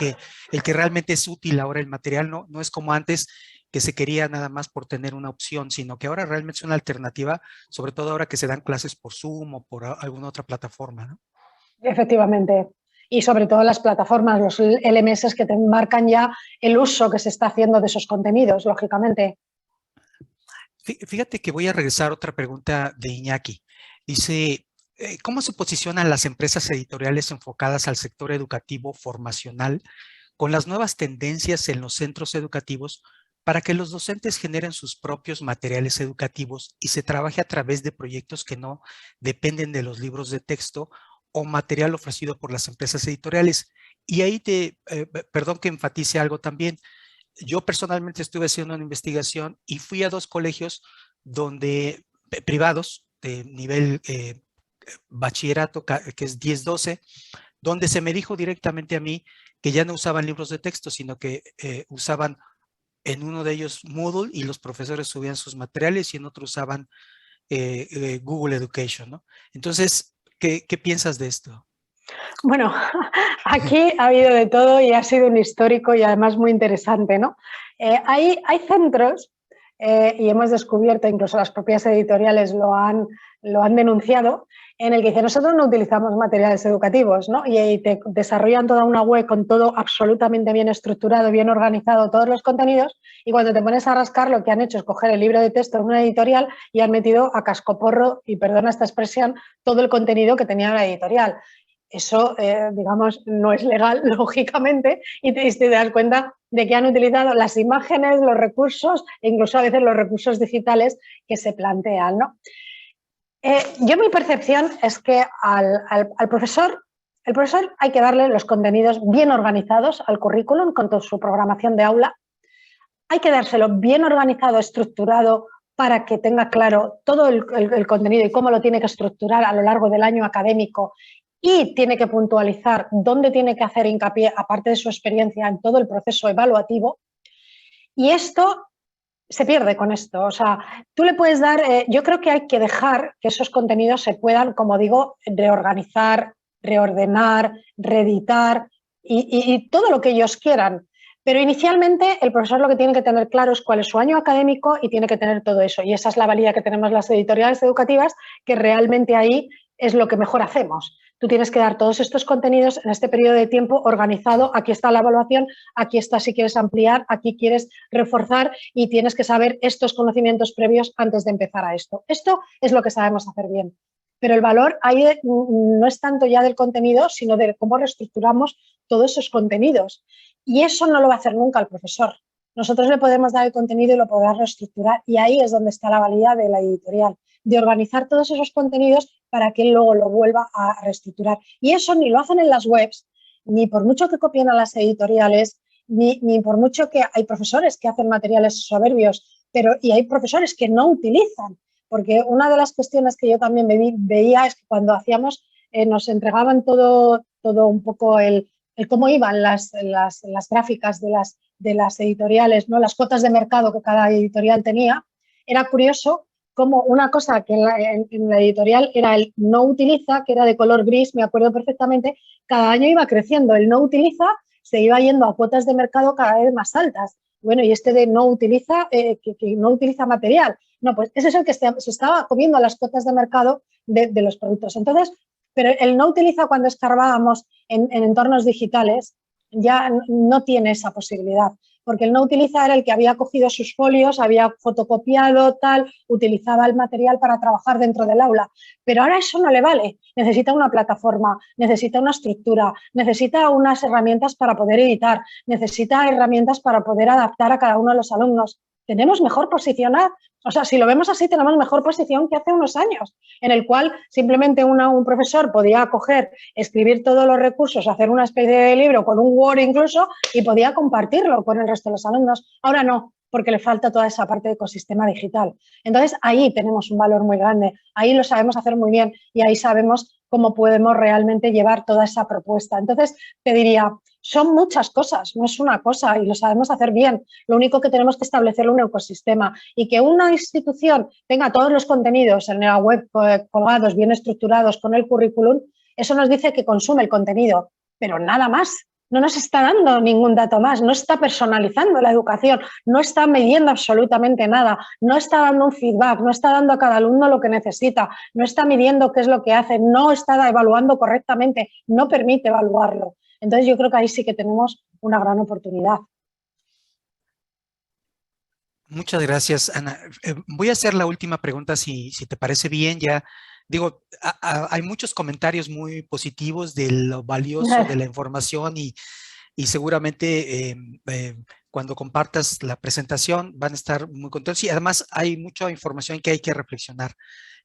que realmente es útil ahora el material no es como antes, que se quería nada más por tener una opción, sino que ahora realmente es una alternativa, sobre todo ahora que se dan clases por Zoom o por alguna otra plataforma, ¿no? Efectivamente. Y sobre todo las plataformas, los LMS que te marcan ya el uso que se está haciendo de esos contenidos, lógicamente. Fíjate que voy a regresar a otra pregunta de Iñaki. Dice, ¿cómo se posicionan las empresas editoriales enfocadas al sector educativo formacional con las nuevas tendencias en los centros educativos para que los docentes generen sus propios materiales educativos y se trabaje a través de proyectos que no dependen de los libros de texto o material ofrecido por las empresas editoriales? Y ahí perdón que enfatice algo también. Yo personalmente estuve haciendo una investigación y fui a 2 colegios privados de nivel bachillerato, que es 10-12, donde se me dijo directamente a mí que ya no usaban libros de texto, sino que usaban en uno de ellos Moodle y los profesores subían sus materiales y en otro usaban Google Education, ¿no? Entonces, ¿qué piensas de esto? Bueno, aquí ha habido de todo y ha sido un histórico y además muy interesante, ¿no? Hay centros, y hemos descubierto, incluso las propias editoriales lo han denunciado, en el que dicen, nosotros no utilizamos materiales educativos, ¿no? Y te desarrollan toda una web con todo absolutamente bien estructurado, bien organizado, todos los contenidos, y cuando te pones a rascar, lo que han hecho es coger el libro de texto de una editorial y han metido a cascoporro, y perdona esta expresión, todo el contenido que tenía la editorial. Eso, digamos, no es legal, lógicamente, y te das cuenta de que han utilizado las imágenes, los recursos, e incluso a veces los recursos digitales que se plantean, ¿no? Yo mi percepción es que al profesor, el profesor hay que darle los contenidos bien organizados al currículum con toda su programación de aula, hay que dárselo bien organizado, estructurado, para que tenga claro todo el contenido y cómo lo tiene que estructurar a lo largo del año académico, y tiene que puntualizar dónde tiene que hacer hincapié, aparte de su experiencia, en todo el proceso evaluativo. Y esto se pierde con esto. O sea, tú le puedes dar, yo creo que hay que dejar que esos contenidos se puedan, como digo, reorganizar, reordenar, reeditar y todo lo que ellos quieran. Pero inicialmente el profesor lo que tiene que tener claro es cuál es su año académico y tiene que tener todo eso. Y esa es la valía que tenemos las editoriales educativas, que realmente ahí es lo que mejor hacemos. Tú tienes que dar todos estos contenidos en este periodo de tiempo organizado. Aquí está la evaluación, aquí está si quieres ampliar, aquí quieres reforzar, y tienes que saber estos conocimientos previos antes de empezar a esto. Esto es lo que sabemos hacer bien. Pero el valor ahí no es tanto ya del contenido, sino de cómo reestructuramos todos esos contenidos. Y eso no lo va a hacer nunca el profesor. Nosotros le podemos dar el contenido y lo podemos reestructurar, y ahí es donde está la valía de la editorial, de organizar todos esos contenidos para que él luego lo vuelva a reestructurar. Y eso ni lo hacen en las webs, ni por mucho que copien a las editoriales, ni por mucho que hay profesores que hacen materiales soberbios, y hay profesores que no utilizan, porque una de las cuestiones que yo también veía es que cuando hacíamos, nos entregaban todo un poco el cómo iban las gráficas de las editoriales, ¿no? Las cuotas de mercado que cada editorial tenía. Era curioso como una cosa que en la editorial era el no utiliza, que era de color gris, me acuerdo perfectamente, cada año iba creciendo. El no utiliza se iba yendo a cuotas de mercado cada vez más altas. Bueno, y este de no utiliza, que no utiliza material. No, pues ese es el que se estaba comiendo las cuotas de mercado de los productos. Entonces, pero el no utiliza, cuando escarbábamos en entornos digitales, ya no tiene esa posibilidad, porque el no utiliza era el que había cogido sus folios, había fotocopiado, tal, utilizaba el material para trabajar dentro del aula. Pero ahora eso no le vale. Necesita una plataforma, necesita una estructura, necesita unas herramientas para poder editar, necesita herramientas para poder adaptar a cada uno de los alumnos. Tenemos mejor posicionar, o sea, si lo vemos así, tenemos mejor posición que hace unos años, en el cual simplemente un profesor podía coger, escribir todos los recursos, hacer una especie de libro con un Word incluso, y podía compartirlo con el resto de los alumnos. Ahora no, porque le falta toda esa parte de ecosistema digital. Entonces, ahí tenemos un valor muy grande, ahí lo sabemos hacer muy bien y ahí sabemos cómo podemos realmente llevar toda esa propuesta. Entonces, te diría, son muchas cosas, no es una cosa, y lo sabemos hacer bien. Lo único que tenemos que establecer un ecosistema, y que una institución tenga todos los contenidos en la web colgados, bien estructurados, con el currículum, eso nos dice que consume el contenido, pero nada más. No nos está dando ningún dato más, no está personalizando la educación, no está midiendo absolutamente nada, no está dando un feedback, no está dando a cada alumno lo que necesita, no está midiendo qué es lo que hace, no está evaluando correctamente, no permite evaluarlo. Entonces yo creo que ahí sí que tenemos una gran oportunidad. Muchas gracias, Ana. Voy a hacer la última pregunta, si te parece bien. Ya digo, hay muchos comentarios muy positivos de lo valioso de la información, y seguramente cuando compartas la presentación van a estar muy contentos, y además hay mucha información que hay que reflexionar.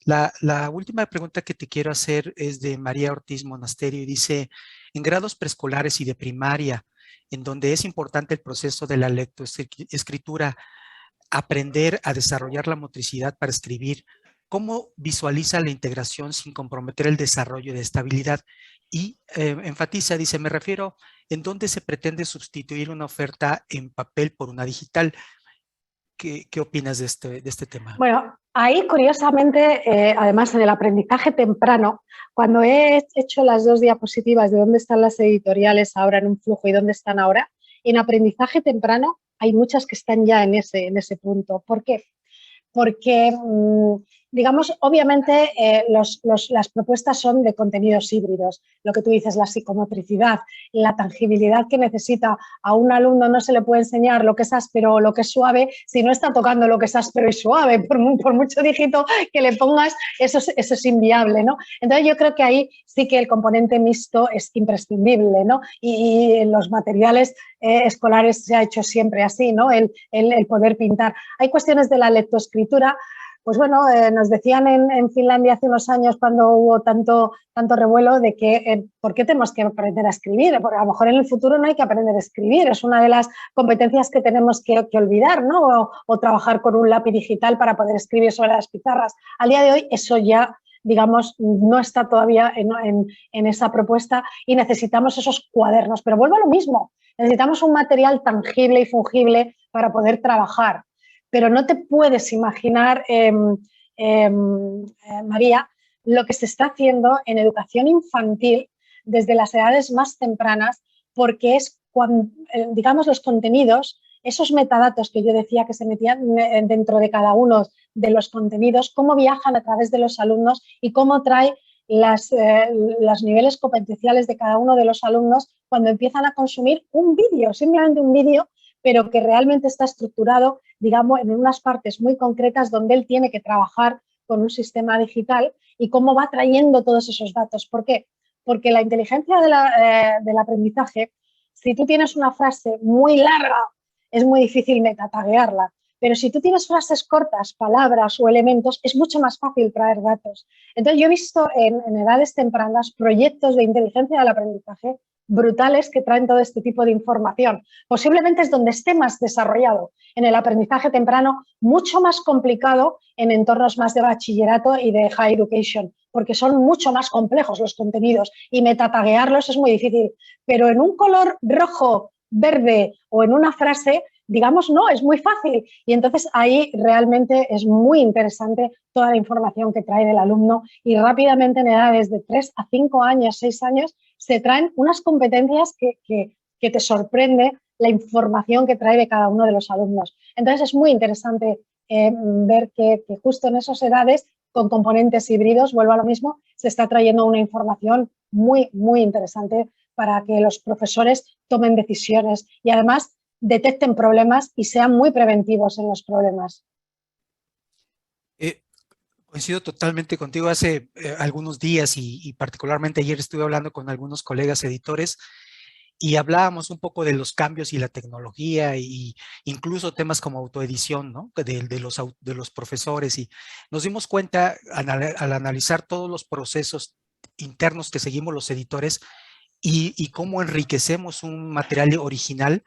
La última pregunta que te quiero hacer es de María Ortiz Monasterio, y dice: en grados preescolares y de primaria, en donde es importante el proceso de la lectoescritura, aprender a desarrollar la motricidad para escribir, ¿cómo visualiza la integración sin comprometer el desarrollo de estabilidad? Y enfatiza, dice, me refiero, ¿en dónde se pretende sustituir una oferta en papel por una digital? ¿Qué opinas de este tema? Bueno, ahí curiosamente, además en el aprendizaje temprano, cuando he hecho las dos diapositivas de dónde están las editoriales ahora en un flujo y dónde están ahora, en aprendizaje temprano hay muchas que están ya en ese punto. ¿Por qué? Porque, digamos, obviamente las propuestas son de contenidos híbridos. Lo que tú dices, la psicomotricidad, la tangibilidad que necesita. A un alumno no se le puede enseñar lo que es áspero o lo que es suave si no está tocando lo que es áspero y suave. Por mucho dígito que le pongas, eso es inviable, ¿no? Entonces yo creo que ahí sí que el componente mixto es imprescindible, ¿no? Y en los materiales escolares se ha hecho siempre así, ¿no? El poder pintar. Hay cuestiones de la lectoescritura pues bueno, nos decían en Finlandia hace unos años cuando hubo tanto revuelo de que ¿por qué tenemos que aprender a escribir? Porque a lo mejor en el futuro no hay que aprender a escribir, es una de las competencias que tenemos que olvidar, ¿no? O trabajar con un lápiz digital para poder escribir sobre las pizarras. Al día de hoy eso ya, digamos, no está todavía en esa propuesta y necesitamos esos cuadernos. Pero vuelvo a lo mismo, necesitamos un material tangible y fungible para poder trabajar. Pero no te puedes imaginar, María, lo que se está haciendo en educación infantil desde las edades más tempranas, porque es cuando, digamos, los contenidos, esos metadatos que yo decía que se metían dentro de cada uno de los contenidos, cómo viajan a través de los alumnos y cómo trae los niveles competenciales de cada uno de los alumnos cuando empiezan a consumir un vídeo, simplemente un vídeo, pero que realmente está estructurado, digamos, en unas partes muy concretas donde él tiene que trabajar con un sistema digital y cómo va trayendo todos esos datos. ¿Por qué? Porque la inteligencia del aprendizaje, si tú tienes una frase muy larga, es muy difícil metataguearla. Pero si tú tienes frases cortas, palabras o elementos, es mucho más fácil traer datos. Entonces, yo he visto en edades tempranas proyectos de inteligencia del aprendizaje brutales que traen todo este tipo de información. Posiblemente es donde esté más desarrollado en el aprendizaje temprano, mucho más complicado en entornos más de bachillerato y de high education, porque son mucho más complejos los contenidos y metataguearlos es muy difícil. Pero en un color rojo, verde o en una frase, digamos, no, es muy fácil. Y entonces ahí realmente es muy interesante toda la información que trae el alumno y rápidamente en edades de 3 a 5 años, 6 años, se traen unas competencias que te sorprende la información que trae de cada uno de los alumnos. Entonces es muy interesante ver que justo en esas edades, con componentes híbridos, vuelvo a lo mismo, se está trayendo una información muy, muy interesante para que los profesores tomen decisiones y además detecten problemas y sean muy preventivos en los problemas. Coincido totalmente contigo. Hace algunos días y particularmente ayer estuve hablando con algunos colegas editores y hablábamos un poco de los cambios y la tecnología y incluso temas como autoedición, ¿no? de los profesores, y nos dimos cuenta al analizar todos los procesos internos que seguimos los editores y cómo enriquecemos un material original,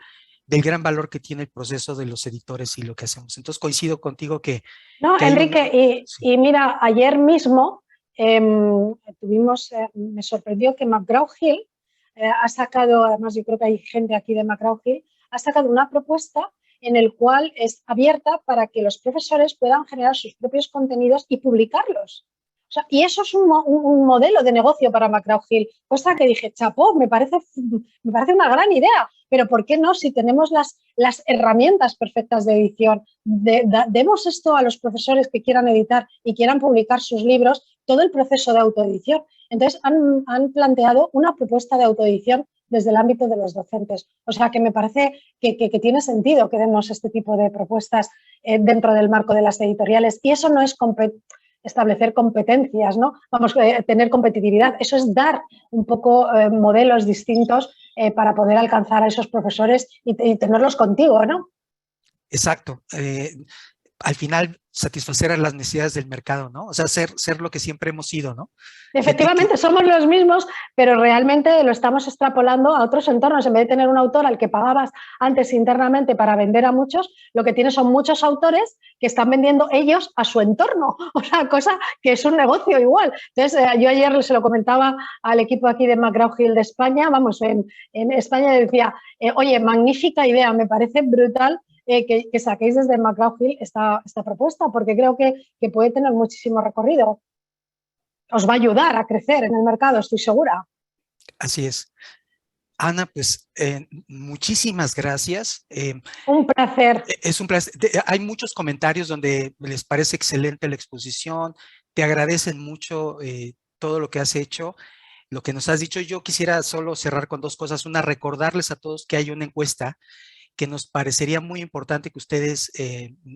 del gran valor que tiene el proceso de los editores y lo que hacemos. Entonces coincido contigo que... No, que Enrique, sí. y mira, ayer mismo me sorprendió que McGraw-Hill ha sacado, además yo creo que hay gente aquí de McGraw-Hill, ha sacado una propuesta en el cual es abierta para que los profesores puedan generar sus propios contenidos y publicarlos. O sea, y eso es un modelo de negocio para McGraw-Hill, cosa que dije, chapó, me parece una gran idea, pero ¿por qué no? Si tenemos las herramientas perfectas de edición, demos esto a los profesores que quieran editar y quieran publicar sus libros, todo el proceso de autoedición. Entonces, han planteado una propuesta de autoedición desde el ámbito de los docentes. O sea, que me parece que tiene sentido que demos este tipo de propuestas dentro del marco de las editoriales. Y eso no es establecer competencias, ¿no? Vamos, tener competitividad. Eso es dar un poco modelos distintos para poder alcanzar a esos profesores y tenerlos contigo, ¿no? Exacto. Al final, satisfacer a las necesidades del mercado, ¿no? O sea, ser lo que siempre hemos sido, ¿no? Efectivamente, somos los mismos, pero realmente lo estamos extrapolando a otros entornos. En vez de tener un autor al que pagabas antes internamente para vender a muchos, lo que tienes son muchos autores que están vendiendo ellos a su entorno. O sea, cosa que es un negocio igual. Entonces, yo ayer se lo comentaba al equipo aquí de McGraw-Hill de España, vamos, en España decía, oye, magnífica idea, me parece brutal que saquéis desde McGraw-Hill esta propuesta, porque creo que puede tener muchísimo recorrido. Os va a ayudar a crecer en el mercado, estoy segura. Así es. Ana, pues muchísimas gracias. Un placer. Es un placer. Hay muchos comentarios donde les parece excelente la exposición, te agradecen mucho todo lo que has hecho, lo que nos has dicho. Yo quisiera solo cerrar con dos cosas. Una, recordarles a todos que hay una encuesta que nos parecería muy importante que ustedes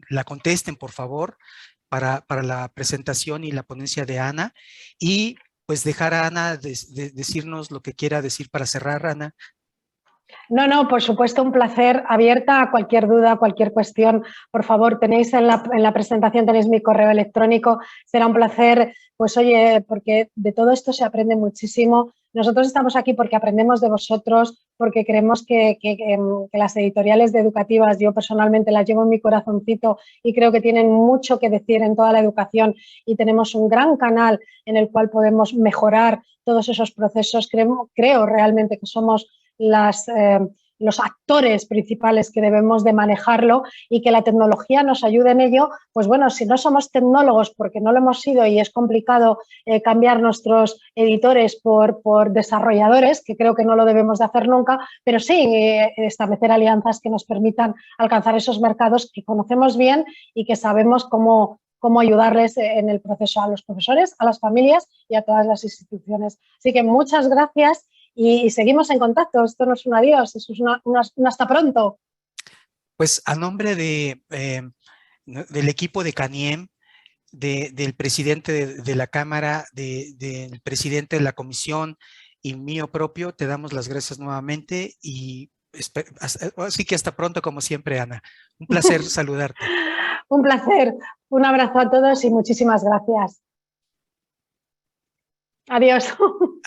la contesten, por favor, para la presentación y la ponencia de Ana, y pues dejar a Ana decirnos lo que quiera decir para cerrar, Ana. No, por supuesto, un placer, abierta a cualquier duda, cualquier cuestión. Por favor, tenéis en la presentación, tenéis mi correo electrónico. Será un placer, pues oye, porque de todo esto se aprende muchísimo. Nosotros estamos aquí porque aprendemos de vosotros, porque creemos que las editoriales educativas, yo personalmente las llevo en mi corazoncito y creo que tienen mucho que decir en toda la educación y tenemos un gran canal en el cual podemos mejorar todos esos procesos. Creo realmente que somos los actores principales que debemos de manejarlo y que la tecnología nos ayude en ello. Pues bueno, si no somos tecnólogos porque no lo hemos sido y es complicado cambiar nuestros editores por desarrolladores, que creo que no lo debemos de hacer nunca, pero sí establecer alianzas que nos permitan alcanzar esos mercados que conocemos bien y que sabemos cómo ayudarles en el proceso a los profesores, a las familias y a todas las instituciones. Así que muchas gracias. Y seguimos en contacto. Esto no es un adiós, eso es un hasta pronto. Pues a nombre del equipo de CANIEM, del presidente de la Cámara, del presidente de la comisión y mío propio, te damos las gracias nuevamente y así que hasta pronto como siempre, Ana. Un placer saludarte. Un placer. Un abrazo a todos y muchísimas gracias. Adiós.